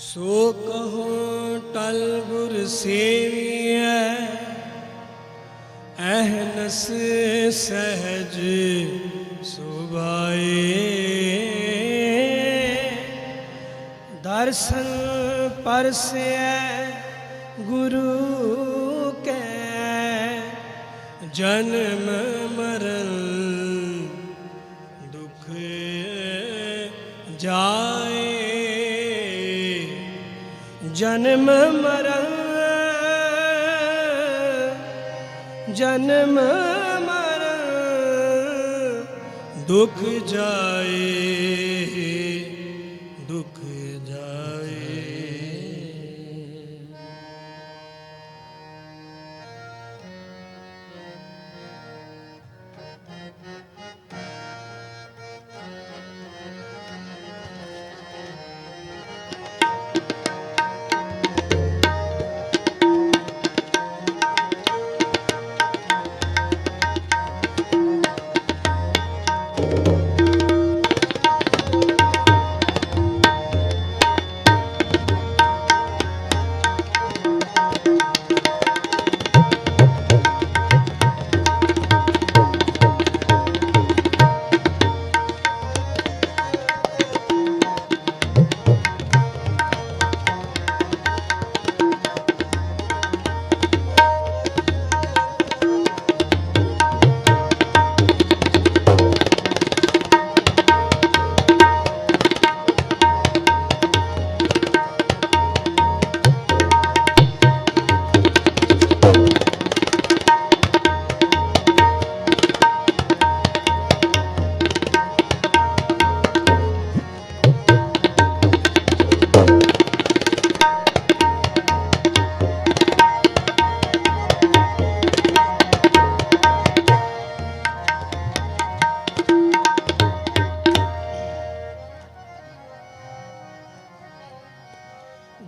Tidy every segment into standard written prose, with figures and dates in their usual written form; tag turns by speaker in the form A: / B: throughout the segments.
A: सो कहो टल गुर सेविय अहनस सहज सुभाए। दर्शन परसे गुरु के जन्म मरण दुख जाए। जन्म मरण जन्म मरण दुख जाए दुख जाए।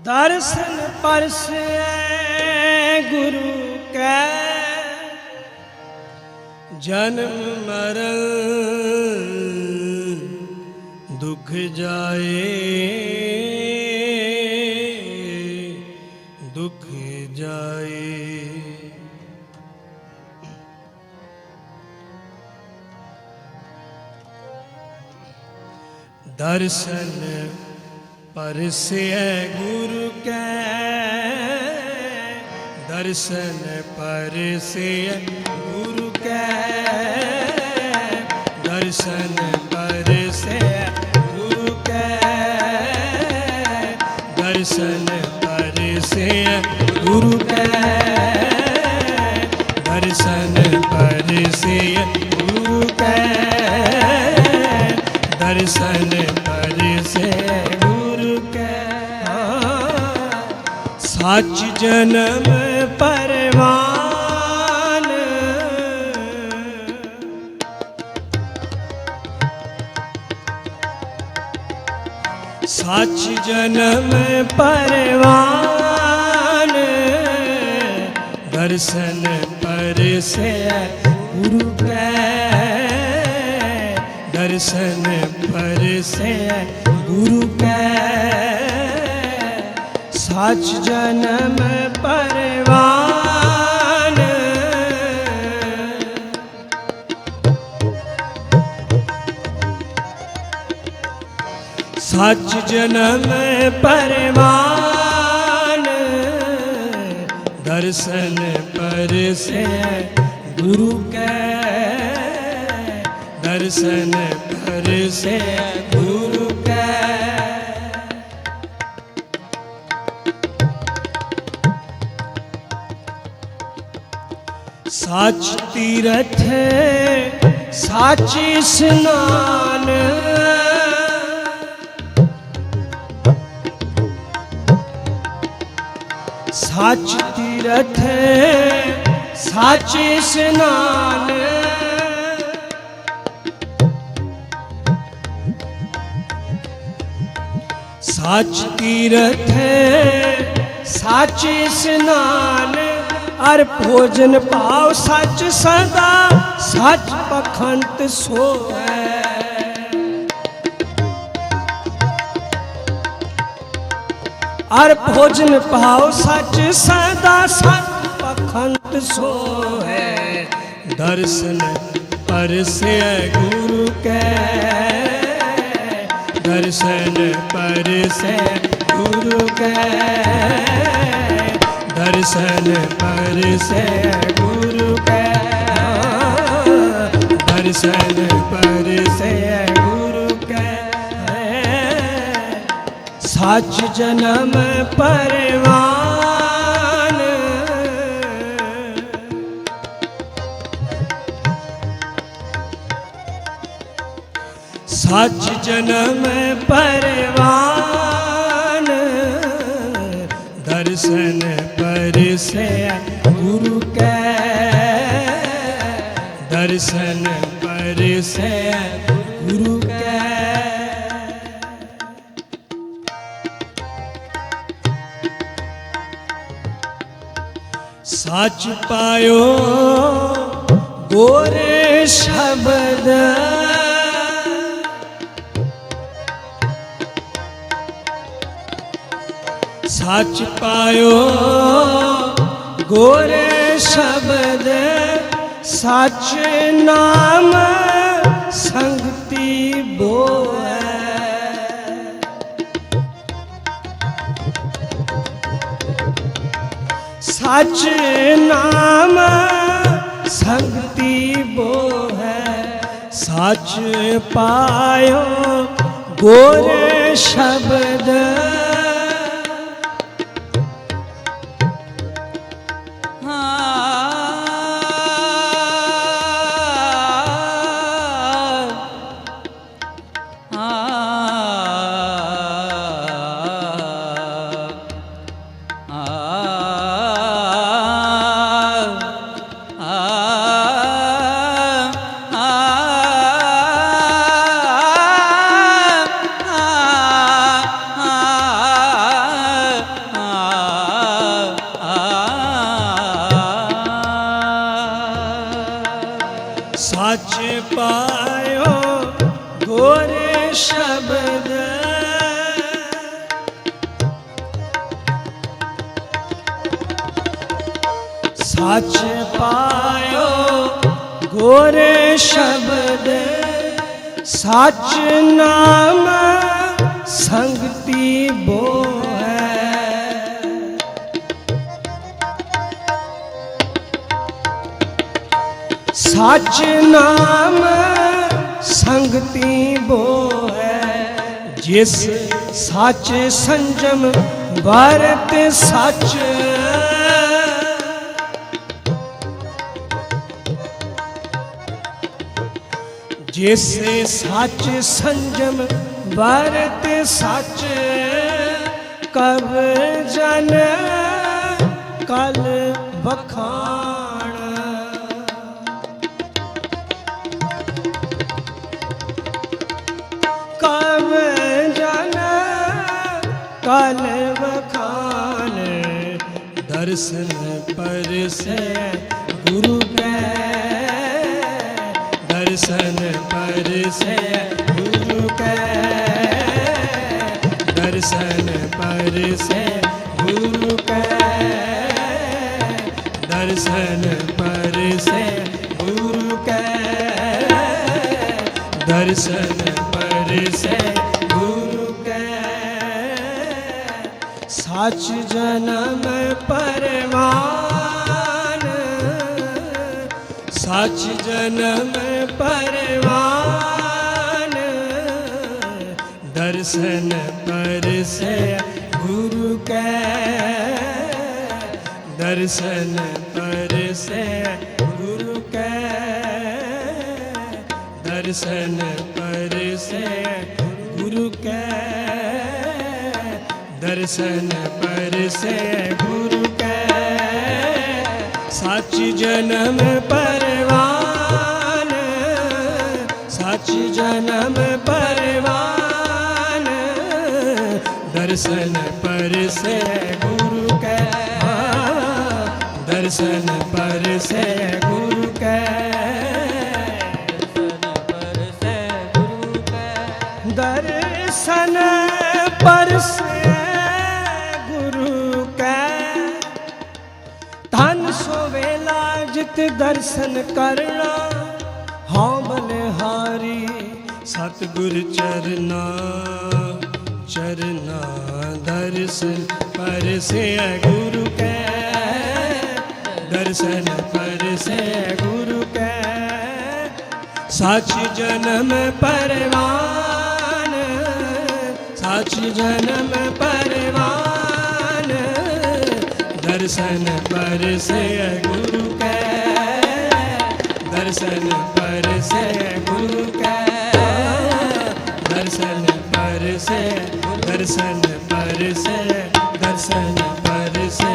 A: दर्शन परसे गुरु के जन्म मरण दुख जाए दुख जाए। दर्शन परसे गुरु के दर्शन परसे गुरु के दर्शन परसे गुरु के दर्शन परसे गुरु के दर्शन परसे गुरु के दर्शन परसे सच जन्म परवान सच जन्म परवान दर्शन परसे गुरु के दर्शन परसे गुरु के सच जन्म परवान सच जन्म परवान दर्शन परसे गुरु के दर्शन परसे गुरु के सच तीरथ सच स्नान सच तीरथ सच स्नान सच तीरथ सच स्नान अर भोजन पाव सच सदा सच पखंत सोए। और भोजन पाओ सच सदा सत पखंड सोहे। दर्शन परसे गुरु के, दर्शन परसे गुरु के, दर्शन परसे गुरु के, दर्शन परसे गुरु के। सच जन्म परवान, सच जन्म परवान, दर्शन परसे गुरु के, दर्शन परसे गुरु के। सच पायो गोरे शब्द, सच पायो गोरे शब्द, सच नाम संगति बोए। सच नाम संगति बोए, सच पायो गोरे शब्द, सच पायो गोरे शब्द, सच पायो गोरे शब्द, सच नाम संगति बोए। सच नाम संगति बोए, जिस सच संजम भरत सच, जिस सच संजम भरत सच, कब जन कल बखान। कब जन कल बखान, दर्शन परसे गुरु के, दर्शन परसे गुरु के, दर्शन परसे गुरु के, दर्शन परसे गुरु के, दर्शन परसे गुरु के। सच जन्म परवान, सच जन्म परवान, दर्शन परसे गुरु के, दर्शन परसे गुरु के, दर्शन परसे गुरु के, दर्शन परसे गुरु के। सच जन्म परवान, सच जन्म परवान, दर्शन परसे गुरु के, दर्शन परसे गुरु के, दर्शन परसे चित दर्शन करना हाँ बलिहारी सतगुर चरना चरना दर्शन पर से गुरु के दर्शन पर से गुरु के साच जन्म परवान साच जन्म परवान दर्शन पर से गुरु के दर्शन पर से गुरु के दर्शन पर से दर्शन पर से दर्शन पर से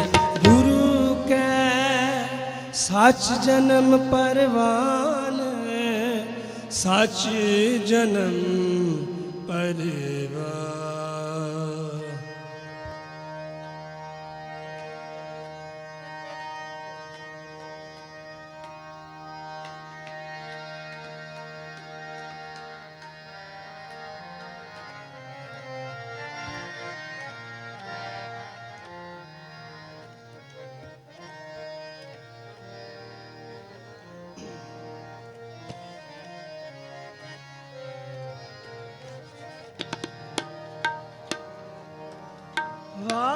A: गुरु के साच जन्म परवान साच जन्म परवान।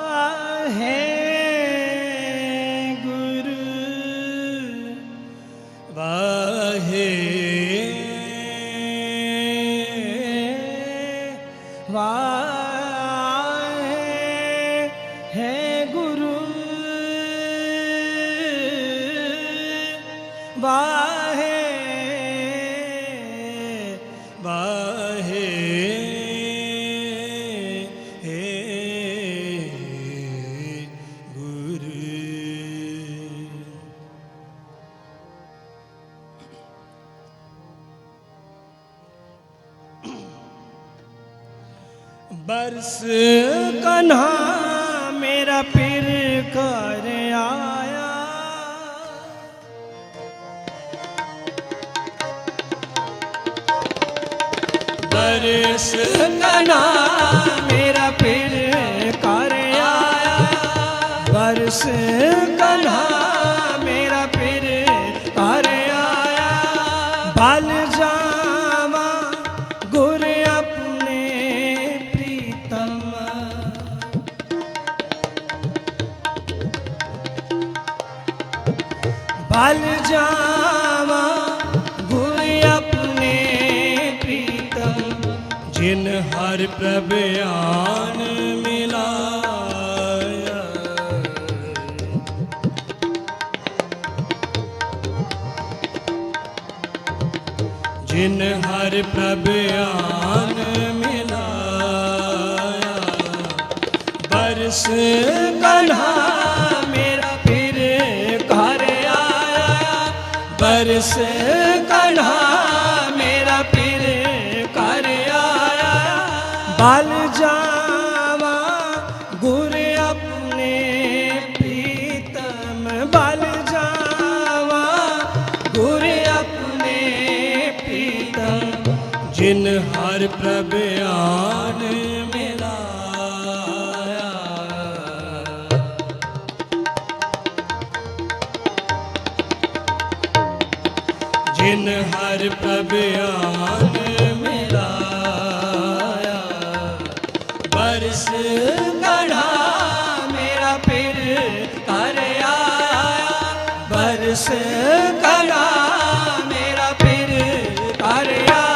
A: वाहे गुरु वाहे वाहे है गुरु वाहे वाहे बरस कन्हा मेरा पीर कर आया बरस कन्हा मेरा पीर कर आया बरस कन्हा मेरा पीर कर आया बल जावा गुर अपने प्रीतम बल जावा गुर अपने प्रीतम जिन हर प्रभयान मिलाया जिन हर प्रभयान मिलाया बरस कन्हा मेरा फिर घर आया बरस कन्हा मेरा फिर घर आया बल जावा गुर अपने प्रीतम बल जावा गुर अपने प्रीतम जिन हर प्रभयान मिलाया जिन हर प्रभयान मिलाया बरस कन्हा मेरा फिर घर आया बरस कन्हा मेरा फिर घर आया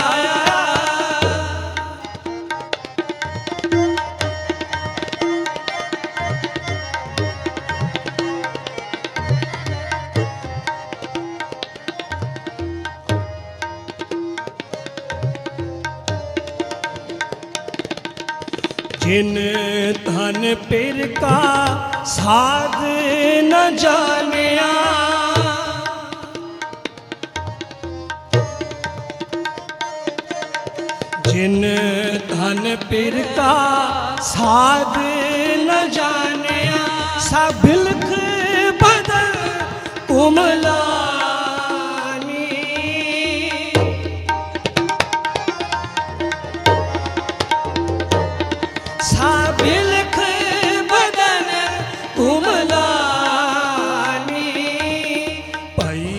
A: जिन धन पिर का साध न जानिया जिन धन पिर का साध न जानिया सभिलख बदल कुमलानी सभिलख बदन कुमलानी पई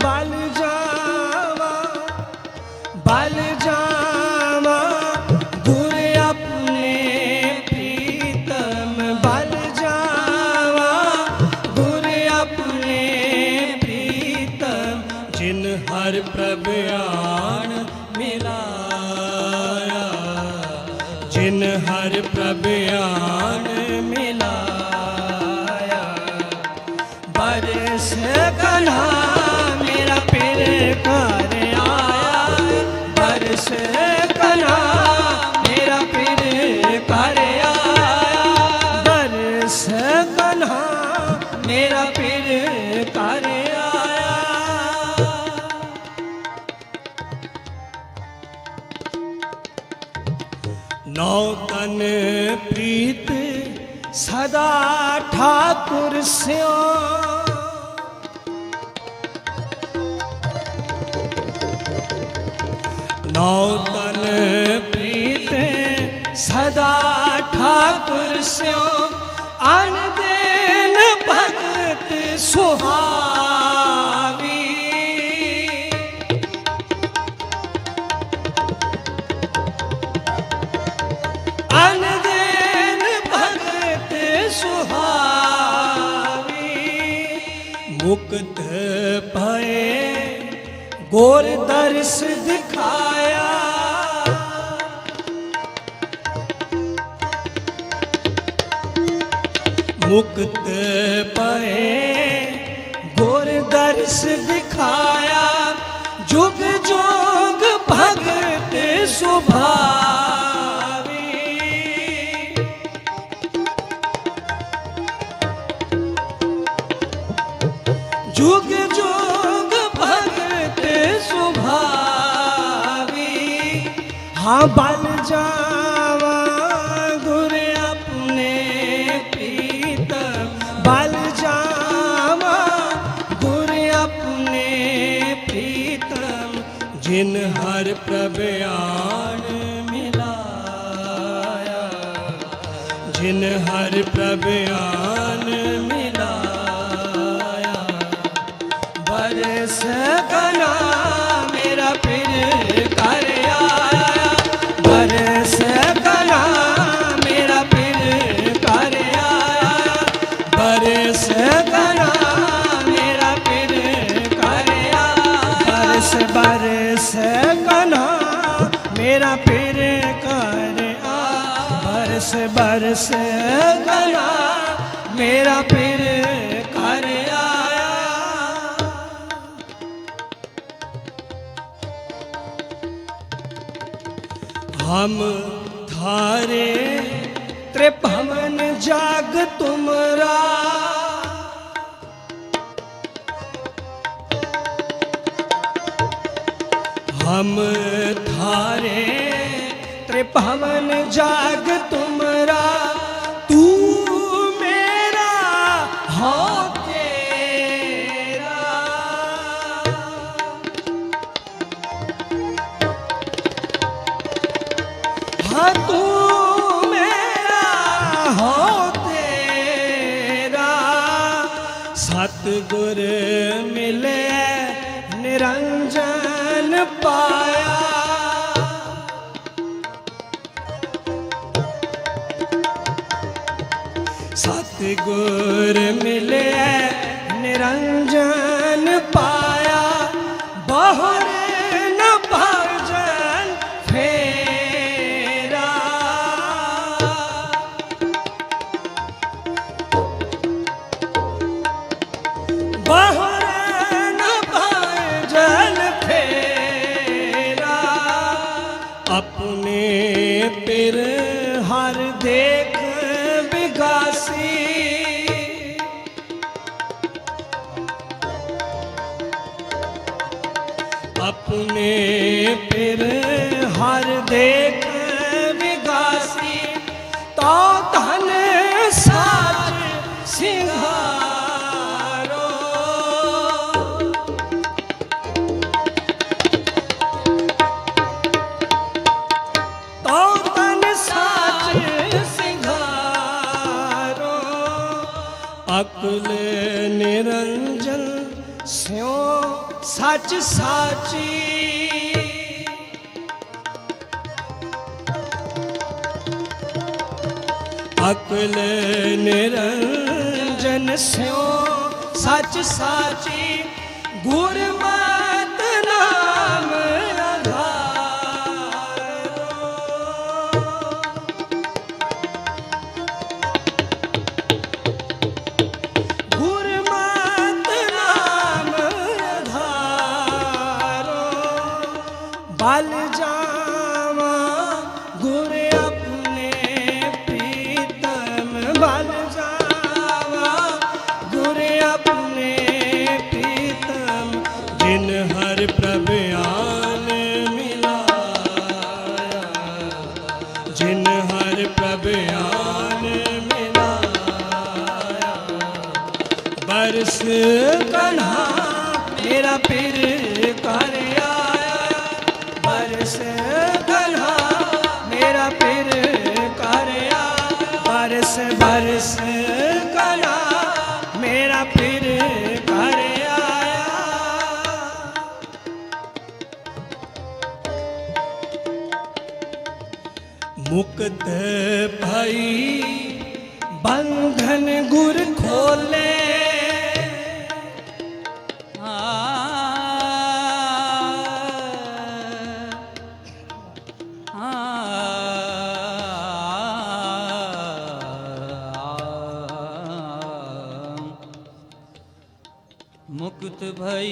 A: बल जावा बल जावा गुर अपने प्रीतम बल जावा गुर अपने प्रीतम जिन हर प्रभ आन मिलाया जिन हर प्रभ आन मिलाया बरस कन्हा मेरा पिर घर आया बरस कन्हा मेरा पिर घर आया बरस कन्हा मेरा पिर घर आया। नौ तन प्रीत सदा ठाकुर स्यो नौ तन प्रीत सदा ठाकुर स्यो अन दिन भगत सुहावी अन दिन भगत सुहावी मुक्त भये गोर दर्श दिखाया मुक्त भये गोर दर्श दिखाया जुग जुग भगत सुभावी जुग जुग भगत सुभावी। हाँ बल जावा गुर अपने प्रीतम बल जावा गुर अपने प्रीतम जिन हर प्रभ आन मिलाया जिन हर प्रभ आन मिलाया बरस कन्हा मेरा पिर घर आया बरस कन्हा मेरा पिर घर आया बरस कन्हा मेरा पिर घर आया बरस बरस कन्हा मेरा पिर घर आया बरस बरस कन्हा मेरा पिर घर आया। हम थारे त्रिभुवन जाग तुमरा हम थारे त्रिभुवन जाग तुमरा तू मेरा हो तेरा हाँ तू मेरा हो तेरा सतगुर मिले निरंजन पाया सतगुर मिले निरंजन पाया बहुरे न भजन फेरा बहुरे न भजन फेरा अपने पिर हर देख बिगासी अपने पिर हर देख विगासी तो धन साज सिंहारो तो धन साज सिंहारो अकुल निरंजन स्यों सा ਸੱਚ ਸਾਚੀ ਅਕਲ ਨਿਰੰਜਨ ਸਿਓ ਸੱਚ ਸਾਚੀ ਗੁਰਮਤਿ ਨਾਮ ਬਲ ਜਾਵਾ ਗੁਰ ਆਪਣੇ ਪ੍ਰੀਤਮ ਬਲ ਜਾਵਾ ਗੁਰ ਆਪਣੇ ਪ੍ਰੀਤਮ ਜਿਨ ਹਰ ਪ੍ਰਭ ਆਨ ਮਿਲਾਇਆ ਜਿਨ ਹਰ ਪ੍ਰਭ ਆਨ ਮਿਲਾਇਆ ਬਰਸ ਕਨ੍ਹਾ ਮੇਰਾ ਪਿਰ ਕਰ ਬਰਸ ਕਨ੍ਹਾ ਮੇਰਾ ਪਿਰ ਕਰ ਬਰਸ ਬਰਸ ਕਨ੍ਹਾ ਮੇਰਾ ਪਿਰ ਕਰ ਆਇਆ ਮੁਕਤ ਭਈ ਬੰਧਨ ਗੁਰ ਖੋਲੇ
B: मुक्त भई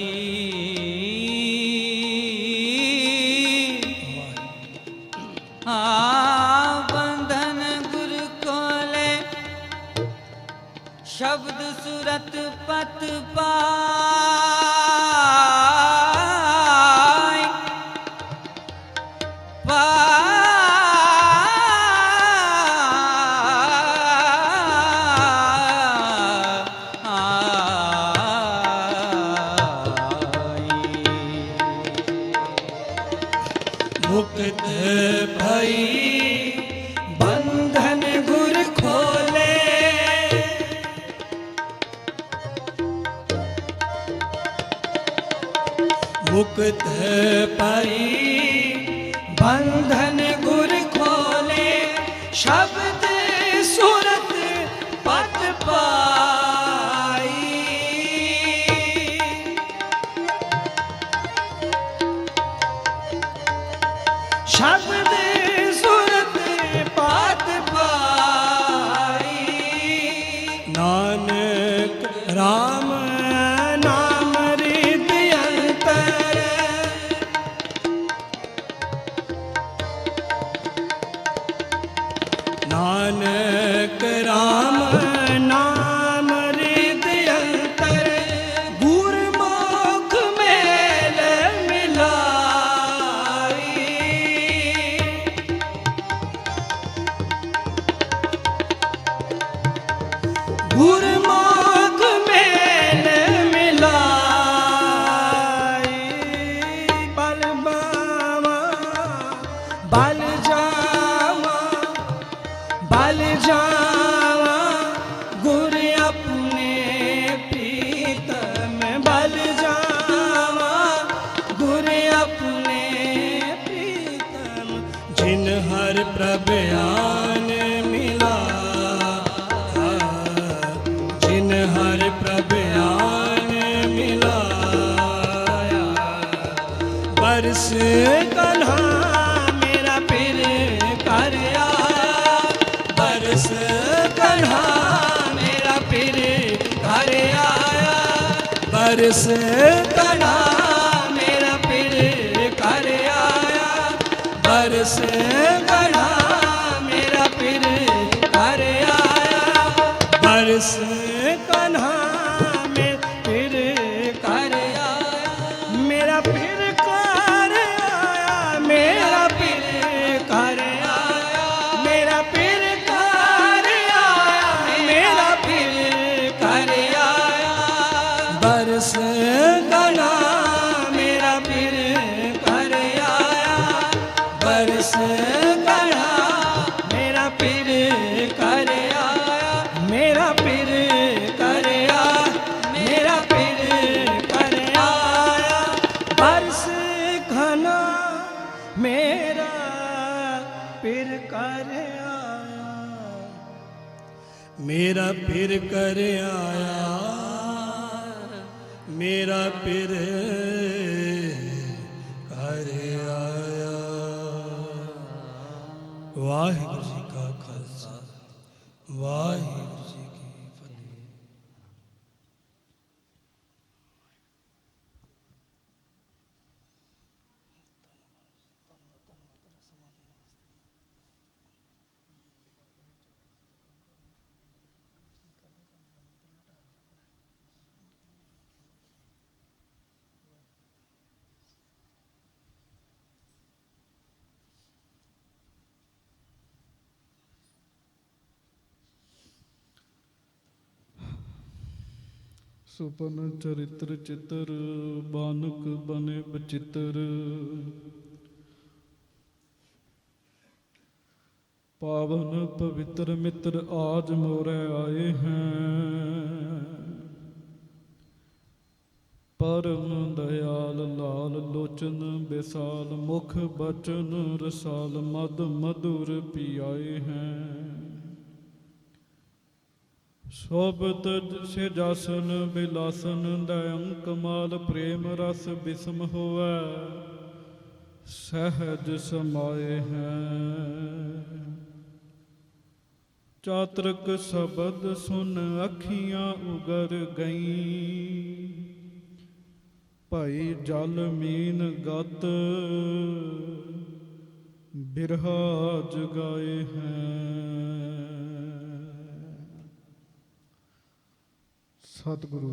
B: बंधन गुर कोले शब्द सुरत पत पाय
A: मुक्त भई बंधन गुर खोले मुक्त भई बंधन गुर खोले शब्द सूरत पत पाई शब्द सूरत पात पाई नानक राम नाम रिद अंतर नानक राम नाम रिद अंतर गुरमुख मेल मिलाई गुरमुख मेल मिलाई बल बावा बल जावा गुर अपने प्रीतम बल जावा गुर अपने प्रीतम जिन हर प्रभ आन मिला जिन हर प्रभ आन मिलाया बरस कन्हा मेरा पिर कर आया बरस कन्हा मेरा पिर कर आया बरस कन्हा मेरा पिर कर आया बरस कन्हा मेरा पिर कर आया बरस कन्हा में पिर कर आया मेरा पिर कर आया मेरा पिर कर आया मेरा पिर कर आया मेरा पिर कर आया बरस कन्हा मेरा पिर कर आया बरस कन्हा मेरा पिर कर आया मेरा पिर कर आया मेरा पिर कर आया ਮੇਰਾ ਪਿਰ ਕਰ ਆਇਆ, ਮੇਰਾ ਪਿਰ ਕਰ ਆਇਆ, ਮੇਰਾ ਪਿਰ ਕਰ ਆਇਆ। ਵਾਹਿਗੁਰੂ ਜੀ ਕਾ ਖਾਲਸਾ, ਵਾਹਿਗੁਰੂ ਜੀ ਕੀ ਫਤਿਹ।
C: ਸੁਪਨ ਚਰਿਤ੍ਰ ਚਿਤਰ ਬਾਨਕ ਬਨੇ ਬਚਿਤਰ, ਪਾਵਨ ਪਵਿੱਤਰ ਮਿੱਤਰ ਆਜ ਮੋਰੇ ਆਏ हैं। ਪਰਮ ਦਇਆਲ ਲਾਲ ਲੋਚਨ ਬਿਸਾਲ, ਮੁਖ ਬਚਨ ਰਸਾਲ ਮਦ ਮਧੁਰ ਪਿਆਏ हैं। ਸ਼ੋਭਤ ਸੇ ਜਾਸਨ ਬਿਲਾਸਨ ਦਇੰ ਕਮਾਲ, ਪ੍ਰੇਮ ਰਸ ਬਿਸਮ ਹੋਵੈ ਸਹਿਜ ਸਮਾਏ ਹੈ। ਚਾਤ੍ਰਿਕ ਸ਼ਬਦ ਸੁਨ ਅੱਖੀਆਂ ਉਗਰ ਗਈ, ਭਾਈ ਜਲ ਮੀਨ ਗਤ ਬਿਰਹਾ ਜਗਾਏ ਹੈ। ਸਤਿਗੁਰੂ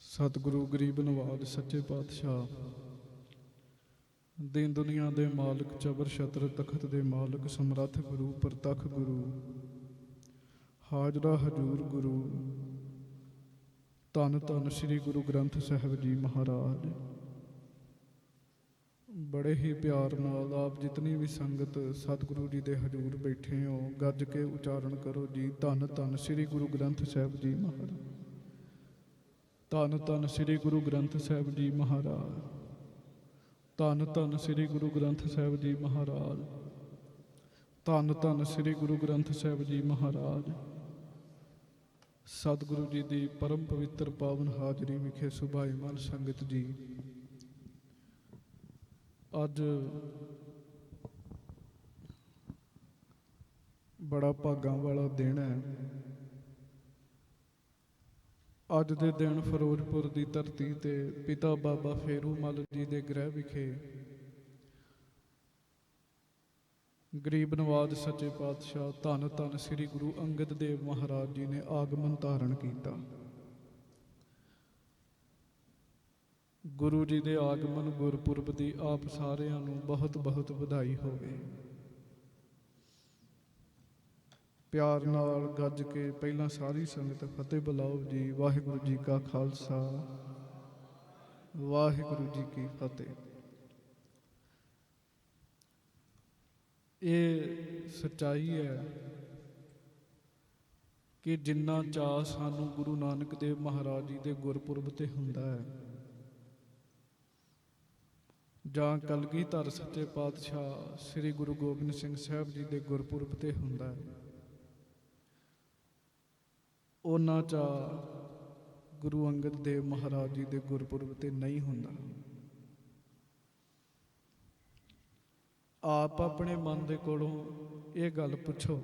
C: ਸਤਿਗੁਰੂ ਗਰੀਬ ਨਵਾਜ ਸੱਚੇ ਪਾਤਸ਼ਾਹ, ਦੀਨ ਦੁਨੀਆ ਦੇ ਮਾਲਕ, ਚਬਰ ਛਤਰ ਤਖਤ ਦੇ ਮਾਲਕ, ਸਮਰੱਥ ਗੁਰੂ, ਪ੍ਰਤੱਖ ਗੁਰੂ, ਹਾਜ਼ਰਾ ਹਜੂਰ ਗੁਰੂ, ਧੰਨ ਧੰਨ ਸ੍ਰੀ ਗੁਰੂ ਗ੍ਰੰਥ ਸਾਹਿਬ ਜੀ ਮਹਾਰਾਜ। ਬੜੇ ਹੀ ਪਿਆਰ ਨਾਲ ਆਪ ਜਿਤਨੀ ਵੀ ਸੰਗਤ ਸਤਿਗੁਰੂ ਜੀ ਦੇ ਹਜ਼ੂਰ ਬੈਠੇ ਹੋ, ਗੱਜ ਕੇ ਉਚਾਰਨ ਕਰੋ ਜੀ, ਧੰਨ ਧੰਨ ਸ੍ਰੀ ਗੁਰੂ ਗ੍ਰੰਥ ਸਾਹਿਬ ਜੀ ਮਹਾਰਾਜ। ਧੰਨ ਧੰਨ ਸ੍ਰੀ ਗੁਰੂ ਗ੍ਰੰਥ ਸਾਹਿਬ ਜੀ ਮਹਾਰਾਜ। ਧੰਨ ਧੰਨ ਸ੍ਰੀ ਗੁਰੂ ਗ੍ਰੰਥ ਸਾਹਿਬ ਜੀ ਮਹਾਰਾਜ। ਧੰਨ ਧੰਨ ਸ੍ਰੀ ਗੁਰੂ ਗ੍ਰੰਥ ਸਾਹਿਬ ਜੀ ਮਹਾਰਾਜ। ਸਤਿਗੁਰੂ ਜੀ ਦੀ ਪਰਮ ਪਵਿੱਤਰ ਪਾਵਨ ਹਾਜ਼ਰੀ ਵਿਖੇ ਸੁਭਾਈਮਾਨ ਸੰਗਤ ਜੀ, ਅੱਜ ਬੜਾ ਭਾਗਾਂ ਵਾਲਾ ਦਿਨ ਹੈ। ਅੱਜ ਦੇ ਦਿਨ ਫਿਰੋਜ਼ਪੁਰ ਦੀ ਧਰਤੀ ਤੇ ਪਿਤਾ ਬਾਬਾ ਫੇਰੂ ਮੱਲ ਜੀ ਦੇ ਗ੍ਰਹਿ ਵਿਖੇ ਗਰੀਬ ਨਵਾਜ ਸੱਚੇ ਪਾਤਸ਼ਾਹ ਧੰਨ ਧੰਨ ਸ੍ਰੀ ਗੁਰੂ ਅੰਗਦ ਦੇਵ ਮਹਾਰਾਜ ਜੀ ਨੇ ਆਗਮਨ ਧਾਰਨ ਕੀਤਾ। ਗੁਰੂ ਜੀ ਦੇ ਆਗਮਨ ਗੁਰਪੁਰਬ ਦੀ ਆਪ ਸਾਰਿਆਂ ਨੂੰ ਬਹੁਤ ਬਹੁਤ ਵਧਾਈ ਹੋਵੇ। ਪਿਆਰ ਨਾਲ ਗੱਜ ਕੇ ਪਹਿਲਾਂ ਸਾਰੀ ਸੰਗਤ ਫਤਿਹ ਬੁਲਾਓ ਜੀ। ਵਾਹਿਗੁਰੂ ਜੀ ਕਾ ਖਾਲਸਾ, ਵਾਹਿਗੁਰੂ ਜੀ ਕੀ ਫਤਿਹ। ਇਹ ਸੱਚਾਈ ਹੈ ਕਿ ਜਿੰਨਾ ਚਾਅ ਸਾਨੂੰ ਗੁਰੂ ਨਾਨਕ ਦੇਵ ਮਹਾਰਾਜ ਜੀ ਦੇ ਗੁਰਪੁਰਬ ਤੇ ਹੁੰਦਾ ਹੈ, ਜਾਂ ਕਲਗੀਧਰ ਸੱਚੇ ਪਾਤਸ਼ਾਹ ਸ੍ਰੀ ਗੁਰੂ ਗੋਬਿੰਦ ਸਿੰਘ ਸਾਹਿਬ ਜੀ ਦੇ ਗੁਰਪੁਰਬ ਤੇ ਹੁੰਦਾ ਹੈ, ਉਹਨਾਂ ਚਾਅ ਗੁਰੂ ਅੰਗਦ ਦੇਵ ਮਹਾਰਾਜ ਜੀ ਦੇ ਗੁਰਪੁਰਬ ਤੇ ਨਹੀਂ ਹੁੰਦਾ। ਆਪ ਆਪਣੇ ਮਨ ਦੇ ਕੋਲੋਂ ਇਹ ਗੱਲ ਪੁੱਛੋ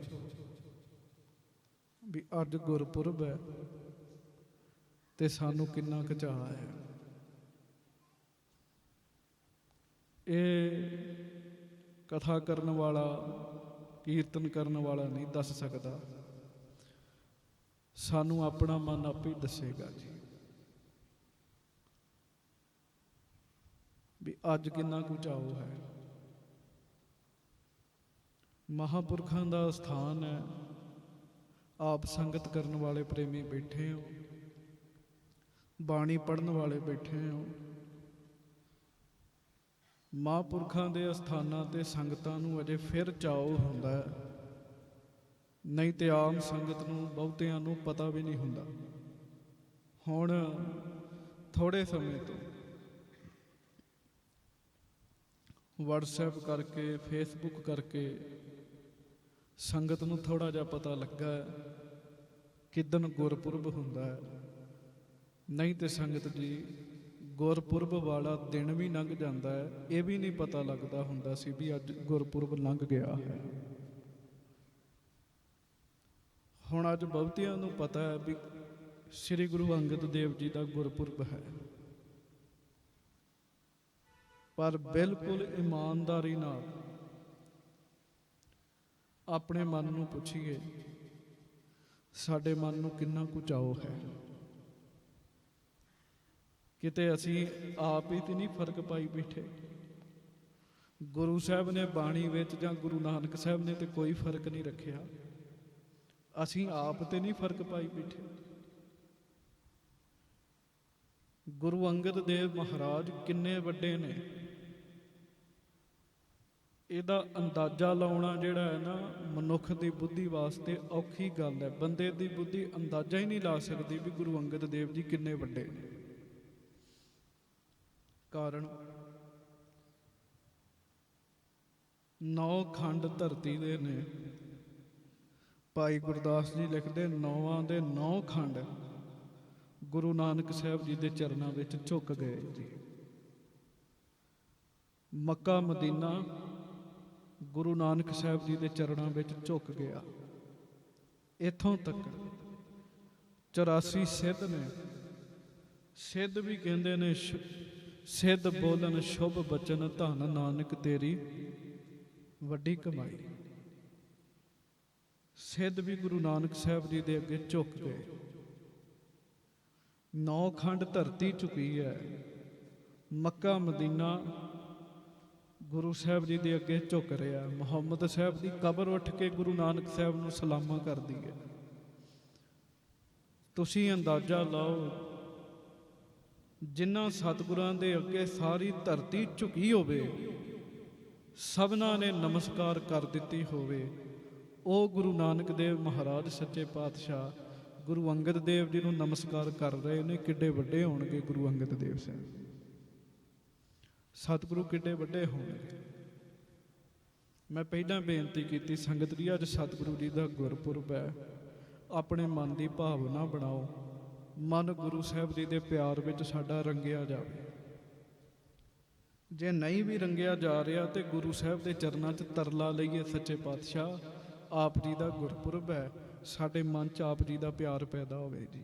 C: ਵੀ ਅੱਜ ਗੁਰਪੁਰਬ ਹੈ ਤੇ ਸਾਨੂੰ ਕਿੰਨਾ ਕੁ ਚਾਅ ਹੈ। ਇਹ ਕਥਾ ਕਰਨ ਵਾਲਾ, ਕੀਰਤਨ ਕਰਨ ਵਾਲਾ ਨਹੀਂ ਦੱਸ ਸਕਦਾ, ਸਾਨੂੰ ਆਪਣਾ ਮਨ ਆਪੇ ਦੱਸੇਗਾ ਜੀ ਵੀ ਅੱਜ ਕਿੰਨਾ ਕੁ ਚਾਅ ਹੈ। ਮਹਾਂਪੁਰਖਾਂ ਦਾ ਸਥਾਨ ਹੈ, ਆਪ ਸੰਗਤ ਕਰਨ ਵਾਲੇ ਪ੍ਰੇਮੀ ਬੈਠੇ ਹੋ, ਬਾਣੀ ਪੜ੍ਹਨ ਵਾਲੇ ਬੈਠੇ ਹੋ। ਮਹਾਂਪੁਰਖਾਂ ਦੇ ਅਸਥਾਨਾਂ ਤੇ ਸੰਗਤਾਂ ਨੂੰ ਅਜੇ ਫਿਰ ਚਾਅ ਹੁੰਦਾ ਹੈ, ਨਹੀਂ ਤੇ ਆਮ ਸੰਗਤ ਨੂੰ ਬਹੁਤਿਆਂ ਨੂੰ ਪਤਾ ਵੀ ਨਹੀਂ ਹੁੰਦਾ। ਹੁਣ ਥੋੜੇ ਸਮੇਂ ਤੋਂ WhatsApp ਕਰਕੇ, Facebook ਕਰਕੇ ਸੰਗਤ ਨੂੰ ਥੋੜਾ ਜਿਹਾ ਪਤਾ ਲੱਗਾ ਕਿਦਨ ਗੁਰਪੁਰਬ ਹੁੰਦਾ ਹੈ। ਨਹੀਂ ਤੇ ਸੰਗਤ ਜੀ ਗੁਰਪੁਰਬ ਵਾਲਾ ਦਿਨ ਵੀ ਲੰਘ ਜਾਂਦਾ ਹੈ, ਇਹ ਵੀ ਨਹੀਂ ਪਤਾ ਲੱਗਦਾ ਹੁੰਦਾ ਸੀ ਵੀ ਅੱਜ ਗੁਰਪੁਰਬ ਲੰਘ ਗਿਆ ਹੈ। ਹੁਣ ਅੱਜ ਬਹੁਤਿਆਂ ਨੂੰ ਪਤਾ ਹੈ ਵੀ ਸ੍ਰੀ ਗੁਰੂ ਅੰਗਦ ਦੇਵ ਜੀ ਦਾ ਗੁਰਪੁਰਬ ਹੈ, ਪਰ ਬਿਲਕੁਲ ਇਮਾਨਦਾਰੀ ਨਾਲ ਆਪਣੇ ਮਨ ਨੂੰ ਪੁੱਛੀਏ, ਸਾਡੇ ਮਨ ਨੂੰ ਕਿੰਨਾ ਕੁ ਚਾਅ ਹੈ। ਕਿਤੇ ਅਸੀਂ ਆਪ ਹੀ ਤੇ ਨਹੀਂ ਫਰਕ ਪਾਈ ਬੈਠੇ। ਗੁਰੂ ਸਾਹਿਬ ਨੇ ਬਾਣੀ ਵਿੱਚ ਜਾਂ ਗੁਰੂ ਨਾਨਕ ਸਾਹਿਬ ਨੇ ਤੇ ਕੋਈ ਫਰਕ ਨਹੀਂ ਰੱਖਿਆ, ਅਸੀਂ ਆਪ ਤੇ ਨਹੀਂ ਫਰਕ ਪਾਈ ਬੈਠੇ। ਗੁਰੂ ਅੰਗਦ ਦੇਵ ਮਹਾਰਾਜ ਕਿੰਨੇ ਵੱਡੇ ਨੇ, ਇਹਦਾ ਅੰਦਾਜ਼ਾ ਲਾਉਣਾ ਜਿਹੜਾ ਹੈ ਨਾ, ਮਨੁੱਖ ਦੀ ਬੁੱਧੀ ਵਾਸਤੇ ਔਖੀ ਗੱਲ ਹੈ। ਬੰਦੇ ਦੀ ਬੁੱਧੀ ਅੰਦਾਜ਼ਾ ਹੀ ਨਹੀਂ ਲਾ ਸਕਦੀ ਵੀ ਗੁਰੂ ਅੰਗਦ ਦੇਵ ਜੀ ਕਿੰਨੇ ਵੱਡੇ ਨੇ। ਕਾਰਨ 9 ਖੰਡ ਧਰਤੀ ਦੇ ਨੇ। ਭਾਈ ਗੁਰਦਾਸ ਜੀ ਲਿਖਦੇ 9 ਦੇ 9 ਖੰਡ ਗੁਰੂ ਨਾਨਕ ਸਾਹਿਬ ਜੀ ਦੇ ਚਰਨਾਂ ਵਿੱਚ ਝੁਕ ਗਏ ਜੀ। ਮੱਕਾ ਮਦੀਨਾ ਗੁਰੂ ਨਾਨਕ ਸਾਹਿਬ ਜੀ ਦੇ ਚਰਨਾਂ ਵਿੱਚ ਝੁਕ ਗਿਆ। ਇੱਥੋਂ ਤੱਕ 84 ਸਿੱਧ ਨੇ। ਸਿੱਧ ਵੀ ਕਹਿੰਦੇ ਨੇ ਸਿੱਧ ਬੋਲਣ ਸ਼ੁਭ ਬਚਨ, ਧੰਨ ਨਾਨਕ ਤੇਰੀ ਵੱਡੀ ਕਮਾਈ। ਸਿੱਧ ਵੀ ਗੁਰੂ ਨਾਨਕ ਸਾਹਿਬ ਜੀ ਦੇ ਅੱਗੇ ਝੁਕ ਗਏ। 9 ਖੰਡ ਧਰਤੀ ਝੁਕੀ ਹੈ। ਮੱਕਾ ਮਦੀਨਾ ਗੁਰੂ ਸਾਹਿਬ ਜੀ ਦੇ ਅੱਗੇ ਝੁਕ ਰਿਹਾ। ਮੁਹੰਮਦ ਸਾਹਿਬ ਦੀ ਕਬਰ ਉੱਠ ਕੇ ਗੁਰੂ ਨਾਨਕ ਸਾਹਿਬ ਨੂੰ ਸਲਾਮਾਂ ਕਰਦੀ ਹੈ। ਤੁਸੀਂ ਅੰਦਾਜ਼ਾ ਲਾਓ, ਜਿਨ੍ਹਾਂ ਸਤਿਗੁਰਾਂ ਦੇ ਅੱਗੇ ਸਾਰੀ ਧਰਤੀ ਝੁਕੀ ਹੋਵੇ, ਸਭਨਾਂ ਨੇ ਨਮਸਕਾਰ ਕਰ ਦਿੱਤੀ ਹੋਵੇ, ਉਹ ਗੁਰੂ ਨਾਨਕ ਦੇਵ ਮਹਾਰਾਜ ਸੱਚੇ ਪਾਤਸ਼ਾਹ ਗੁਰੂ ਅੰਗਦ ਦੇਵ ਜੀ ਨੂੰ ਨਮਸਕਾਰ ਕਰ ਰਹੇ ਨੇ। ਕਿੱਡੇ ਵੱਡੇ ਹੋਣਗੇ ਗੁਰੂ ਅੰਗਦ ਦੇਵ ਸਾਹਿਬ, ਸਤਿਗੁਰੂ ਕਿੱਡੇ ਵੱਡੇ ਹੋਣਗੇ। ਮੈਂ ਪਹਿਲਾਂ ਬੇਨਤੀ ਕੀਤੀ ਸੰਗਤ ਜੀ, ਅੱਜ ਸਤਿਗੁਰੂ ਜੀ ਦਾ ਗੁਰਪੁਰਬ ਹੈ। ਆਪਣੇ ਮਨ ਦੀ ਭਾਵਨਾ ਬਣਾਓ, ਮਨ ਗੁਰੂ ਸਾਹਿਬ ਜੀ ਦੇ ਪਿਆਰ ਵਿੱਚ ਸਾਡਾ ਰੰਗਿਆ ਜਾਵੇ। ਜੇ ਨਹੀਂ ਵੀ ਰੰਗਿਆ ਜਾ ਰਿਹਾ ਤੇ ਗੁਰੂ ਸਾਹਿਬ ਦੇ ਚਰਨਾਂ 'ਚ ਤਰਲਾ ਲਈਏ, ਸੱਚੇ ਪਾਤਸ਼ਾਹ ਆਪ ਜੀ ਦਾ ਗੁਰਪੁਰਬ ਹੈ, ਸਾਡੇ ਮਨ 'ਚ ਆਪ ਜੀ ਦਾ ਪਿਆਰ ਪੈਦਾ ਹੋਵੇ ਜੀ।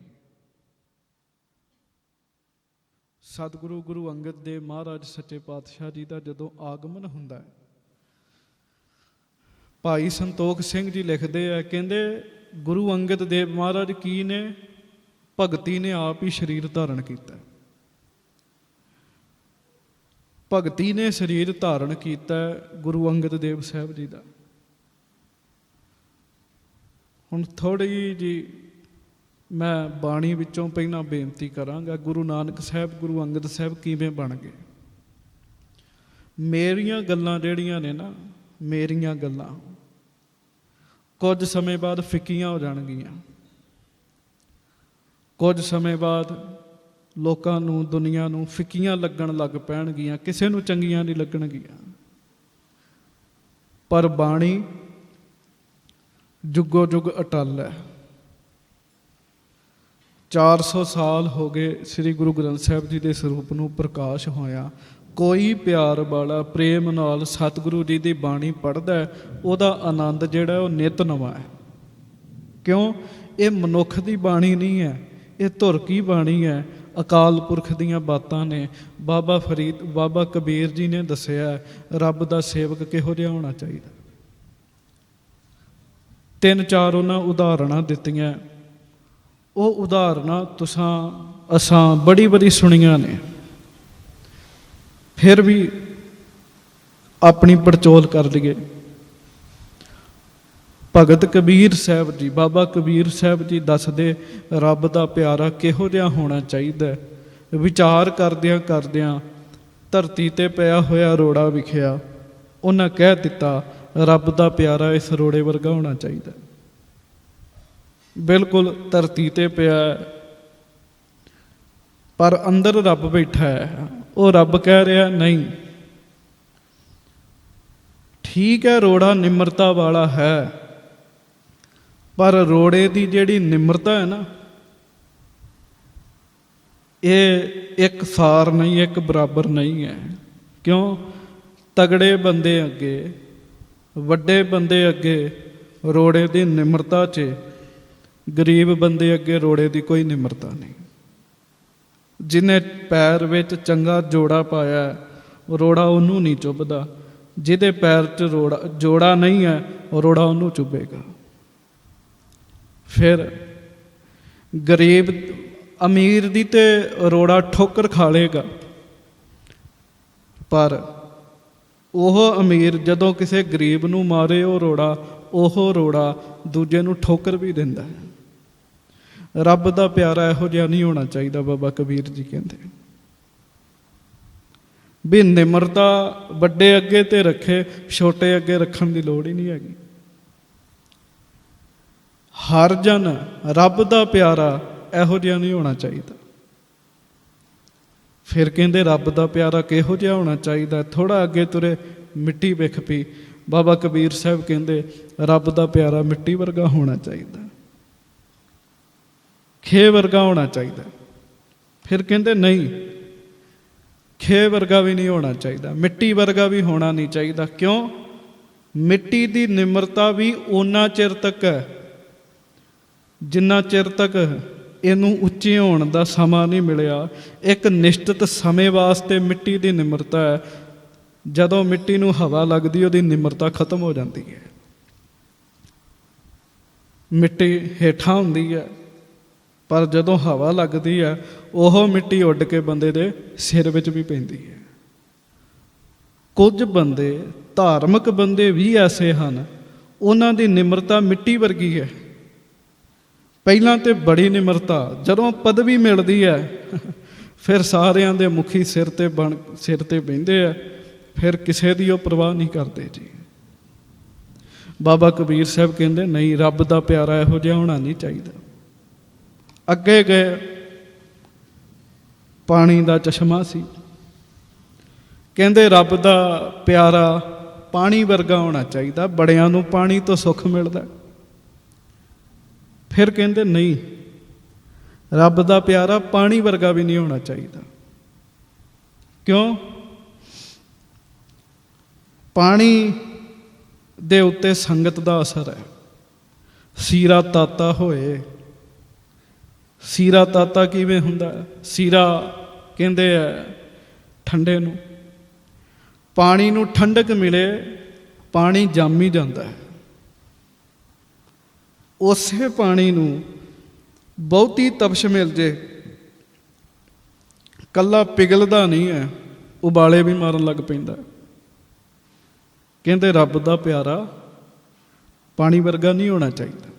C: ਸਤਿਗੁਰੂ ਗੁਰੂ ਅੰਗਦ ਦੇਵ ਮਹਾਰਾਜ ਸੱਚੇ ਪਾਤਸ਼ਾਹ ਜੀ ਦਾ ਜਦੋਂ ਆਗਮਨ ਹੁੰਦਾ ਹੈ, ਭਾਈ ਸੰਤੋਖ ਸਿੰਘ ਜੀ ਲਿਖਦੇ ਆ, ਕਹਿੰਦੇ ਗੁਰੂ ਅੰਗਦ ਦੇਵ ਮਹਾਰਾਜ ਕੀ ਨੇ? ਭਗਤੀ ਨੇ ਆਪ ਹੀ ਸਰੀਰ ਧਾਰਨ ਕੀਤਾ। ਭਗਤੀ ਨੇ ਸਰੀਰ ਧਾਰਨ ਕੀਤਾ ਗੁਰੂ ਅੰਗਦ ਦੇਵ ਸਾਹਿਬ ਜੀ ਦਾ। ਹੁਣ ਥੋੜੀ ਜੀ ਮੈਂ ਬਾਣੀ ਵਿੱਚੋਂ ਪਹਿਲਾਂ ਬੇਨਤੀ ਕਰਾਂਗਾ, ਗੁਰੂ ਨਾਨਕ ਸਾਹਿਬ ਗੁਰੂ ਅੰਗਦ ਸਾਹਿਬ ਕਿਵੇਂ ਬਣ ਗਏ। ਮੇਰੀਆਂ ਗੱਲਾਂ ਜਿਹੜੀਆਂ ਨੇ ਨਾ, ਮੇਰੀਆਂ ਗੱਲਾਂ ਕੁਝ ਸਮੇਂ ਬਾਅਦ ਫਿੱਕੀਆਂ ਹੋ ਜਾਣਗੀਆਂ। ਕੁਝ ਸਮੇਂ ਬਾਅਦ ਲੋਕਾਂ ਨੂੰ, ਦੁਨੀਆ ਨੂੰ ਫਿੱਕੀਆਂ ਲੱਗਣ ਲੱਗ ਪੈਣਗੀਆਂ, ਕਿਸੇ ਨੂੰ ਚੰਗੀਆਂ ਨਹੀਂ ਲੱਗਣਗੀਆਂ। ਪਰ ਬਾਣੀ ਜੁਗੋ ਜੁਗ ਅਟਲ ਹੈ। 400 ਸਾਲ ਹੋ ਗਏ ਸ੍ਰੀ ਗੁਰੂ ਗ੍ਰੰਥ ਸਾਹਿਬ ਜੀ ਦੇ ਸਰੂਪ ਨੂੰ ਪ੍ਰਕਾਸ਼ ਹੋਇਆ। ਕੋਈ ਪਿਆਰ ਵਾਲਾ ਪ੍ਰੇਮ ਨਾਲ ਸਤਿਗੁਰੂ ਜੀ ਦੀ ਬਾਣੀ ਪੜ੍ਹਦਾ, ਉਹਦਾ ਆਨੰਦ ਜਿਹੜਾ ਉਹ ਨਿਤ ਨਵਾਂ ਹੈ। ਕਿਉਂ? ਇਹ ਮਨੁੱਖ ਦੀ ਬਾਣੀ ਨਹੀਂ ਹੈ, ਇਹ ਧੁਰ ਕੀ ਬਾਣੀ ਹੈ, ਅਕਾਲ ਪੁਰਖ ਦੀਆਂ ਬਾਤਾਂ ਨੇ। ਬਾਬਾ ਫਰੀਦ, ਬਾਬਾ ਕਬੀਰ ਜੀ ਨੇ ਦੱਸਿਆ ਰੱਬ ਦਾ ਸੇਵਕ ਕਿਹੋ ਜਿਹਾ ਹੋਣਾ ਚਾਹੀਦਾ। 3-4 ਉਹਨਾਂ ਉਦਾਹਰਣਾਂ ਦਿੱਤੀਆਂ। ਉਹ ਉਦਾਹਰਣਾਂ ਤੁਸਾਂ ਅਸਾਂ ਬੜੀ ਸੁਣੀਆਂ ਨੇ, ਫਿਰ ਵੀ ਆਪਣੀ ਪੜਚੋਲ ਕਰ ਲਈਏ। ਭਗਤ ਕਬੀਰ ਸਾਹਿਬ ਜੀ, ਬਾਬਾ ਕਬੀਰ ਸਾਹਿਬ ਜੀ ਦੱਸਦੇ ਰੱਬ ਦਾ ਪਿਆਰਾ ਕਿਹੋ ਜਿਹਾ ਹੋਣਾ ਚਾਹੀਦਾ। ਵਿਚਾਰ ਕਰਦਿਆਂ ਧਰਤੀ ਤੇ ਪਿਆ ਹੋਇਆ ਰੋੜਾ ਵਿਖਿਆ, ਉਹਨਾਂ ਕਹਿ ਦਿੱਤਾ ਰੱਬ ਦਾ ਪਿਆਰਾ ਇਸ ਰੋੜੇ ਵਰਗਾ ਹੋਣਾ ਚਾਹੀਦਾ। ਬਿਲਕੁਲ ਧਰਤੀ ਤੇ ਪਿਆ, ਪਰ ਅੰਦਰ ਰੱਬ ਬੈਠਾ ਹੈ। ਉਹ ਰੱਬ ਕਹਿ ਰਿਹਾ ਨਹੀਂ, ਠੀਕ ਹੈ ਰੋੜਾ ਨਿਮਰਤਾ ਵਾਲਾ ਹੈ, ਪਰ ਰੋੜੇ ਦੀ ਜਿਹੜੀ ਨਿਮਰਤਾ ਹੈ ਨਾ, ਇਹ ਇੱਕ ਸਾਰ ਨਹੀਂ, ਇੱਕ ਬਰਾਬਰ ਨਹੀਂ ਹੈ। ਕਿਉਂ? ਤਗੜੇ ਬੰਦੇ ਅੱਗੇ, ਵੱਡੇ ਬੰਦੇ ਅੱਗੇ ਰੋੜੇ ਦੀ ਨਿਮਰਤਾ 'ਚ, ਗਰੀਬ ਬੰਦੇ ਅੱਗੇ ਰੋੜੇ ਦੀ ਕੋਈ ਨਿਮਰਤਾ ਨਹੀਂ। ਜਿਹਨੇ ਪੈਰ ਵਿੱਚ ਚੰਗਾ ਜੋੜਾ ਪਾਇਆ, ਰੋੜਾ ਉਹਨੂੰ ਨਹੀਂ ਚੁੱਭਦਾ। ਜਿਹਦੇ ਪੈਰ 'ਚ ਜੋੜਾ ਨਹੀਂ ਹੈ, ਉਹ ਰੋੜਾ ਉਹਨੂੰ ਚੁੱਭੇਗਾ। ਫਿਰ ਗਰੀਬ ਅਮੀਰ ਦੀ ਤੇ ਰੋੜਾ ਠੋਕਰ ਖਾ ਲੇਗਾ, ਪਰ ਉਹ ਅਮੀਰ ਜਦੋਂ ਕਿਸੇ ਗਰੀਬ ਨੂੰ ਮਾਰੇ ਉਹ ਰੋੜਾ ਦੂਜੇ ਨੂੰ ਠੋਕਰ ਵੀ ਦਿੰਦਾ ਹੈ। ਰੱਬ ਦਾ ਪਿਆਰਾ ਇਹੋ ਜਿਹਾ ਨਹੀਂ ਹੋਣਾ ਚਾਹੀਦਾ। ਬਾਬਾ ਕਬੀਰ ਜੀ ਕਹਿੰਦੇ ਵੀ ਨਿਮਰਤਾ ਵੱਡੇ ਅੱਗੇ ਤੇ ਰੱਖੇ, ਛੋਟੇ ਅੱਗੇ ਰੱਖਣ ਦੀ ਲੋੜ ਹੀ ਨਹੀਂ ਹੈਗੀ। ਹਰ ਜਨ ਰੱਬ ਦਾ ਪਿਆਰਾ ਇਹੋ ਜਿਹਾ ਨਹੀਂ ਹੋਣਾ ਚਾਹੀਦਾ। ਫਿਰ ਕਹਿੰਦੇ ਰੱਬ ਦਾ ਪਿਆਰਾ ਕਿਹੋ ਜਿਹਾ ਹੋਣਾ ਚਾਹੀਦਾ? ਥੋੜਾ ਅੱਗੇ ਤੁਰੇ ਮਿੱਟੀ ਵਿਖ ਪਈ। ਬਾਬਾ ਕਬੀਰ ਸਾਹਿਬ ਕਹਿੰਦੇ ਰੱਬ ਦਾ ਪਿਆਰਾ ਮਿੱਟੀ ਵਰਗਾ ਹੋਣਾ ਚਾਹੀਦਾ, ਖੇ ਵਰਗਾ ਹੋਣਾ ਚਾਹੀਦਾ। ਫਿਰ ਕਹਿੰਦੇ ਨਹੀਂ, ਖੇ ਵਰਗਾ ਵੀ ਨਹੀਂ ਹੋਣਾ ਚਾਹੀਦਾ, ਮਿੱਟੀ ਵਰਗਾ ਵੀ ਹੋਣਾ ਨਹੀਂ ਚਾਹੀਦਾ। ਕਿਉਂ? ਮਿੱਟੀ ਦੀ ਨਿਮਰਤਾ ਵੀ ਓਨਾ ਚਿਰ ਤੱਕ ਹੈ ਜਿੰਨਾ ਚਿਰ ਤੱਕ ਇਹਨੂੰ ਉੱਚੇ ਹੋਣ ਦਾ ਸਮਾਂ ਨਹੀਂ ਮਿਲਿਆ। ਇੱਕ ਨਿਸ਼ਚਿਤ ਸਮੇਂ ਵਾਸਤੇ ਮਿੱਟੀ ਦੀ ਨਿਮਰਤਾ ਹੈ। ਜਦੋਂ ਮਿੱਟੀ ਨੂੰ ਹਵਾ ਲੱਗਦੀ, ਉਹਦੀ ਨਿਮਰਤਾ ਖਤਮ ਹੋ ਜਾਂਦੀ ਹੈ। ਮਿੱਟੀ ਹੇਠਾਂ ਹੁੰਦੀ ਹੈ, ਪਰ ਜਦੋਂ ਹਵਾ ਲੱਗਦੀ ਹੈ, ਉਹ ਮਿੱਟੀ ਉੱਡ ਕੇ ਬੰਦੇ ਦੇ ਸਿਰ ਵਿੱਚ ਵੀ ਪੈਂਦੀ ਹੈ। ਕੁਝ ਬੰਦੇ, ਧਾਰਮਿਕ ਬੰਦੇ ਵੀ ਐਸੇ ਹਨ, ਉਹਨਾਂ ਦੀ ਨਿਮਰਤਾ ਮਿੱਟੀ ਵਰਗੀ ਹੈ। ਪਹਿਲਾਂ ਤੇ ਬੜੀ ਨਿਮਰਤਾ, ਜਦੋਂ ਪਦਵੀ ਮਿਲਦੀ ਹੈ ਫਿਰ ਸਾਰਿਆਂ ਦੇ ਮੁਖੀ ਸਿਰ ਤੇ ਬਹਿੰਦੇ ਆ, ਫਿਰ ਕਿਸੇ ਦੀ ਉਹ ਪਰਵਾਹ ਨਹੀਂ ਕਰਦੇ ਜੀ। ਬਾਬਾ ਕਬੀਰ ਸਾਹਿਬ ਕਹਿੰਦੇ ਨਹੀਂ, ਰੱਬ ਦਾ ਪਿਆਰਾ ਇਹੋ ਜਿਹਾ ਹੋਣਾ ਨਹੀਂ ਚਾਹੀਦਾ। ਅੱਗੇ ਗਏ, ਪਾਣੀ ਦਾ ਚਸ਼ਮਾ ਸੀ। ਕਹਿੰਦੇ ਰੱਬ ਦਾ ਪਿਆਰਾ ਪਾਣੀ ਵਰਗਾ ਹੋਣਾ ਚਾਹੀਦਾ, ਬੜਿਆਂ ਨੂੰ ਪਾਣੀ ਤੋਂ ਸੁੱਖ ਮਿਲਦਾ। ਫਿਰ ਕਹਿੰਦੇ ਨਹੀਂ, ਰੱਬ ਦਾ ਪਿਆਰਾ ਪਾਣੀ ਵਰਗਾ ਵੀ ਨਹੀਂ ਹੋਣਾ ਚਾਹੀਦਾ। ਕਿਉਂ? ਪਾਣੀ ਦੇ ਉੱਤੇ ਸੰਗਤ ਦਾ ਅਸਰ ਹੈ। ਸੀਰਾ ਤਾਤਾ ਹੋਏ। ਸੀਰਾ ਤਾਤਾ ਕਿਵੇਂ ਹੁੰਦਾ? ਸੀਰਾ ਕਹਿੰਦੇ ਆ ਠੰਡੇ ਨੂੰ। ਪਾਣੀ ਨੂੰ ਠੰਡਕ ਮਿਲੇ, ਪਾਣੀ ਜੰਮ ਹੀ ਜਾਂਦਾ ਹੈ। ਉਸੇ ਪਾਣੀ ਨੂੰ ਬਹੁਤੀ ਤਪਸ਼ ਮਿਲ ਜੇ, ਕੱਲਾ ਪਿਘਲਦਾ ਨਹੀਂ ਹੈ, ਉਬਾਲੇ ਵੀ ਮਾਰਨ ਲੱਗ ਪੈਂਦਾ। ਕਹਿੰਦੇ ਰੱਬ ਦਾ ਪਿਆਰਾ ਪਾਣੀ ਵਰਗਾ ਨਹੀਂ ਹੋਣਾ ਚਾਹੀਦਾ,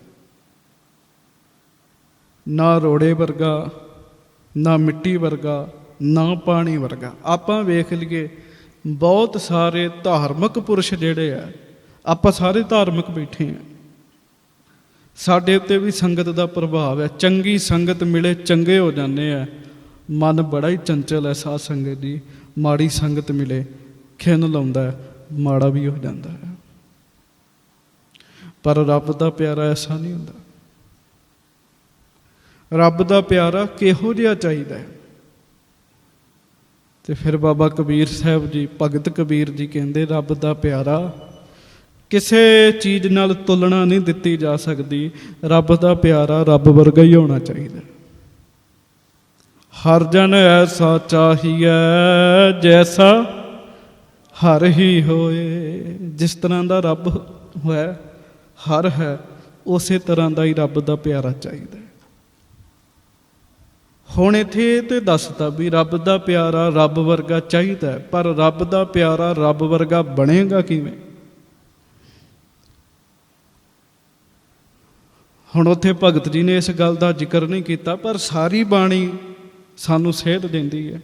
C: ਨਾ ਰੋੜੇ ਵਰਗਾ, ਨਾ ਮਿੱਟੀ ਵਰਗਾ, ਨਾ ਪਾਣੀ ਵਰਗਾ। ਆਪਾਂ ਵੇਖ ਲਈਏ ਬਹੁਤ ਸਾਰੇ ਧਾਰਮਿਕ ਪੁਰਸ਼ ਜਿਹੜੇ ਆ, ਆਪਾਂ ਸਾਰੇ ਧਾਰਮਿਕ ਬੈਠੇ ਆ, ਸਾਡੇ ਉੱਤੇ ਵੀ ਸੰਗਤ ਦਾ ਪ੍ਰਭਾਵ ਹੈ। ਚੰਗੀ ਸੰਗਤ ਮਿਲੇ ਚੰਗੇ ਹੋ ਜਾਂਦੇ ਆ। ਮਨ ਬੜਾ ਹੀ ਚੰਚਲ ਹੈ ਸਾਧ ਸੰਗਤ ਦੀ। ਮਾੜੀ ਸੰਗਤ ਮਿਲੇ ਖਿੰਨ ਲਾਉਂਦਾ, ਮਾੜਾ ਵੀ ਹੋ ਜਾਂਦਾ ਹੈ। ਪਰ ਰੱਬ ਦਾ ਪਿਆਰਾ ਐਸਾ ਨਹੀਂ ਹੁੰਦਾ। ਰੱਬ ਦਾ ਪਿਆਰਾ ਕਿਹੋ ਜਿਹਾ ਚਾਹੀਦਾ ਹੈ? ਤੇ ਫਿਰ ਬਾਬਾ ਕਬੀਰ ਸਾਹਿਬ ਜੀ, ਭਗਤ ਕਬੀਰ ਜੀ ਕਹਿੰਦੇ ਰੱਬ ਦਾ ਪਿਆਰਾ ਕਿਸੇ ਚੀਜ਼ ਨਾਲ ਤੁਲਨਾ ਨਹੀਂ ਦਿੱਤੀ ਜਾ ਸਕਦੀ। ਰੱਬ ਦਾ ਪਿਆਰਾ ਰੱਬ ਵਰਗਾ ਹੀ ਹੋਣਾ ਚਾਹੀਦਾ। ਹਰ ਜਨ ਐਸਾ ਚਾਹੀਏ ਜੈਸਾ ਹਰ ਹੀ ਹੋਏ। ਜਿਸ ਤਰ੍ਹਾਂ ਦਾ ਰੱਬ ਹੋਇਆ, ਹਰ ਹੈ, ਉਸੇ ਤਰ੍ਹਾਂ ਦਾ ਹੀ ਰੱਬ ਦਾ ਪਿਆਰਾ ਚਾਹੀਦਾ। ਹੁਣ ਇੱਥੇ ਤੇ ਦੱਸਤਾ ਵੀ ਰੱਬ ਦਾ ਪਿਆਰਾ ਰੱਬ ਵਰਗਾ ਚਾਹੀਦਾ, ਪਰ ਰੱਬ ਦਾ ਪਿਆਰਾ ਰੱਬ ਵਰਗਾ ਬਣੇਗਾ ਕਿਵੇਂ? ਹੁਣ ਉੱਥੇ ਭਗਤ ਜੀ ਨੇ ਇਸ ਗੱਲ ਦਾ ਜ਼ਿਕਰ ਨਹੀਂ ਕੀਤਾ, ਪਰ ਸਾਰੀ ਬਾਣੀ ਸਾਨੂੰ ਸੇਧ ਦਿੰਦੀ ਹੈ।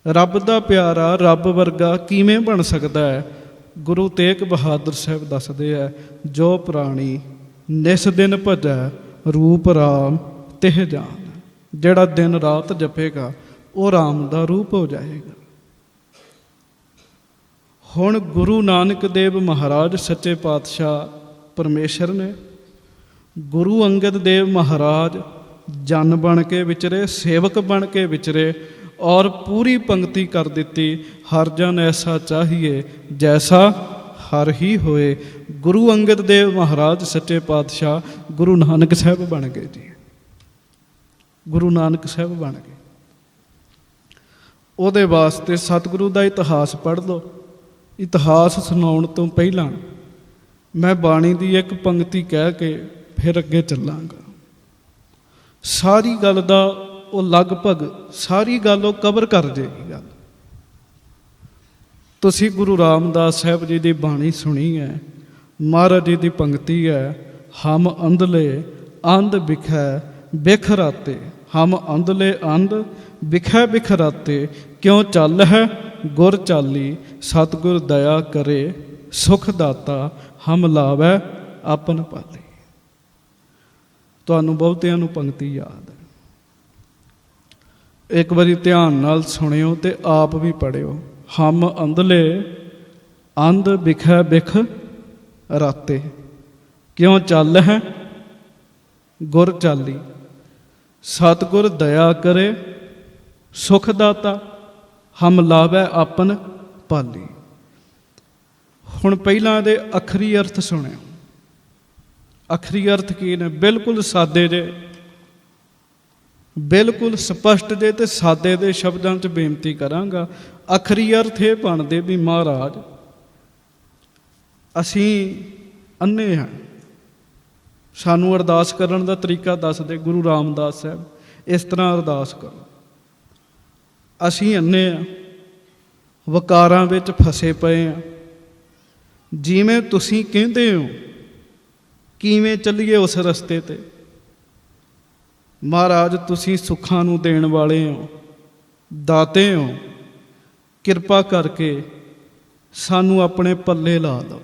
C: ਰੱਬ ਦਾ ਪਿਆਰਾ ਰੱਬ ਵਰਗਾ ਕਿਵੇਂ ਬਣ ਸਕਦਾ ਹੈ? ਗੁਰੂ ਤੇਗ ਬਹਾਦਰ ਸਾਹਿਬ ਦੱਸਦੇ ਹੈ, ਜੋ ਪ੍ਰਾਣੀ ਨਿਸ ਦਿਨ ਭਜੈ ਰੂਪ ਰਾਮ ਤਿਹ ਜਾਨ। ਜਿਹੜਾ ਦਿਨ ਰਾਤ ਜਪੇਗਾ ਉਹ ਰਾਮ ਦਾ ਰੂਪ ਹੋ ਜਾਏਗਾ। ਹੁਣ ਗੁਰੂ ਨਾਨਕ ਦੇਵ ਮਹਾਰਾਜ ਸੱਚੇ ਪਾਤਸ਼ਾਹ ਪਰਮੇਸ਼ਰ ਨੇ ਗੁਰੂ ਅੰਗਦ ਦੇਵ ਮਹਾਰਾਜ ਜਨ ਬਣ ਕੇ ਵਿਚਰੇ, ਸੇਵਕ ਬਣ ਕੇ ਵਿਚਰੇ ਔਰ ਪੂਰੀ ਪੰਕਤੀ ਕਰ ਦਿੱਤੀ, ਹਰ ਜਨ ਐਸਾ ਚਾਹੀਏ ਜੈਸਾ ਹਰ ਹੀ ਹੋਏ। ਗੁਰੂ ਅੰਗਦ ਦੇਵ ਮਹਾਰਾਜ ਸੱਚੇ ਪਾਤਸ਼ਾਹ ਗੁਰੂ ਨਾਨਕ ਸਾਹਿਬ ਬਣ ਗਏ ਜੀ, ਗੁਰੂ ਨਾਨਕ ਸਾਹਿਬ ਬਣ ਗਏ। ਉਹਦੇ ਵਾਸਤੇ ਸਤਿਗੁਰੂ ਦਾ ਇਤਿਹਾਸ ਪੜ੍ਹ ਲਓ। ਇਤਿਹਾਸ ਸੁਣਾਉਣ ਤੋਂ ਪਹਿਲਾਂ ਮੈਂ ਬਾਣੀ ਦੀ ਇੱਕ ਪੰਕਤੀ ਕਹਿ ਕੇ ਫਿਰ ਅੱਗੇ ਚੱਲਾਂਗਾ। ਸਾਰੀ ਗੱਲ ਦਾ ਉਹ ਲਗਭਗ ਸਾਰੀ ਗੱਲ ਉਹ ਕਵਰ ਕਰ ਜੇਗੀ ਗੱਲ। ਤੁਸੀਂ ਗੁਰੂ ਰਾਮਦਾਸ ਸਾਹਿਬ ਜੀ ਦੀ ਬਾਣੀ ਸੁਣੀ ਹੈ। ਮਹਾਰਾਜ ਜੀ ਦੀ ਪੰਕਤੀ ਹੈ, ਹਮ ਅੰਧਲੇ ਅੰਧ ਬਿਖੈ ਬਿਖ ਰਾਤੇ, ਹਮ ਅੰਧਲੇ ਅੰਧ ਬਿਖੈ ਬਿਖ ਰਾਤੇ, ਕਿਉਂ ਚੱਲ ਹੈ ਗੁਰ ਚਾਲੀ, ਸਤਿਗੁਰ ਦਇਆ ਕਰੇ ਸੁਖ ਦਾਤਾ, ਹਮ ਲਾਵੈ ਆਪਨ ਪਾਲੇ। ਤੁਹਾਨੂੰ ਬਹੁਤਿਆਂ ਨੂੰ ਪੰਕਤੀ ਯਾਦ ਹੈ, ਇੱਕ ਵਾਰੀ ਧਿਆਨ ਨਾਲ ਸੁਣਿਓ ਤੇ ਆਪ ਵੀ ਪੜ੍ਹਿਓ। ਹਮ ਅੰਧਲੇ ਅੰਧ ਬਿਖੈ ਬਿਖ ਰਾਤੇ, ਕਿਉਂ ਚੱਲ ਹੈ ਗੁਰ ਚਾਲੀ, ਸਤਿਗੁਰ ਦਇਆ ਕਰੇ ਸੁਖ ਦਾਤਾ, ਹਮ ਲਾਵੈ ਆਪਨ ਪਾਲੀ। ਹੁਣ ਪਹਿਲਾਂ ਦੇ ਅਖਰੀ ਅਰਥ ਸੁਣਿਓ। ਅਖਰੀ ਅਰਥ ਕੀ ਨੇ? ਬਿਲਕੁਲ ਸਾਦੇ ਜੇ, ਬਿਲਕੁਲ ਸਪਸ਼ਟ ਜੇ ਤੇ ਸਾਦੇ ਦੇ ਸ਼ਬਦਾਂ 'ਚ ਬੇਨਤੀ ਕਰਾਂਗਾ। ਅਖਰੀ ਅਰਥ ਇਹ ਬਣਦੇ ਵੀ ਮਹਾਰਾਜ ਅਸੀਂ ਅੰਨੇ ਹਾਂ, ਸਾਨੂੰ ਅਰਦਾਸ ਕਰਨ ਦਾ ਤਰੀਕਾ ਦੱਸਦੇ ਗੁਰੂ ਰਾਮਦਾਸ ਸਾਹਿਬ, ਇਸ ਤਰ੍ਹਾਂ ਅਰਦਾਸ ਕਰੋ। ਅਸੀਂ ਅੰਨੇ ਹਾਂ, ਵਕਾਰਾਂ ਵਿੱਚ ਫਸੇ ਪਏ ਹਾਂ, ਜਿਵੇਂ ਤੁਸੀਂ ਕਹਿੰਦੇ ਹੋ ਕਿਵੇਂ ਚੱਲੀਏ ਉਸ ਰਸਤੇ ਤੇ। ਮਹਾਰਾਜ ਤੁਸੀਂ ਸੁੱਖਾਂ ਨੂੰ ਦੇਣ ਵਾਲੇ ਹੋ, ਦਾਤੇ ਹੋ, ਕਿਰਪਾ ਕਰਕੇ ਸਾਨੂੰ ਆਪਣੇ ਪੱਲੇ ਲਾ ਲਓ,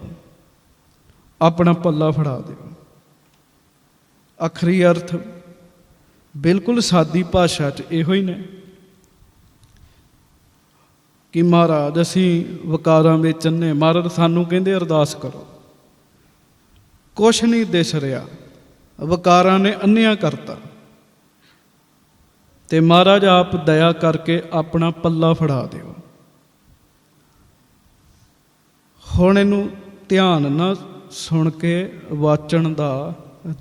C: ਆਪਣਾ ਪੱਲਾ ਫੜਾ ਦਿਓ। ਅਖਰੀ ਅਰਥ ਬਿਲਕੁਲ ਸਾਦੀ ਭਾਸ਼ਾ 'ਚ ਇਹੋ ਹੀ ਨੇ ਕਿ ਮਹਾਰਾਜ ਅਸੀਂ ਵਕਾਰਾਂ ਵਿੱਚ ਅੰਨੇ, ਮਹਾਰਾਜ ਸਾਨੂੰ ਕਹਿੰਦੇ ਅਰਦਾਸ ਕਰੋ, ਕੁਛ ਨਹੀਂ ਦਿਸ ਰਿਹਾ, ਵਕਾਰਾਂ ਨੇ ਅੰਨਿਆਂ ਕਰਤਾ, ਤੇ ਮਹਾਰਾਜ ਆਪ ਦਇਆ ਕਰਕੇ ਆਪਣਾ ਪੱਲਾ ਫੜਾ ਦਿਓ। ਹੁਣ ਇਹਨੂੰ ਧਿਆਨ ਨਾਲ ਸੁਣ ਕੇ ਵਾਚਣ ਦਾ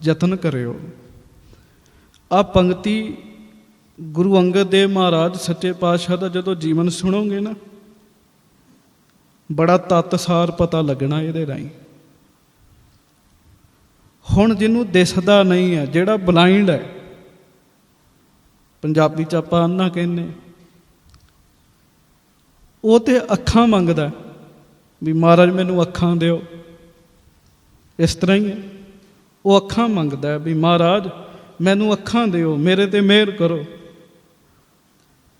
C: ਯਤਨ ਕਰਿਓ। ਆ ਪੰਕਤੀ ਗੁਰੂ ਅੰਗਦ ਦੇਵ ਮਹਾਰਾਜ ਸੱਚੇ ਪਾਤਸ਼ਾਹ ਦਾ ਜਦੋਂ ਜੀਵਨ ਸੁਣੋਗੇ ਨਾ, ਬੜਾ ਤੱਤਸਾਰ ਪਤਾ ਲੱਗਣਾ ਇਹਦੇ ਰਾਹੀਂ। ਹੁਣ ਜਿਹਨੂੰ ਦਿਸਦਾ ਨਹੀਂ ਹੈ, ਜਿਹੜਾ ਬਲਾਈਂਡ ਹੈ, ਪੰਜਾਬੀ 'ਚ ਆਪਾਂ ਅੰਨਾ ਕਹਿੰਦੇ, ਉਹ ਤੇ ਅੱਖਾਂ ਮੰਗਦਾ ਵੀ ਮਹਾਰਾਜ ਮੈਨੂੰ ਅੱਖਾਂ ਦਿਓ। ਇਸ ਤਰ੍ਹਾਂ ਹੀ ਹੈ, ਉਹ ਅੱਖਾਂ ਮੰਗਦਾ ਵੀ ਮਹਾਰਾਜ ਮੈਨੂੰ ਅੱਖਾਂ ਦਿਓ, ਮੇਰੇ ਤੇ ਮਿਹਰ ਕਰੋ।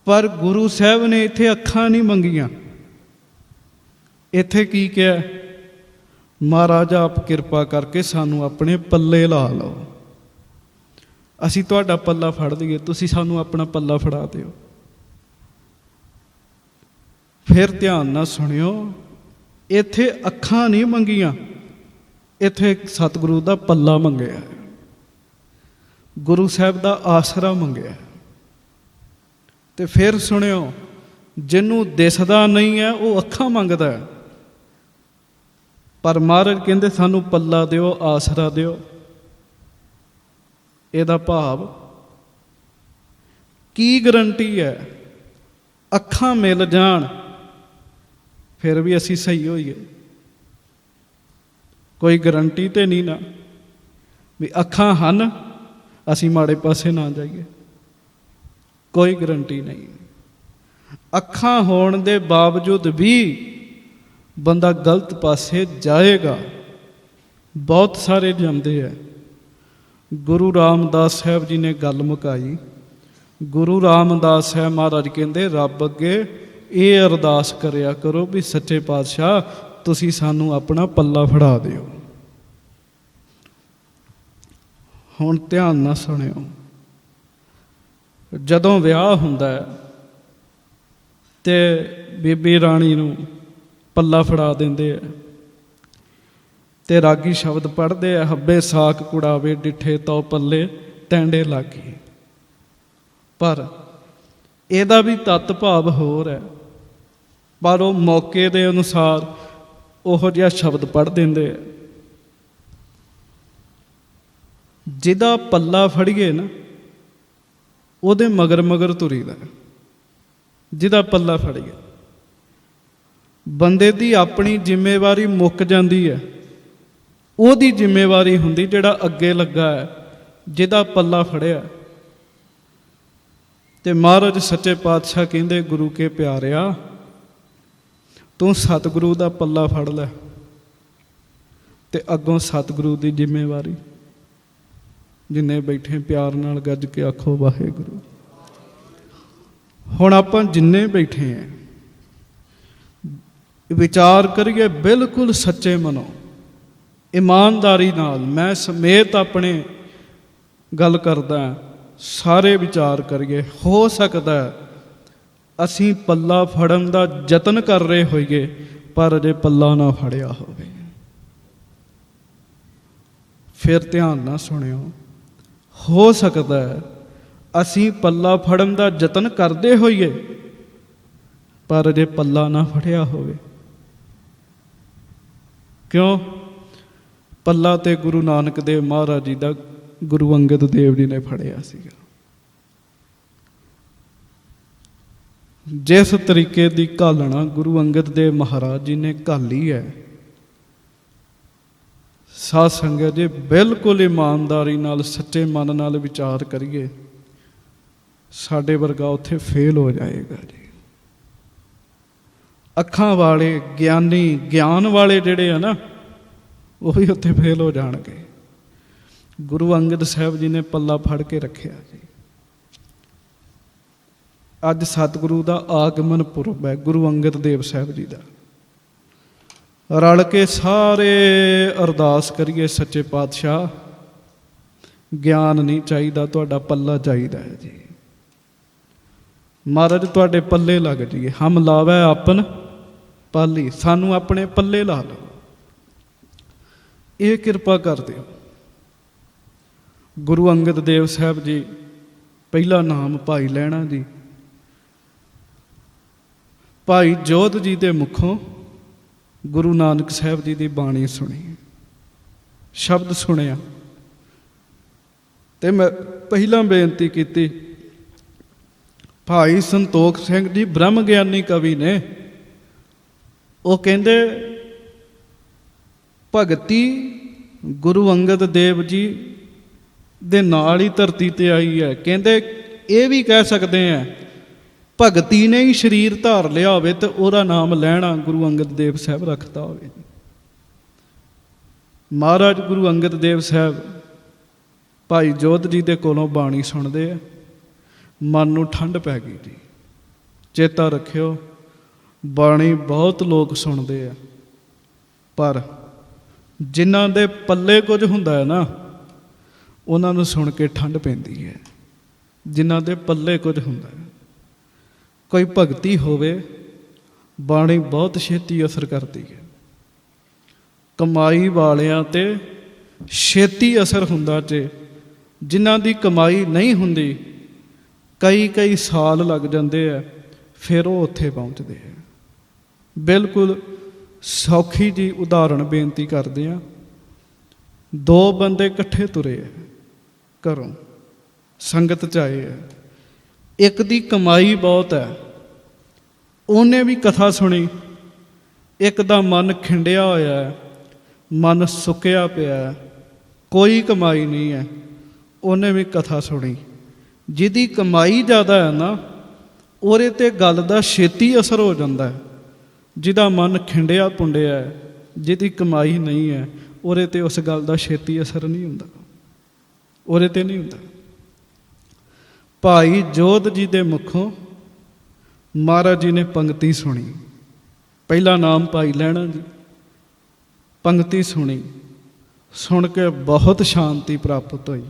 C: ਪਰ ਗੁਰੂ ਸਾਹਿਬ ਨੇ ਇੱਥੇ ਅੱਖਾਂ ਨਹੀਂ ਮੰਗੀਆਂ, ਇੱਥੇ ਕੀ ਕਿਹਾ? ਮਹਾਰਾਜ ਆਪ ਕਿਰਪਾ ਕਰਕੇ ਸਾਨੂੰ ਆਪਣੇ ਪੱਲੇ ਲਾ ਲਓ, ਅਸੀਂ ਤੁਹਾਡਾ ਪੱਲਾ ਫੜ ਲਈਏ, ਤੁਸੀਂ ਸਾਨੂੰ ਆਪਣਾ ਪੱਲਾ ਫੜਾ ਦਿਓ। ਫਿਰ ਧਿਆਨ ਨਾਲ ਸੁਣਿਓ, ਇੱਥੇ ਅੱਖਾਂ ਨਹੀਂ ਮੰਗੀਆਂ, ਇੱਥੇ ਸਤਿਗੁਰੂ ਦਾ ਪੱਲਾ ਮੰਗਿਆ, ਗੁਰੂ ਸਾਹਿਬ ਦਾ ਆਸਰਾ ਮੰਗਿਆ। ਤੇ ਫਿਰ ਸੁਣਿਓ, ਜਿਹਨੂੰ ਦਿਸਦਾ ਨਹੀਂ ਹੈ ਉਹ ਅੱਖਾਂ ਮੰਗਦਾ ਹੈ, ਪਰ ਮਹਾਰਾਜ ਕਹਿੰਦੇ ਸਾਨੂੰ ਪੱਲਾ ਦਿਓ, ਆਸਰਾ ਦਿਓ। ਇਹਦਾ ਭਾਵ ਕੀ ਗਰੰਟੀ ਹੈ? ਅੱਖਾਂ ਮਿਲ ਜਾਣ ਫਿਰ ਵੀ ਅਸੀਂ ਸਹੀ ਹੋਈਏ? ਕੋਈ ਗਰੰਟੀ ਤੇ ਨਹੀਂ ਨਾ ਵੀ ਅੱਖਾਂ ਹਨ ਅਸੀਂ ਮਾੜੇ ਪਾਸੇ ਨਾ ਜਾਈਏ, ਕੋਈ ਗਰੰਟੀ ਨਹੀਂ। ਅੱਖਾਂ ਹੋਣ ਦੇ ਬਾਵਜੂਦ ਵੀ ਬੰਦਾ ਗਲਤ ਪਾਸੇ ਜਾਏਗਾ, ਬਹੁਤ ਸਾਰੇ ਜਾਂਦੇ ਆ। ਗੁਰੂ ਰਾਮਦਾਸ ਸਾਹਿਬ ਜੀ ਨੇ ਗੱਲ ਮੁਕਾਈ। ਗੁਰੂ ਰਾਮਦਾਸ ਸਾਹਿਬ ਮਹਾਰਾਜ ਕਹਿੰਦੇ ਰੱਬ ਅੱਗੇ ਇਹ ਅਰਦਾਸ ਕਰਿਆ ਕਰੋ ਵੀ ਸੱਚੇ ਪਾਤਸ਼ਾਹ ਤੁਸੀਂ ਸਾਨੂੰ ਆਪਣਾ ਪੱਲਾ ਫੜਾ ਦਿਓ। ਹੁਣ ਧਿਆਨ ਨਾਲ ਸੁਣਿਓ, ਜਦੋਂ ਵਿਆਹ ਹੁੰਦਾ ਹੈ ਤੇ ਬੀਬੀ ਰਾਣੀ ਨੂੰ ਪੱਲਾ ਫੜਾ ਦਿੰਦੇ ਆ ਤੇ ਰਾਗੀ ਸ਼ਬਦ ਪੜ੍ਹਦੇ ਆ, ਹੱਬੇ ਸਾਕ ਕੁੜਾਵੇ ਡਿੱਠੇ ਤੋ ਪੱਲੇ ਟੈਂਡੇ ਲਾਗੀ। ਪਰ ਇਹਦਾ ਵੀ ਤੱਤ ਭਾਵ ਹੋਰ ਹੈ, ਪਰ ਉਹ ਮੌਕੇ ਦੇ ਅਨੁਸਾਰ ਉਹੋ ਜਿਹਾ ਸ਼ਬਦ ਪੜ੍ਹ ਦਿੰਦੇ ਆ। ਜਿਹਦਾ ਪੱਲਾ ਫੜੀਏ ਨਾ ਉਹਦੇ ਮਗਰ ਮਗਰ ਤੁਰੀਦਾ, ਜਿਹਦਾ ਪੱਲਾ ਫੜੀਏ। ਬੰਦੇ ਦੀ ਆਪਣੀ ਜ਼ਿੰਮੇਵਾਰੀ ਮੁੱਕ ਜਾਂਦੀ ਹੈ, ਉਹਦੀ ਜ਼ਿੰਮੇਵਾਰੀ ਹੁੰਦੀ ਜਿਹੜਾ ਅੱਗੇ ਲੱਗਾ ਹੈ, ਜਿਹਦਾ ਪੱਲਾ ਫੜਿਆ। ਤੇ ਮਹਾਰਾਜ ਸੱਚੇ ਪਾਤਸ਼ਾਹ ਕਹਿੰਦੇ, ਗੁਰੂ ਕੇ ਪਿਆਰਿਆ, ਤੂੰ ਸਤਿਗੁਰੂ ਦਾ ਪੱਲਾ ਫੜ ਲੈ ਤੇ ਅੱਗੋਂ ਸਤਿਗੁਰੂ ਦੀ ਜ਼ਿੰਮੇਵਾਰੀ। ਜਿੰਨੇ ਬੈਠੇ ਪਿਆਰ ਨਾਲ ਗੱਜ ਕੇ ਆਖੋ ਵਾਹਿਗੁਰੂ। ਹੁਣ ਆਪਾਂ ਜਿੰਨੇ ਬੈਠੇ ਆ ਵਿਚਾਰ ਕਰੀਏ ਬਿਲਕੁਲ ਸੱਚੇ ਮਨੋਂ, ਇਮਾਨਦਾਰੀ ਨਾਲ। ਮੈਂ ਸਮੇਤ ਆਪਣੇ ਗੱਲ ਕਰਦਾ, ਸਾਰੇ ਵਿਚਾਰ ਕਰੀਏ। ਹੋ ਸਕਦਾ ਅਸੀਂ ਪੱਲਾ ਫੜਨ ਦਾ ਯਤਨ ਕਰ ਰਹੇ ਹੋਈਏ ਪਰ ਅਜੇ ਪੱਲਾ ਨਾ ਫੜਿਆ ਹੋਵੇ। ਫਿਰ ਧਿਆਨ ਨਾਲ ਸੁਣਿਓ, ਹੋ ਸਕਦਾ ਅਸੀਂ ਪੱਲਾ ਫੜਨ ਦਾ ਯਤਨ ਕਰਦੇ ਹੋਈਏ ਪਰ ਅਜੇ ਪੱਲਾ ਨਾ ਫੜਿਆ ਹੋਵੇ। ਕਿਉਂ? ਪੱਲਾ ਤੇ ਗੁਰੂ ਨਾਨਕ ਦੇਵ ਮਹਾਰਾਜ ਜੀ ਦਾ ਗੁਰੂ ਅੰਗਦ ਦੇਵ ਜੀ ਨੇ ਫੜਿਆ ਸੀਗਾ। ਜਿਸ ਤਰੀਕੇ ਦੀ ਘਾਲਣਾ ਗੁਰੂ ਅੰਗਦ ਦੇਵ ਮਹਾਰਾਜ ਜੀ ਨੇ ਘਾਲੀ ਹੈ, ਸਾਧ ਸੰਗਤ ਜੀ ਬਿਲਕੁਲ ਇਮਾਨਦਾਰੀ ਨਾਲ ਸੱਚੇ ਮਨ ਨਾਲ ਵਿਚਾਰ ਕਰੀਏ, ਸਾਡੇ ਵਰਗਾ ਉੱਥੇ ਫੇਲ ਹੋ ਜਾਏਗਾ ਜੀ। ਅੱਖਾਂ ਵਾਲੇ ਗਿਆਨੀ, ਗਿਆਨ ਵਾਲੇ ਜਿਹੜੇ ਆ ਨਾ, ਉਹ ਵੀ ਉੱਥੇ ਫੇਲ ਹੋ ਜਾਣਗੇ। ਗੁਰੂ ਅੰਗਦ ਸਾਹਿਬ ਜੀ ਨੇ ਪੱਲਾ ਫੜ ਕੇ ਰੱਖਿਆ ਜੀ। ਅੱਜ ਸਤਿਗੁਰੂ ਦਾ ਆਗਮਨ ਪੁਰਬ ਹੈ, ਗੁਰੂ ਅੰਗਦ ਦੇਵ ਸਾਹਿਬ ਜੀ ਦਾ। ਰਲ ਕੇ ਸਾਰੇ ਅਰਦਾਸ ਕਰੀਏ, ਸੱਚੇ ਪਾਤਸ਼ਾਹ ਗਿਆਨ ਨਹੀਂ ਚਾਹੀਦਾ, ਤੁਹਾਡਾ ਪੱਲਾ ਚਾਹੀਦਾ ਹੈ ਜੀ। ਮਹਾਰਾਜ ਤੁਹਾਡੇ ਪੱਲੇ ਲੱਗ ਜਾਈਏ। ਹਮ ਲਾਵੈ ਆਪਨ ਪਾਲੀ, ਸਾਨੂੰ ਆਪਣੇ ਪੱਲੇ ਲਾ ਲਓ, ਇਹ ਕਿਰਪਾ ਕਰ ਦਿਓ। ਗੁਰੂ ਅੰਗਦ ਦੇਵ ਸਾਹਿਬ ਜੀ, ਪਹਿਲਾ ਨਾਮ ਭਾਈ ਲਹਿਣਾ ਜੀ। ਭਾਈ ਜੋਧ ਜੀ ਦੇ ਮੁਖੋਂ ਗੁਰੂ ਨਾਨਕ ਸਾਹਿਬ ਜੀ ਦੀ ਬਾਣੀ ਸੁਣੀ, ਸ਼ਬਦ ਸੁਣਿਆ। ਤੇ ਮੈਂ ਪਹਿਲਾਂ ਬੇਨਤੀ ਕੀਤੀ, ਭਾਈ ਸੰਤੋਖ ਸਿੰਘ ਜੀ ਬ੍ਰਹਮ ਗਿਆਨੀ ਕਵੀ ਨੇ, ਉਹ ਕਹਿੰਦੇ ਭਗਤੀ ਗੁਰੂ ਅੰਗਦ ਦੇਵ ਜੀ ਦੇ ਨਾਲ ਹੀ ਧਰਤੀ ਤੇ ਆਈ ਹੈ। ਕਹਿੰਦੇ ਇਹ ਵੀ ਕਹਿ ਸਕਦੇ ਆ, ਭਗਤੀ ਨੇ ਹੀ ਸਰੀਰ ਧਾਰ ਲਿਆ ਹੋਵੇ ਤੇ ਉਹਦਾ ਨਾਮ ਲੈਣਾ ਗੁਰੂ ਅੰਗਦ ਦੇਵ ਸਾਹਿਬ ਰੱਖਦਾ ਹੋਵੇ। ਮਹਾਰਾਜ ਗੁਰੂ ਅੰਗਦ ਦੇਵ ਸਾਹਿਬ ਭਾਈ ਜੋਧ ਜੀ ਦੇ ਕੋਲੋਂ ਬਾਣੀ ਸੁਣਦੇ ਆ, ਮਨ ਨੂੰ ਠੰਡ ਪੈ ਗਈ ਜੀ। ਚੇਤਾ ਰੱਖਿਓ, ਬਾਣੀ ਬਹੁਤ ਲੋਕ ਸੁਣਦੇ ਆ, ਪਰ ਜਿਨ੍ਹਾਂ ਦੇ ਪੱਲੇ ਕੁਝ ਹੁੰਦਾ ਹੈ ਨਾ, ਉਹਨਾਂ ਨੂੰ ਸੁਣ ਕੇ ਠੰਡ ਪੈਂਦੀ ਹੈ। ਜਿਨ੍ਹਾਂ ਦੇ ਪੱਲੇ ਕੁਝ ਹੁੰਦਾ ਹੈ, ਕੋਈ ਭਗਤੀ ਹੋਵੇ, ਬਾਣੀ ਬਹੁਤ ਛੇਤੀ ਅਸਰ ਕਰਦੀ ਹੈ। ਕਮਾਈ ਵਾਲਿਆਂ ਤੇ ਛੇਤੀ ਅਸਰ ਹੁੰਦਾ ਜੇ, ਜਿਨ੍ਹਾਂ ਦੀ ਕਮਾਈ ਨਹੀਂ ਹੁੰਦੀ ਕਈ ਸਾਲ ਲੱਗ ਜਾਂਦੇ ਆ, ਫਿਰ ਉਹ ਉੱਥੇ ਪਹੁੰਚਦੇ ਆ। ਬਿਲਕੁਲ ਸੌਖੀ ਜੀ ਉਦਾਹਰਣ ਬੇਨਤੀ ਕਰਦੇ ਆ। ਦੋ ਬੰਦੇ ਇਕੱਠੇ ਤੁਰੇ ਆ ਘਰੋਂ, ਸੰਗਤ 'ਚ ਆਏ ਆ। ਇੱਕ ਦੀ ਕਮਾਈ ਬਹੁਤ ਹੈ, ਉਹਨੇ ਵੀ ਕਥਾ ਸੁਣੀ। ਇੱਕ ਦਾ ਮਨ ਖਿੰਡਿਆ ਹੋਇਆ ਹੈ, ਮਨ ਸੁੱਕਿਆ ਪਿਆ, ਕੋਈ ਕਮਾਈ ਨਹੀਂ ਹੈ, ਉਹਨੇ ਵੀ ਕਥਾ ਸੁਣੀ। ਜਿਹਦੀ ਕਮਾਈ ਜ਼ਿਆਦਾ ਹੈ ਨਾ, ਉਹਦੇ 'ਤੇ ਗੱਲ ਦਾ ਛੇਤੀ ਅਸਰ ਹੋ ਜਾਂਦਾ ਹੈ। ਜਿਹਦਾ ਮਨ ਖਿੰਡਿਆ ਪੁੰਡਿਆ ਹੈ, ਜਿਹਦੀ ਕਮਾਈ ਨਹੀਂ ਹੈ, ਉਹਦੇ 'ਤੇ ਉਸ ਗੱਲ ਦਾ ਛੇਤੀ ਅਸਰ ਨਹੀਂ ਹੁੰਦਾ, ਉਹਦੇ 'ਤੇ ਨਹੀਂ ਹੁੰਦਾ। ਭਾਈ ਜੋਧ ਜੀ ਦੇ ਮੁਖੋਂ ਮਹਾਰਾਜ ਜੀ ਨੇ ਪੰਗਤੀ ਸੁਣੀ। ਪਹਿਲਾ ਨਾਮ ਭਾਈ ਲਹਿਣਾ ਜੀ। ਪੰਗਤੀ ਸੁਣੀ, ਸੁਣ ਕੇ ਬਹੁਤ ਸ਼ਾਂਤੀ ਪ੍ਰਾਪਤ ਹੋਈ।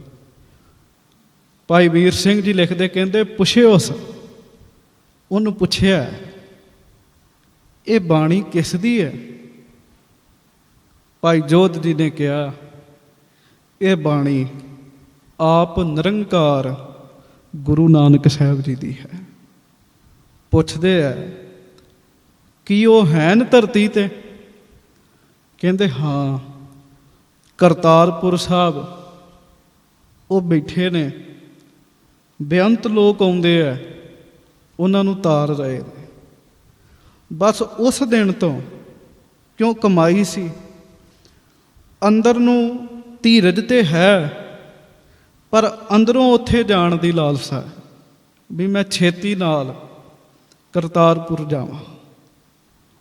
C: ਭਾਈ ਵੀਰ ਸਿੰਘ ਜੀ ਲਿਖਦੇ, ਕਹਿੰਦੇ ਪੁੱਛਿਓਸ, ਉਹਨੂੰ ਪੁੱਛਿਆ ਇਹ ਬਾਣੀ ਕਿਸ ਦੀ ਹੈ? ਭਾਈ ਜੋਧ ਜੀ ਨੇ ਕਿਹਾ ਇਹ ਬਾਣੀ ਆਪ ਨਿਰੰਕਾਰ ਗੁਰੂ ਨਾਨਕ ਸਾਹਿਬ ਜੀ ਦੀ ਹੈ। ਪੁੱਛਦੇ ਆ ਕੀ ਉਹ ਹੈਨ ਧਰਤੀ ਤੇ? ਕਹਿੰਦੇ ਹਾਂ, ਕਰਤਾਰਪੁਰ ਸਾਹਿਬ ਉਹ ਬੈਠੇ ਨੇ, ਬੇਅੰਤ ਲੋਕ ਆਉਂਦੇ ਆ, ਉਹਨਾਂ ਨੂੰ ਤਾਰ ਰਹੇ ਨੇ। ਬਸ ਉਸ ਦਿਨ ਤੋਂ, ਕਿਉਂ ਕਮਾਈ ਸੀ, ਅੰਦਰ ਨੂੰ ਧੀਰਜ ਤੇ ਹੈ, ਪਰ ਅੰਦਰੋਂ ਉੱਥੇ ਜਾਣ ਦੀ ਲਾਲਸਾ ਹੈ ਵੀ ਮੈਂ ਛੇਤੀ ਨਾਲ ਕਰਤਾਰਪੁਰ ਜਾਵਾਂ।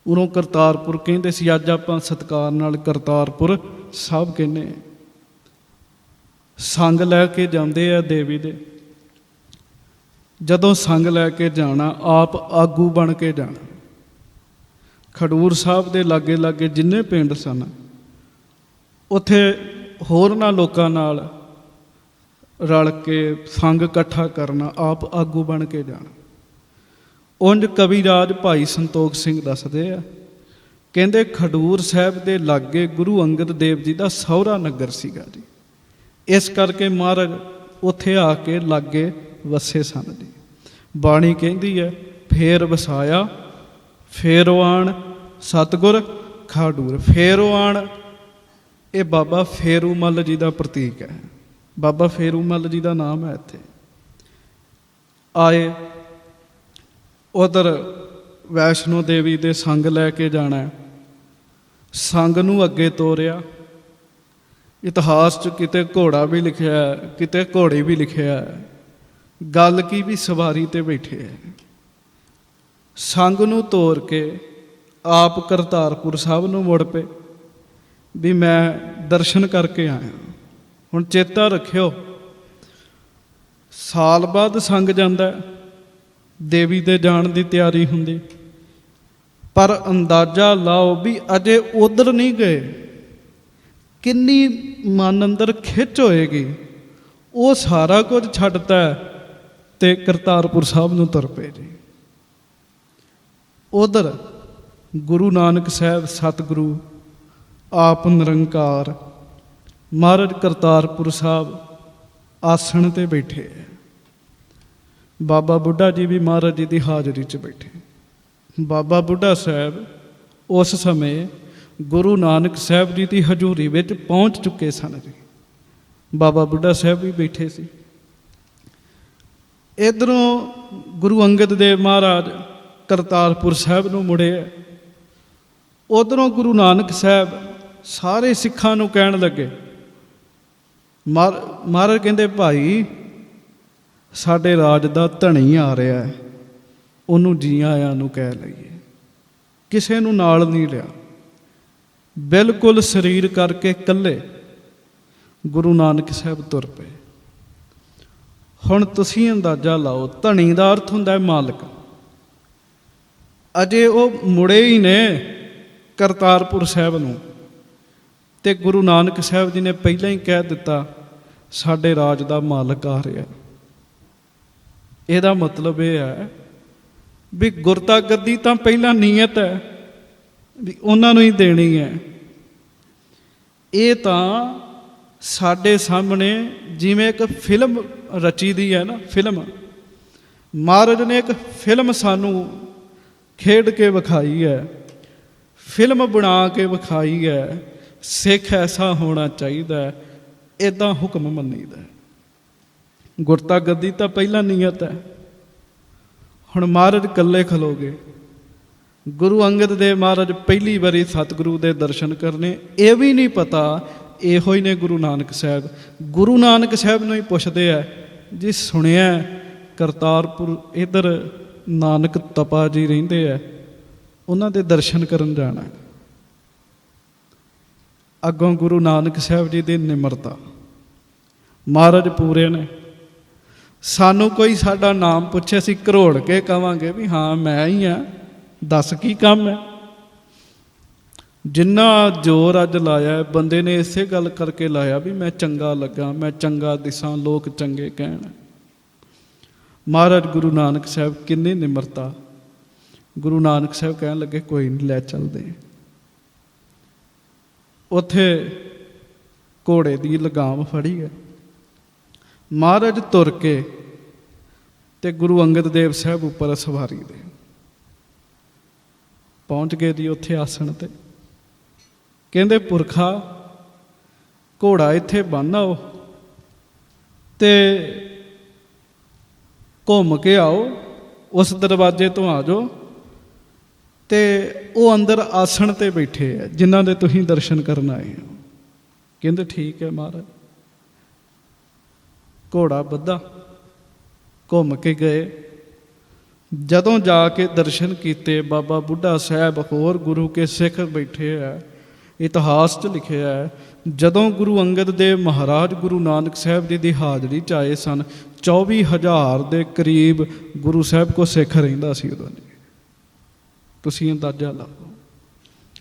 C: ਉਰੋਂ ਕਰਤਾਰਪੁਰ ਕਹਿੰਦੇ ਸੀ, ਅੱਜ ਆਪਾਂ ਸਤਿਕਾਰ ਨਾਲ ਕਰਤਾਰਪੁਰ ਸਾਹਿਬ ਕਹਿੰਦੇ ਹਾਂ। ਸੰਗ ਲੈ ਕੇ ਜਾਂਦੇ ਆ ਦੇਵੀ ਦੇ। ਜਦੋਂ ਸੰਗ ਲੈ ਕੇ ਜਾਣਾ, ਆਪ ਆਗੂ ਬਣ ਕੇ ਜਾਣਾ। ਖਡੂਰ ਸਾਹਿਬ ਦੇ ਲਾਗੇ ਲਾਗੇ ਜਿੰਨੇ ਪਿੰਡ ਸਨ, ਉੱਥੇ ਹੋਰਨਾਂ ਲੋਕਾਂ ਨਾਲ ਰਲ ਕੇ ਸੰਗ ਇਕੱਠਾ ਕਰਨਾ, ਆਪ ਆਗੂ ਬਣ ਕੇ ਜਾਣਾ। ਉਂਝ ਕਵੀਰਾਜ ਭਾਈ ਸੰਤੋਖ ਸਿੰਘ ਦੱਸਦੇ ਆ, ਕਹਿੰਦੇ ਖਡੂਰ ਸਾਹਿਬ ਦੇ ਲਾਗੇ ਗੁਰੂ ਅੰਗਦ ਦੇਵ ਜੀ ਦਾ ਸਹੁਰਾ ਨਗਰ ਸੀਗਾ ਜੀ। ਇਸ ਕਰਕੇ ਮਹਾਰਾਜ ਉੱਥੇ ਆ ਕੇ ਲਾਗੇ ਵਸੇ ਸਨ ਜੀ। ਬਾਣੀ ਕਹਿੰਦੀ ਹੈ, ਫੇਰ ਵਸਾਇਆ ਫੇਰਵਾਨ ਸਤਿਗੁਰ ਖਾਡੂਰ। ਫੇਰਵਾਨ ਇਹ ਬਾਬਾ ਫੇਰੂਮੱਲ ਜੀ ਦਾ ਪ੍ਰਤੀਕ ਹੈ। ਬਾਬਾ ਫੇਰੂਮੱਲ ਜੀ ਦਾ ਨਾਮ ਹੈ। ਇੱਥੇ ਆਏ, ਉਧਰ ਵੈਸ਼ਨੋ ਦੇਵੀ ਦੇ ਸੰਗ ਲੈ ਕੇ ਜਾਣਾ, ਸੰਗ ਨੂੰ ਅੱਗੇ ਤੋਰਿਆ। ਇਤਿਹਾਸ 'ਚ ਕਿਤੇ ਘੋੜਾ ਵੀ ਲਿਖਿਆ, ਕਿਤੇ ਘੋੜੀ ਵੀ ਲਿਖਿਆ। ਗੱਲ ਕੀ ਵੀ ਸਵਾਰੀ ਤੇ ਬੈਠੇ ਹੈ। ਸੰਗ ਨੂੰ ਤੋਰ ਕੇ ਆਪ ਕਰਤਾਰਪੁਰ ਸਾਹਿਬ ਨੂੰ ਮੁੜ ਪਏ ਵੀ ਮੈਂ ਦਰਸ਼ਨ ਕਰਕੇ ਆਇਆ। ਹੁਣ ਚੇਤਾ ਰੱਖਿਓ, ਸਾਲ ਬਾਅਦ ਸੰਗ ਜਾਂਦਾ, ਦੇਵੀ ਦੇ ਜਾਣ ਦੀ ਤਿਆਰੀ ਹੁੰਦੀ, ਪਰ ਅੰਦਾਜ਼ਾ ਲਾਓ ਵੀ ਅਜੇ ਉਧਰ ਨਹੀਂ ਗਏ, ਕਿੰਨੀ ਮਨ ਅੰਦਰ ਖਿੱਚ ਹੋਏਗੀ। ਉਹ ਸਾਰਾ ਕੁਝ ਛੱਡਤਾ ਤੇ ਕਰਤਾਰਪੁਰ ਸਾਹਿਬ ਨੂੰ ਤੁਰ ਪਏ ਜੀ। ਉਧਰ ਗੁਰੂ ਨਾਨਕ ਸਾਹਿਬ ਸਤਿਗੁਰੂ ਆਪ ਨਿਰੰਕਾਰ ਮਹਾਰਾਜ ਕਰਤਾਰਪੁਰ ਸਾਹਿਬ ਆਸਣ ਤੇ ਬੈਠੇ ਹੈ। ਬਾਬਾ ਬੁੱਢਾ ਜੀ ਵੀ ਮਹਾਰਾਜ ਜੀ ਦੀ ਹਾਜ਼ਰੀ 'ਚ ਬੈਠੇ। ਬਾਬਾ ਬੁੱਢਾ ਸਾਹਿਬ ਉਸ ਸਮੇਂ ਗੁਰੂ ਨਾਨਕ ਸਾਹਿਬ ਜੀ ਦੀ ਹਜ਼ੂਰੀ ਵਿੱਚ ਪਹੁੰਚ ਚੁੱਕੇ ਸਨ ਜੀ। ਬਾਬਾ ਬੁੱਢਾ ਸਾਹਿਬ ਵੀ ਬੈਠੇ ਸੀ। ਇੱਧਰੋਂ ਗੁਰੂ ਅੰਗਦ ਦੇਵ ਮਹਾਰਾਜ ਕਰਤਾਰਪੁਰ ਸਾਹਿਬ ਨੂੰ ਮੁੜੇ। ਉੱਧਰੋਂ ਗੁਰੂ ਨਾਨਕ ਸਾਹਿਬ ਸਾਰੇ ਸਿੱਖਾਂ ਨੂੰ ਕਹਿਣ ਲੱਗੇ, ਮਹਾਰਾਜ ਕਹਿੰਦੇ ਭਾਈ ਸਾਡੇ ਰਾਜ ਦਾ ਧਣੀ ਆ ਰਿਹਾ ਹੈ, ਉਹਨੂੰ ਜੀ ਆਇਆਂ ਨੂੰ ਕਹਿ ਲਈਏ। ਕਿਸੇ ਨੂੰ ਨਾਲ ਨਹੀਂ ਲਿਆ, ਬਿਲਕੁਲ ਸਰੀਰ ਕਰਕੇ ਇਕੱਲੇ ਗੁਰੂ ਨਾਨਕ ਸਾਹਿਬ ਤੁਰ ਪਏ। ਹੁਣ ਤੁਸੀਂ ਅੰਦਾਜ਼ਾ ਲਾਓ, ਧਣੀ ਦਾ ਅਰਥ ਹੁੰਦਾ ਹੈ ਮਾਲਕ। ਅਜੇ ਉਹ ਮੁੜੇ ਹੀ ਨੇ ਕਰਤਾਰਪੁਰ ਸਾਹਿਬ ਨੂੰ, ਤੇ ਗੁਰੂ ਨਾਨਕ ਸਾਹਿਬ ਜੀ ਨੇ ਪਹਿਲਾਂ ਹੀ ਕਹਿ ਦਿੱਤਾ ਸਾਡੇ ਰਾਜ ਦਾ ਮਾਲਕ ਆ ਰਿਹਾ। ਇਹਦਾ ਮਤਲਬ ਇਹ ਹੈ ਵੀ ਗੁਰਤਾ ਗੱਦੀ ਤਾਂ ਪਹਿਲਾਂ ਨੀਅਤ ਹੈ ਵੀ ਉਹਨਾਂ ਨੂੰ ਹੀ ਦੇਣੀ ਹੈ। ਇਹ ਤਾਂ ਸਾਡੇ ਸਾਹਮਣੇ ਜਿਵੇਂ ਇੱਕ ਫਿਲਮ ਰਚੀ ਦੀ ਹੈ ਨਾ, ਫਿਲਮ ਮਹਾਰਾਜ ਨੇ ਇੱਕ ਫਿਲਮ ਸਾਨੂੰ ਖੇਡ ਕੇ ਵਿਖਾਈ ਹੈ, ਫਿਲਮ ਬਣਾ ਕੇ ਵਿਖਾਈ ਹੈ। ਸਿੱਖ ਐਸਾ ਹੋਣਾ ਚਾਹੀਦਾ, ਇੱਦਾਂ ਹੁਕਮ ਮੰਨੀਦਾ। ਗੁਰਤਾ ਗੱਦੀ ਤਾਂ ਪਹਿਲਾਂ ਨੀਅਤ ਹੈ। ਹੁਣ ਮਹਾਰਾਜ ਇਕੱਲੇ ਖਲੋਗੇ। ਗੁਰੂ ਅੰਗਦ ਦੇਵ ਮਹਾਰਾਜ ਪਹਿਲੀ ਵਾਰੀ ਸਤਿਗੁਰੂ ਦੇ ਦਰਸ਼ਨ ਕਰਨੇ, ਇਹ ਵੀ ਨਹੀਂ ਪਤਾ ਇਹੋ ਹੀ ਨੇ ਗੁਰੂ ਨਾਨਕ ਸਾਹਿਬ। ਗੁਰੂ ਨਾਨਕ ਸਾਹਿਬ ਨੂੰ ਹੀ ਪੁੱਛਦੇ ਆ ਜੀ, ਸੁਣਿਆ ਕਰਤਾਰਪੁਰ ਇੱਧਰ ਨਾਨਕ ਤਪਾ ਜੀ ਰਹਿੰਦੇ ਆ, ਉਹਨਾਂ ਦੇ ਦਰਸ਼ਨ ਕਰਨ ਜਾਣਾ। ਅੱਗੋਂ ਗੁਰੂ ਨਾਨਕ ਸਾਹਿਬ ਜੀ ਦੀ ਨਿਮਰਤਾ, ਮਹਾਰਾਜ ਪੂਰੇ ਨੇ। ਸਾਨੂੰ ਕੋਈ ਸਾਡਾ ਨਾਮ ਪੁੱਛੇ, ਅਸੀਂ ਘਰੋੜ ਕੇ ਕਵਾਂਗੇ ਵੀ ਹਾਂ ਮੈਂ ਹੀ ਹਾਂ, ਦੱਸ ਕੀ ਕੰਮ ਹੈ। ਜਿੰਨਾ ਜ਼ੋਰ ਅੱਜ ਲਾਇਆ ਬੰਦੇ ਨੇ ਇਸੇ ਗੱਲ ਕਰਕੇ ਲਾਇਆ ਵੀ ਮੈਂ ਚੰਗਾ ਲੱਗਾ, ਮੈਂ ਚੰਗਾ ਦਿਸਾਂ, ਲੋਕ ਚੰਗੇ ਕਹਿਣ। ਮਹਾਰਾਜ ਗੁਰੂ ਨਾਨਕ ਸਾਹਿਬ ਕਿੰਨੀ ਨਿਮਰਤਾ। ਗੁਰੂ ਨਾਨਕ ਸਾਹਿਬ ਕਹਿਣ ਲੱਗੇ ਕੋਈ ਨਹੀਂ, ਲੈ ਚੱਲਦੇ। ਉੱਥੇ ਘੋੜੇ ਦੀ ਲਗਾਮ ਫੜੀ ਹੈ, ਮਹਾਰਾਜ ਤੁਰ ਕੇ ਤੇ ਗੁਰੂ ਅੰਗਦ ਦੇਵ ਸਾਹਿਬ ਉੱਪਰ ਸਵਾਰੀ ਦੇ ਪਹੁੰਚ ਗਏ ਜੀ ਉੱਥੇ ਆਸਣ ਤੇ। ਕਹਿੰਦੇ ਪੁਰਖਾ ਘੋੜਾ ਇੱਥੇ ਬੰਨ੍ਹ ਆਓ ਤੇ ਘੁੰਮ ਕੇ ਆਓ, ਉਸ ਦਰਵਾਜ਼ੇ ਤੋਂ ਆ ਜਾਓ ਤੇ ਉਹ ਅੰਦਰ ਆਸਣ ਤੇ ਬੈਠੇ ਆ ਜਿਨ੍ਹਾਂ ਦੇ ਤੁਸੀਂ ਦਰਸ਼ਨ ਕਰਨ ਆਏ ਹੋ। ਕਹਿੰਦੇ ਠੀਕ ਹੈ ਮਹਾਰਾਜ। ਘੋੜਾ ਬੱਧਾ, ਘੁੰਮ ਕੇ ਗਏ। ਜਦੋਂ ਜਾ ਕੇ ਦਰਸ਼ਨ ਕੀਤੇ, ਬਾਬਾ ਬੁੱਢਾ ਸਾਹਿਬ ਹੋਰ ਗੁਰੂ ਕੇ ਸਿੱਖ ਬੈਠੇ ਆ। ਇਤਿਹਾਸ 'ਚ ਲਿਖਿਆ ਹੈ ਜਦੋਂ ਗੁਰੂ ਅੰਗਦ ਦੇਵ ਮਹਾਰਾਜ ਗੁਰੂ ਨਾਨਕ ਸਾਹਿਬ ਜੀ ਦੀ ਹਾਜ਼ਰੀ 'ਚ ਆਏ ਸਨ, 24,000 ਦੇ ਕਰੀਬ ਗੁਰੂ ਸਾਹਿਬ ਕੋ ਸਿੱਖ ਰਹਿੰਦਾ ਸੀ ਉਦੋਂ ਜੀ। ਤੁਸੀਂ ਅੰਦਾਜ਼ਾ ਲਾਓ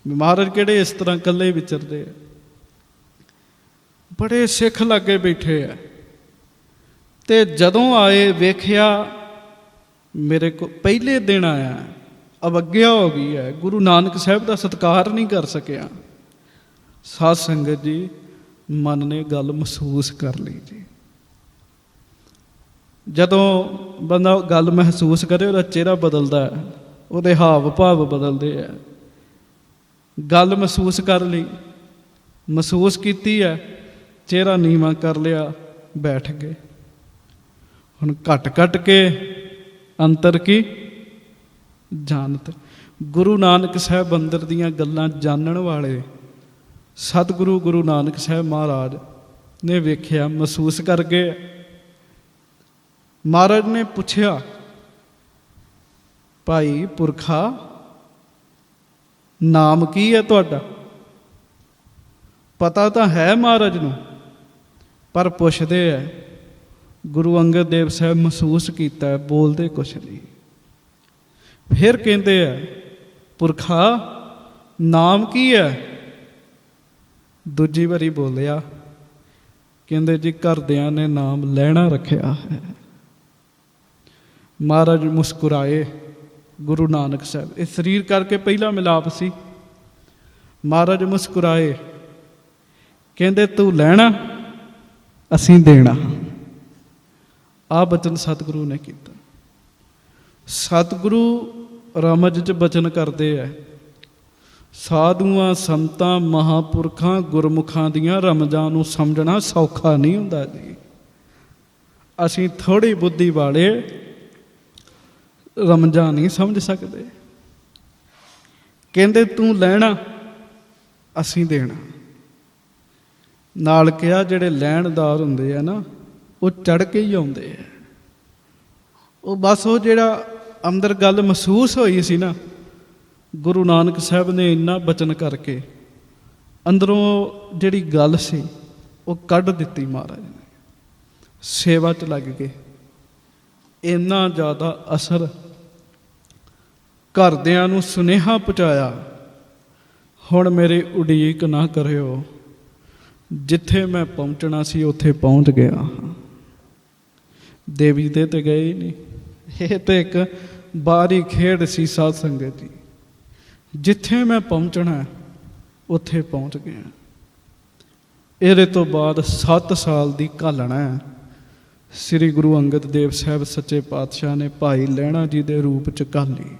C: ਮਹਾਰਾਜ ਕਿਹੜੇ ਇਸ ਤਰ੍ਹਾਂ ਇਕੱਲੇ ਵਿਚਰਦੇ ਆ। ਬੜੇ ਸਿੱਖ ਲਾਗੇ ਬੈਠੇ ਆ ਤੇ ਜਦੋਂ ਆਏ ਵੇਖਿਆ ਮੇਰੇ ਕੋ ਪਹਿਲੇ ਦਿਨ ਆਇਆ, ਅਵੱਗਿਆ ਹੋ ਗਈ ਹੈ, ਗੁਰੂ ਨਾਨਕ ਸਾਹਿਬ ਦਾ ਸਤਿਕਾਰ ਨਹੀਂ ਕਰ ਸਕਿਆ। ਸਾਧ ਸੰਗਤ ਜੀ, ਮਨ ਨੇ ਗੱਲ ਮਹਿਸੂਸ ਕਰ ਲਈ ਜੀ। ਜਦੋਂ ਬੰਦਾ ਗੱਲ ਮਹਿਸੂਸ ਕਰੇ ਉਹਦਾ ਚਿਹਰਾ ਬਦਲਦਾ ਹੈ, ਉਹਦੇ ਹਾਵ ਭਾਵ ਬਦਲਦੇ ਆ। ਗੱਲ ਮਹਿਸੂਸ ਕਰ ਲਈ, ਮਹਿਸੂਸ ਕੀਤੀ ਹੈ, ਚਿਹਰਾ ਨੀਵਾਂ ਕਰ ਲਿਆ, ਬੈਠ ਗਏ। ਹੁਣ ਘਟ ਘਟ ਕੇ ਅੰਤਰ ਕੀ ਜਾਣਤ। ਗੁਰੂ ਨਾਨਕ ਸਾਹਿਬ ਅੰਦਰ ਦੀਆਂ ਗੱਲਾਂ ਜਾਣਨ ਵਾਲੇ ਸਤਿਗੁਰੂ ਗੁਰੂ ਨਾਨਕ ਸਾਹਿਬ ਮਹਾਰਾਜ ਨੇ ਵੇਖਿਆ, ਮਹਿਸੂਸ ਕਰ ਗਏ। ਮਹਾਰਾਜ ਨੇ ਪੁੱਛਿਆ, ਭਾਈ ਪੁਰਖਾ ਨਾਮ ਕੀ ਹੈ ਤੁਹਾਡਾ? ਪਤਾ ਤਾਂ ਹੈ ਮਹਾਰਾਜ ਨੂੰ, ਪਰ ਪੁੱਛਦੇ ਹੈ। ਗੁਰੂ ਅੰਗਦ ਦੇਵ ਸਾਹਿਬ ਮਹਿਸੂਸ ਕੀਤਾ ਹੈ, ਬੋਲਦੇ ਕੁਛ ਨਹੀਂ। ਫਿਰ ਕਹਿੰਦੇ ਆ, ਪੁਰਖਾ ਨਾਮ ਕੀ ਹੈ? ਦੂਜੀ ਵਾਰੀ ਬੋਲਿਆ, ਕਹਿੰਦੇ ਜੀ ਘਰਦਿਆਂ ਨੇ ਨਾਮ ਲੈਣਾ ਰੱਖਿਆ ਹੈ। ਮਹਾਰਾਜ ਮੁਸਕਰਾਏ। ਗੁਰੂ ਨਾਨਕ ਸਾਹਿਬ, ਇਹ ਸਰੀਰ ਕਰਕੇ ਪਹਿਲਾ ਮਿਲਾਪ ਸੀ। ਮਹਾਰਾਜ ਮੁਸਕਰਾਏ, ਕਹਿੰਦੇ ਤੂੰ ਲੈਣਾ, ਅਸੀਂ ਦੇਣਾ। ਆਹ ਬਚਨ ਸਤਿਗੁਰੂ ਨੇ ਕੀਤਾ। ਸਤਿਗੁਰੂ ਰਮਜ 'ਚ ਬਚਨ ਕਰਦੇ ਹੈ, ਸਾਧੂਆਂ ਸੰਤਾਂ ਮਹਾਂਪੁਰਖਾਂ ਗੁਰਮੁਖਾਂ ਦੀਆਂ ਰਮਜਾਂ ਨੂੰ ਸਮਝਣਾ ਸੌਖਾ ਨਹੀਂ ਹੁੰਦਾ ਜੀ। ਅਸੀਂ ਥੋੜ੍ਹੀ ਬੁੱਧੀ ਵਾਲੇ ਰਮਜਾਂ ਨਹੀਂ ਸਮਝ ਸਕਦੇ। ਕਹਿੰਦੇ ਤੂੰ ਲੈਣਾ, ਅਸੀਂ ਦੇਣਾ। ਨਾਲ ਕਿਹਾ ਜਿਹੜੇ ਲੈਣਦਾਰ ਹੁੰਦੇ ਆ ਨਾ, ਉਹ ਚੜ੍ਹ ਕੇ ਹੀ ਆਉਂਦੇ ਆ। ਉਹ ਬਸ ਉਹ ਜਿਹੜਾ ਅੰਦਰ ਗੱਲ ਮਹਿਸੂਸ ਹੋਈ ਸੀ ਨਾ, ਗੁਰੂ ਨਾਨਕ ਸਾਹਿਬ ਨੇ ਇੰਨਾ ਬਚਨ ਕਰਕੇ ਅੰਦਰੋਂ ਜਿਹੜੀ ਗੱਲ ਸੀ ਉਹ ਕੱਢ ਦਿੱਤੀ ਮਹਾਰਾਜ ਨੇ। ਸੇਵਾ 'ਚ ਲੱਗ ਗਏ। ਇੰਨਾ ਜ਼ਿਆਦਾ ਅਸਰ। ਘਰਦਿਆਂ ਨੂੰ ਸੁਨੇਹਾ ਪਹੁੰਚਾਇਆ, ਹੁਣ ਮੇਰੀ ਉਡੀਕ ਨਾ ਕਰਿਓ, ਜਿੱਥੇ ਮੈਂ ਪਹੁੰਚਣਾ ਸੀ ਉੱਥੇ ਪਹੁੰਚ ਗਿਆ। ਦੇਵੀ ਦੇ ਤੇ ਗਏ ਹੀ ਨਹੀਂ। ਇਹ ਤੇ ਇੱਕ ਬਾਹਰੀ ਖੇਡ ਸੀ ਸਾਧ ਸੰਗਤ ਜੀ। ਜਿੱਥੇ ਮੈਂ ਪਹੁੰਚਣਾ ਉੱਥੇ ਪਹੁੰਚ ਗਿਆ। ਇਹਦੇ ਤੋਂ ਬਾਅਦ 7 ਸਾਲ ਦੀ ਘਾਲਣਾ ਸ੍ਰੀ ਗੁਰੂ ਅੰਗਦ ਦੇਵ ਸਾਹਿਬ ਸੱਚੇ ਪਾਤਸ਼ਾਹ ਨੇ ਭਾਈ ਲਹਿਣਾ ਜੀ ਦੇ ਰੂਪ 'ਚ ਘਾਲੀ।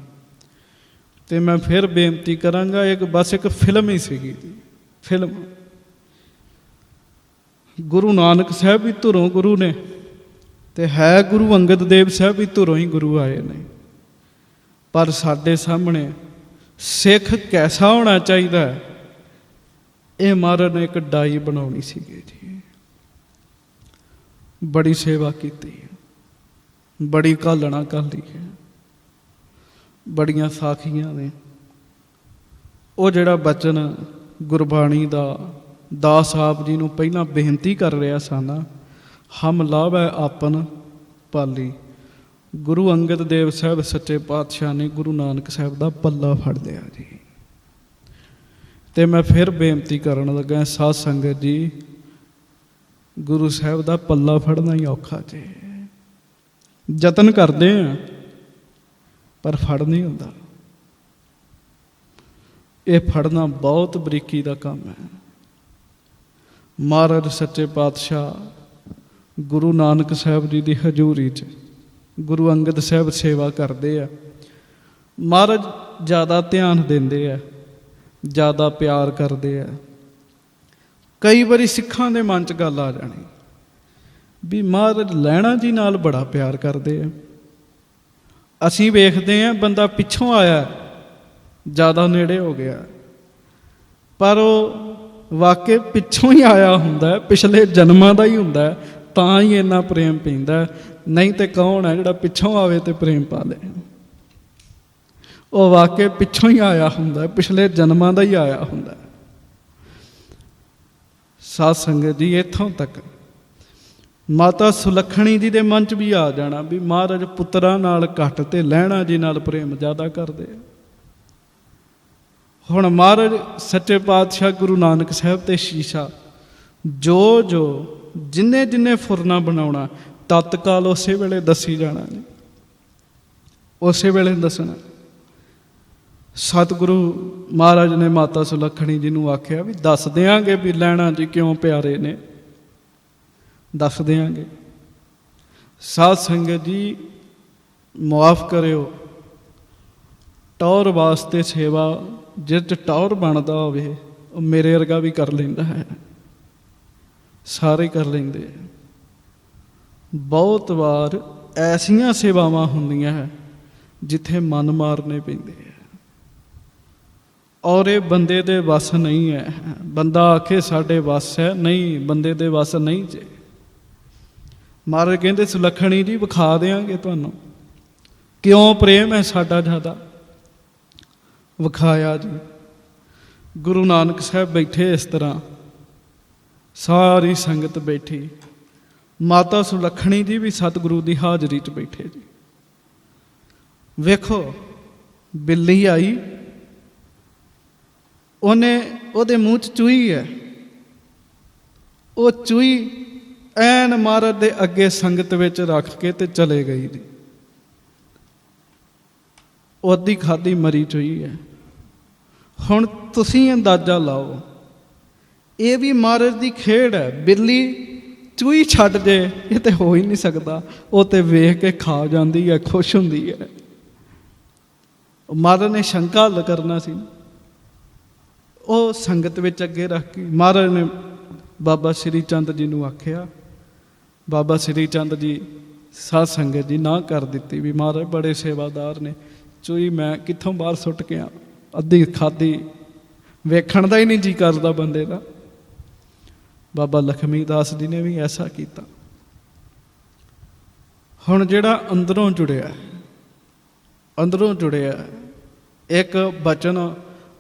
C: ਤੇ ਮੈਂ ਫਿਰ ਬੇਨਤੀ ਕਰਾਂਗਾ, ਬਸ ਇੱਕ ਫਿਲਮ ਹੀ ਸੀਗੀ ਜੀ, ਫਿਲਮ। ਗੁਰੂ ਨਾਨਕ ਸਾਹਿਬ ਵੀ ਧੁਰੋਂ ਗੁਰੂ ਨੇ ਤੇ ਹੈ ਗੁਰੂ ਅੰਗਦ ਦੇਵ ਸਾਹਿਬ ਵੀ ਧੁਰੋਂ ਹੀ ਗੁਰੂ ਆਏ ਨੇ। ਪਰ ਸਾਡੇ ਸਾਹਮਣੇ ਸਿੱਖ ਕੈਸਾ ਹੋਣਾ ਚਾਹੀਦਾ ਹੈ, ਇਹ ਮਹਾਰਾਜ ਨੇ ਇੱਕ ਡਾਈ ਬਣਾਉਣੀ ਸੀਗੀ ਜੀ। ਬੜੀ ਸੇਵਾ ਕੀਤੀ, ਬੜੀ ਘਾਲਣਾ ਘਾਲੀ ਹੈ, ਬੜੀਆਂ ਸਾਖੀਆਂ ਨੇ। ਉਹ ਜਿਹੜਾ ਬਚਨ ਗੁਰਬਾਣੀ ਦਾ ਦਾਸ ਆਪ ਜੀ ਨੂੰ ਪਹਿਲਾਂ ਬੇਨਤੀ ਕਰ ਰਿਹਾ ਸਨ, ਹਮ ਲਾਭੈ ਆਪਨ ਪਾਲੀ। ਗੁਰੂ ਅੰਗਦ ਦੇਵ ਸਾਹਿਬ ਸੱਚੇ ਪਾਤਸ਼ਾਹ ਨੇ ਗੁਰੂ ਨਾਨਕ ਸਾਹਿਬ ਦਾ ਪੱਲਾ ਫੜ ਲਿਆ ਜੀ। ਤੇ ਮੈਂ ਫਿਰ ਬੇਨਤੀ ਕਰਨ ਲੱਗਾ, ਸਾਧ ਸੰਗਤ ਜੀ, ਗੁਰੂ ਸਾਹਿਬ ਦਾ ਪੱਲਾ ਫੜਨਾ ਹੀ ਔਖਾ ਜੀ। ਯਤਨ ਕਰਦੇ ਆ ਪਰ ਫੜ ਨਹੀਂ ਹੁੰਦਾ। ਇਹ ਫੜਨਾ ਬਹੁਤ ਬਰੀਕੀ ਦਾ ਕੰਮ ਹੈ। ਮਹਾਰਾਜ ਸੱਚੇ ਪਾਤਸ਼ਾਹ ਗੁਰੂ ਨਾਨਕ ਸਾਹਿਬ ਜੀ ਦੀ ਹਜ਼ੂਰੀ 'ਚ ਗੁਰੂ ਅੰਗਦ ਸਾਹਿਬ ਸੇਵਾ ਕਰਦੇ ਆ। ਮਹਾਰਾਜ ਜ਼ਿਆਦਾ ਧਿਆਨ ਦਿੰਦੇ ਆ, ਜ਼ਿਆਦਾ ਪਿਆਰ ਕਰਦੇ ਆ। ਕਈ ਵਾਰੀ ਸਿੱਖਾਂ ਦੇ ਮਨ 'ਚ ਗੱਲ ਆ ਜਾਣੀ ਵੀ ਮਹਾਰਾਜ ਲਹਿਣਾ ਜੀ ਨਾਲ ਬੜਾ ਪਿਆਰ ਕਰਦੇ ਆ। ਅਸੀਂ ਵੇਖਦੇ ਆ ਬੰਦਾ ਪਿੱਛੋਂ ਆਇਆ, ਜ਼ਿਆਦਾ ਨੇੜੇ ਹੋ ਗਿਆ, ਪਰ ਉਹ ਵਾਕਈ ਪਿੱਛੋਂ ਹੀ ਆਇਆ ਹੁੰਦਾ, ਪਿਛਲੇ ਜਨਮਾਂ ਦਾ ਹੀ ਹੁੰਦਾ, ਤਾਂ ਹੀ ਇੰਨਾ ਪ੍ਰੇਮ ਪੈਂਦਾ। ਨਹੀਂ ਤੇ ਕੌਣ ਹੈ ਜਿਹੜਾ ਪਿੱਛੋਂ ਆਵੇ ਤੇ ਪ੍ਰੇਮ ਪਾ ਲੇ। ਉਹ ਵਾਕਈ ਪਿੱਛੋਂ ਹੀ ਆਇਆ ਹੁੰਦਾ, ਪਿਛਲੇ ਜਨਮਾਂ ਦਾ ਹੀ ਆਇਆ ਹੁੰਦਾ। ਸਾਧ ਸੰਗਤ ਜੀ, ਇੱਥੋਂ ਤੱਕ ਮਾਤਾ ਸੁਲੱਖਣੀ ਜੀ ਦੇ ਮਨ 'ਚ ਵੀ ਆ ਜਾਣਾ ਵੀ ਮਹਾਰਾਜ ਪੁੱਤਰਾਂ ਨਾਲ ਘੱਟ ਤੇ ਲਹਿਣਾ ਜੀ ਨਾਲ ਪ੍ਰੇਮ ਜ਼ਿਆਦਾ ਕਰਦੇ। ਹੁਣ ਮਹਾਰਾਜ ਸੱਚੇ ਪਾਤਸ਼ਾਹ ਗੁਰੂ ਨਾਨਕ ਸਾਹਿਬ ਤੇ ਸ਼ੀਸ਼ਾ ਜੋ ਜਿੰਨੇ ਫੁਰਨਾ ਬਣਾਉਣਾ ਤਤਕਾਲ ਉਸੇ ਵੇਲੇ ਦੱਸੀ ਜਾਣਾ ਜੀ, ਉਸੇ ਵੇਲੇ ਦੱਸਣਾ। ਸਤਿਗੁਰੂ ਮਹਾਰਾਜ ਨੇ ਮਾਤਾ ਸੁਲੱਖਣੀ ਜੀ ਨੂੰ ਆਖਿਆ ਵੀ ਦੱਸ ਦਿਆਂਗੇ ਵੀ ਲਹਿਣਾ ਜੀ ਕਿਉਂ ਪਿਆਰੇ ਨੇ, ਦੱਸ ਦਿਆਂਗੇ। ਸਾਧ ਸੰਗਤ ਜੀ, ਮੁਆਫ ਕਰਿਓ, ਟੌਰ ਵਾਸਤੇ ਸੇਵਾ ਜਿਸ 'ਚ ਟੌਰ ਬਣਦਾ ਹੋਵੇ ਉਹ ਮੇਰੇ ਵਰਗਾ ਵੀ ਕਰ ਲੈਂਦਾ ਹੈ, ਸਾਰੇ ਕਰ ਲੈਂਦੇ ਆ। ਬਹੁਤ ਵਾਰ ਐਸੀਆਂ ਸੇਵਾਵਾਂ ਹੁੰਦੀਆਂ ਹੈ ਜਿੱਥੇ ਮਨ ਮਾਰਨੇ ਪੈਂਦੇ ਆ, ਔਰ ਇਹ ਬੰਦੇ ਦੇ ਵੱਸ ਨਹੀਂ ਹੈ। ਬੰਦਾ ਆਖੇ ਸਾਡੇ ਵੱਸ ਹੈ, ਨਹੀਂ, ਬੰਦੇ ਦੇ ਵੱਸ ਨਹੀਂ ਜੇ। ਮਹਾਰਾਜ ਕਹਿੰਦੇ ਸੁਲੱਖਣੀ ਜੀ ਵਿਖਾ ਦਿਆਂਗੇ ਤੁਹਾਨੂੰ ਕਿਉਂ ਪ੍ਰੇਮ ਹੈ ਸਾਡਾ ਜ਼ਿਆਦਾ। ਵਿਖਾਇਆ ਜੀ। ਗੁਰੂ ਨਾਨਕ ਸਾਹਿਬ ਬੈਠੇ ਇਸ ਤਰ੍ਹਾਂ, ਸਾਰੀ ਸੰਗਤ ਬੈਠੀ, ਮਾਤਾ ਸੁਲੱਖਣੀ ਜੀ ਵੀ ਸਤਿਗੁਰੂ ਦੀ ਹਾਜ਼ਰੀ 'ਚ ਬੈਠੇ ਜੀ। ਵੇਖੋ ਬਿੱਲੀ ਆਈ, ਉਹਦੇ ਮੂੰਹ 'ਚ ਚੂਹੀ ਹੈ, ਉਹ ਚੂਹੀ ਐਨ ਮਹਾਰਾਜ ਦੇ ਅੱਗੇ ਸੰਗਤ ਵਿੱਚ ਰੱਖ ਕੇ ਤੇ ਚਲੇ ਗਈ ਜੀ। ਉਹ ਅੱਧੀ ਖਾਧੀ ਮਰੀ ਚੂਹੀ ਹੈ। ਹੁਣ ਤੁਸੀਂ ਅੰਦਾਜ਼ਾ ਲਾਓ, ਇਹ ਵੀ ਮਹਾਰਾਜ ਦੀ ਖੇਡ ਹੈ। ਬਿੱਲੀ ਚੂਹੀ ਛੱਡ ਜੇ ਇਹ ਤੇ ਹੋ ਹੀ ਨਹੀਂ ਸਕਦਾ, ਉਹ ਤੇ ਵੇਖ ਕੇ ਖਾ ਜਾਂਦੀ ਹੈ, ਖੁਸ਼ ਹੁੰਦੀ ਹੈ। ਮਹਾਰਾਜ ਨੇ ਸ਼ੰਕਾ ਹੱਲ ਕਰਨਾ ਸੀ, ਉਹ ਸੰਗਤ ਵਿੱਚ ਅੱਗੇ ਰੱਖ ਕੇ ਮਹਾਰਾਜ ਨੇ ਬਾਬਾ ਸ੍ਰੀ ਚੰਦ ਜੀ ਨੂੰ ਆਖਿਆ। ਬਾਬਾ ਸ੍ਰੀ ਚੰਦ ਜੀ ਸਾਧ ਸੰਗਤ ਜੀ ਨਾ ਕਰ ਦਿੱਤੀ ਵੀ ਮਹਾਰਾਜ ਬੜੇ ਸੇਵਾਦਾਰ ਨੇ, ਚੂਹੀ ਮੈਂ ਕਿੱਥੋਂ ਬਾਹਰ ਸੁੱਟ ਕੇ ਆ, ਅੱਧੀ ਖਾਧੀ, ਵੇਖਣ ਦਾ ਹੀ ਨਹੀਂ ਜੀ ਕਰਦਾ ਬੰਦੇ ਦਾ। ਬਾਬਾ ਲਖਮੀ ਦਾਸ ਜੀ ਨੇ ਵੀ ਐਸਾ ਕੀਤਾ। ਹੁਣ ਜਿਹੜਾ ਅੰਦਰੋਂ ਜੁੜਿਆ ਇੱਕ ਬਚਨ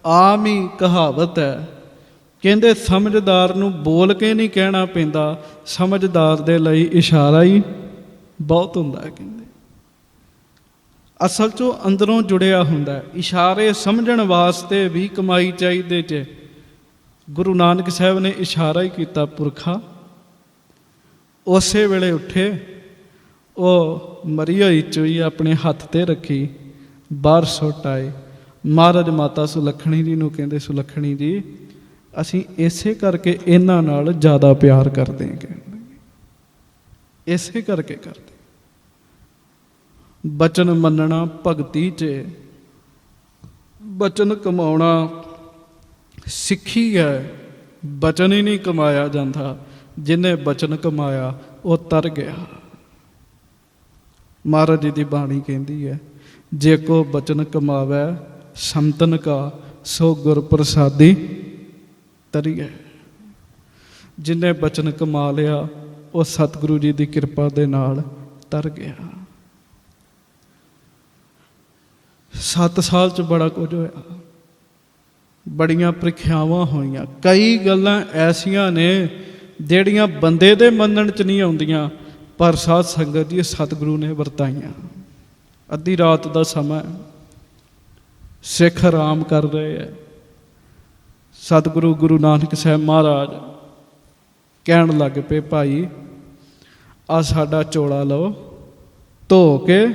C: ਆਮ ਹੀ ਕਹਾਵਤ ਹੈ, ਕਹਿੰਦੇ ਸਮਝਦਾਰ ਨੂੰ ਬੋਲ ਕੇ ਨਹੀਂ ਕਹਿਣਾ ਪੈਂਦਾ, ਸਮਝਦਾਰ ਦੇ ਲਈ ਇਸ਼ਾਰਾ ਹੀ ਬਹੁਤ ਹੁੰਦਾ ਹੈ। ਕਹਿੰਦੇ ਅਸਲ 'ਚੋਂ ਅੰਦਰੋਂ ਜੁੜਿਆ ਹੁੰਦਾ। ਇਸ਼ਾਰੇ ਸਮਝਣ ਵਾਸਤੇ ਵੀ ਕਮਾਈ ਚਾਹੀਦੇ 'ਚ ਗੁਰੂ ਨਾਨਕ ਸਾਹਿਬ ਨੇ ਇਸ਼ਾਰਾ ਹੀ ਕੀਤਾ, ਪੁਰਖਾ। ਉਸੇ ਵੇਲੇ ਉੱਠੇ, ਉਹ ਮਰੀ ਹੋਈ ਚੂਹੀ ਆਪਣੇ ਹੱਥ ਤੇ ਰੱਖੀ, ਬਾਹਰ ਸੁੱਟ ਆਏ। ਮਹਾਰਾਜ ਮਾਤਾ ਸੁਲੱਖਣੀ ਜੀ ਨੂੰ ਕਹਿੰਦੇ ਸੁਲੱਖਣੀ ਜੀ ਅਸੀਂ ਇਸੇ ਕਰਕੇ ਇਹਨਾਂ ਨਾਲ ਜ਼ਿਆਦਾ ਪਿਆਰ ਕਰਦੇ ਹਾਂ, ਇਸੇ ਕਰਕੇ ਕਰਦੇ। ਬਚਨ ਮੰਨਣਾ ਭਗਤੀ 'ਚ, ਬਚਨ ਕਮਾਉਣਾ ਸਿੱਖੀ ਹੈ। ਬਚਨ ਹੀ ਨਹੀਂ ਕਮਾਇਆ ਜਾਂਦਾ, ਜਿਹਨੇ ਬਚਨ ਕਮਾਇਆ ਉਹ ਤਰ ਗਿਆ। ਮਹਾਰਾਜ ਜੀ ਦੀ ਬਾਣੀ ਕਹਿੰਦੀ ਹੈ, ਜੇ ਕੋ ਬਚਨ ਕਮਾਵੈ ਸੰਤਨ ਕਾ ਸੋ ਗੁਰ ਪ੍ਰਸਾਦੀ ਤਰੀਐ। ਜਿਹਨੇ ਬਚਨ ਕਮਾ ਲਿਆ ਉਹ ਸਤਿਗੁਰੂ ਜੀ ਦੀ ਕਿਰਪਾ ਦੇ ਨਾਲ ਤਰ ਗਿਆ। 7 ਸਾਲ 'ਚ ਬੜਾ ਕੁਝ ਹੋਇਆ, ਬੜੀਆਂ ਪ੍ਰੀਖਿਆਵਾਂ ਹੋਈਆਂ। ਕਈ ਗੱਲਾਂ ਐਸੀਆਂ ਨੇ ਜਿਹੜੀਆਂ ਬੰਦੇ ਦੇ ਮੰਨਣ 'ਚ ਨਹੀਂ ਆਉਂਦੀਆਂ, ਪਰ ਸਾਧ ਸੰਗਤ ਜੀ ਸਤਿਗੁਰੂ ਨੇ ਵਰਤਾਈਆਂ। ਅੱਧੀ ਰਾਤ ਦਾ ਸਮਾਂ, ਸਿੱਖ ਆਰਾਮ ਕਰ ਰਹੇ ਹੈ। ਸਤਿਗੁਰੂ ਗੁਰੂ ਨਾਨਕ ਸਾਹਿਬ ਮਹਾਰਾਜ ਕਹਿਣ ਲੱਗ ਪਏ, ਭਾਈ ਆ ਸਾਡਾ ਚੋਲਾ ਲਓ, ਧੋ ਕੇ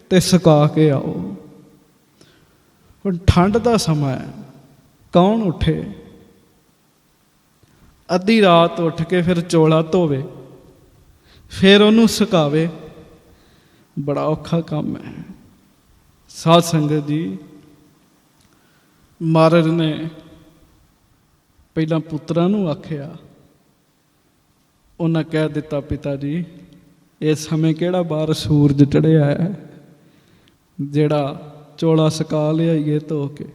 C: ਤੇ ਸੁਕਾ ਕੇ ਆਓ। ਹੁਣ ਠੰਡ ਦਾ ਸਮਾਂ ਹੈ, ਕੌਣ ਉੱਠੇ? ਅੱਧੀ ਰਾਤ ਉੱਠ ਕੇ ਫਿਰ ਚੋਲਾ ਧੋਵੇ, ਫਿਰ ਉਹਨੂੰ ਸੁਕਾਵੇ, ਬੜਾ ਔਖਾ ਕੰਮ ਹੈ। ਸਾਧ ਸੰਗਤ ਜੀ, ਮਹਾਰਾਜ ਨੇ ਪਹਿਲਾਂ ਪੁੱਤਰਾਂ ਨੂੰ ਆਖਿਆ, ਉਹਨਾਂ ਕਹਿ ਦਿੱਤਾ, ਪਿਤਾ ਜੀ ਇਸ ਸਮੇਂ ਕਿਹੜਾ ਬਾਹਰ ਸੂਰਜ ਚੜ੍ਹਿਆ ਹੈ ਜਿਹੜਾ ਚੋਲਾ ਸੁਕਾ ਲਿਆਈਏ ਧੋ ਕੇ।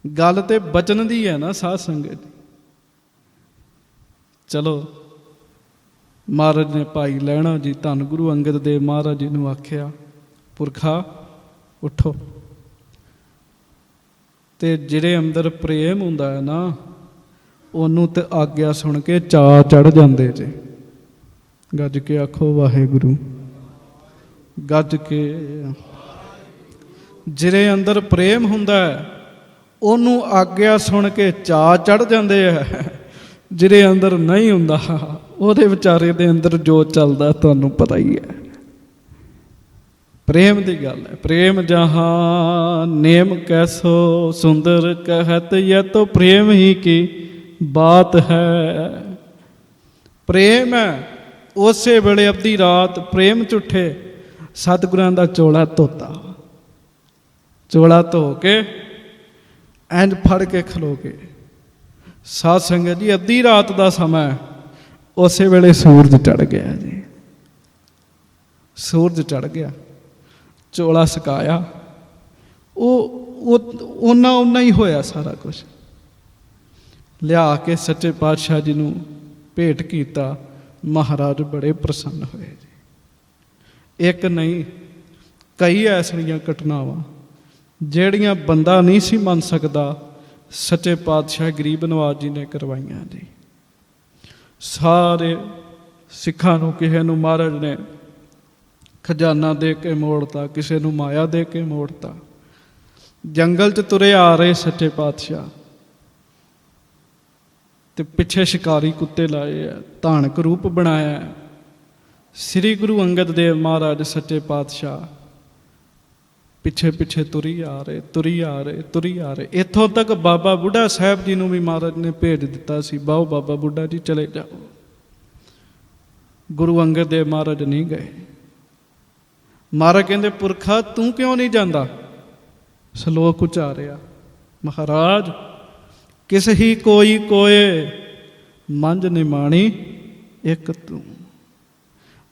C: ਗੱਲ ਤੇ ਬਚਨ ਦੀ ਹੈ ਨਾ ਸਾਧ ਸੰਗਤ ਜੀ। ਚਲੋ ਮਹਾਰਾਜ ਨੇ ਭਾਈ ਲਹਿਣਾ ਜੀ ਧੰਨ ਗੁਰੂ ਅੰਗਦ ਦੇਵ ਮਹਾਰਾਜ ਜੀ ਨੂੰ ਆਖਿਆ, ਪੁਰਖਾ ਉੱਠੋ। ਤੇ ਜਿਹੜੇ ਅੰਦਰ ਪ੍ਰੇਮ ਹੁੰਦਾ ਹੈ ਨਾ, ਉਹਨੂੰ ਤੇ ਆਗਿਆ ਸੁਣ ਕੇ ਚਾਅ ਚੜ੍ਹ ਜਾਂਦੇ ਜੇ। ਗੱਜ ਕੇ ਆਖੋ ਵਾਹਿਗੁਰੂ। ਗੱਜ ਕੇ। ਜਿਹੜੇ ਅੰਦਰ ਪ੍ਰੇਮ ਹੁੰਦਾ ਹੈ ਉਹਨੂੰ ਆਗਿਆ ਸੁਣ ਕੇ ਚਾਅ ਚੜ੍ਹ ਜਾਂਦੇ ਹੈ। ਜਿਹੜੇ ਅੰਦਰ ਨਹੀਂ ਹੁੰਦਾ ਉਹਦੇ ਵਿਚਾਰੇ ਦੇ ਅੰਦਰ ਜੋ ਚੱਲਦਾ ਤੁਹਾਨੂੰ ਪਤਾ ਹੀ ਹੈ। ਪ੍ਰੇਮ ਦੀ ਗੱਲ ਹੈ। ਪ੍ਰੇਮ ਜਹਾਂ ਨੇਮ ਕੈਸੋ ਸੁੰਦਰ ਕਹਿਤ ਯਹ ਤੋ ਪ੍ਰੇਮ ਹੀ ਕੀ ਬਾਤ ਹੈ। ਪ੍ਰੇਮ ਹੈ। ਉਸੇ ਵੇਲੇ ਅੱਧੀ ਰਾਤ ਪ੍ਰੇਮ ਚ ਉੱਠੇ, ਸਤਿਗੁਰਾਂ ਦਾ ਚੋਲਾ ਧੋਤਾ, ਚੋਲਾ ਧੋ ਕੇ ਇੰਝ ਫੜ ਕੇ ਖਲੋ ਕੇ। ਸਾਧ ਸੰਗਤ ਜੀ, ਅੱਧੀ ਰਾਤ ਦਾ ਸਮਾਂ, ਉਸੇ ਵੇਲੇ ਸੂਰਜ ਚੜ੍ਹ ਗਿਆ ਜੀ। ਸੂਰਜ ਚੜ੍ਹ ਗਿਆ, ਚੋਲਾ ਸੁਕਾਇਆ, ਉਹ ਓਨਾ ਹੀ ਹੋਇਆ ਸਾਰਾ ਕੁਝ। ਲਿਆ ਕੇ ਸੱਚੇ ਪਾਤਸ਼ਾਹ ਜੀ ਨੂੰ ਭੇਟ ਕੀਤਾ। ਮਹਾਰਾਜ ਬੜੇ ਪ੍ਰਸੰਨ ਹੋਏ ਜੀ। ਇੱਕ ਨਹੀਂ, ਕਈ ਐਸੀਆਂ ਘਟਨਾਵਾਂ ਜਿਹੜੀਆਂ ਬੰਦਾ ਨਹੀਂ ਸੀ ਮੰਨ ਸਕਦਾ, ਸੱਚੇ ਪਾਤਸ਼ਾਹ ਗਰੀਬ ਨਵਾਜ ਜੀ ਨੇ ਕਰਵਾਈਆਂ ਜੀ। ਸਾਰੇ ਸਿੱਖਾਂ ਨੂੰ, ਕਿਸੇ ਨੂੰ ਮਹਾਰਾਜ ਨੇ ਖਜ਼ਾਨਾ ਦੇ ਕੇ ਮੋੜਤਾ, ਕਿਸੇ ਨੂੰ ਮਾਇਆ ਦੇ ਕੇ ਮੋੜਤਾ। ਜੰਗਲ 'ਚ ਤੁਰੇ ਆ ਰਹੇ ਸੱਚੇ ਪਾਤਸ਼ਾਹ ਤੇ ਪਿੱਛੇ ਸ਼ਿਕਾਰੀ ਕੁੱਤੇ ਲਾਏ ਆ, ਧਾਨਕ ਰੂਪ ਬਣਾਇਆ। ਸ੍ਰੀ ਗੁਰੂ ਅੰਗਦ ਦੇਵ ਮਹਾਰਾਜ ਸੱਚੇ ਪਾਤਸ਼ਾਹ ਪਿੱਛੇ ਪਿੱਛੇ ਤੁਰੀ ਆ ਰਹੇ। ਇੱਥੋਂ ਤੱਕ ਬਾਬਾ ਬੁੱਢਾ ਸਾਹਿਬ ਜੀ ਨੂੰ ਵੀ ਮਹਾਰਾਜ ਨੇ ਭੇਜ ਦਿੱਤਾ ਸੀ, ਬਾਓ ਬਾਬਾ ਬੁੱਢਾ ਜੀ ਚਲੇ ਜਾਓ। ਗੁਰੂ ਅੰਗਦ ਦੇਵ ਮਹਾਰਾਜ ਨਹੀਂ ਗਏ। ਮਹਾਰਾਜ ਕਹਿੰਦੇ, ਪੁਰਖਾ ਤੂੰ ਕਿਉਂ ਨਹੀਂ ਜਾਂਦਾ? ਸ਼ਲੋਕ ਉਚਾਰਿਆ, ਮਹਾਰਾਜ ਕਿਸ ਹੀ ਕੋਈ ਕੋਏ ਮੰਝ ਨਿਮਾਣੀ ਇੱਕ ਤੂੰ।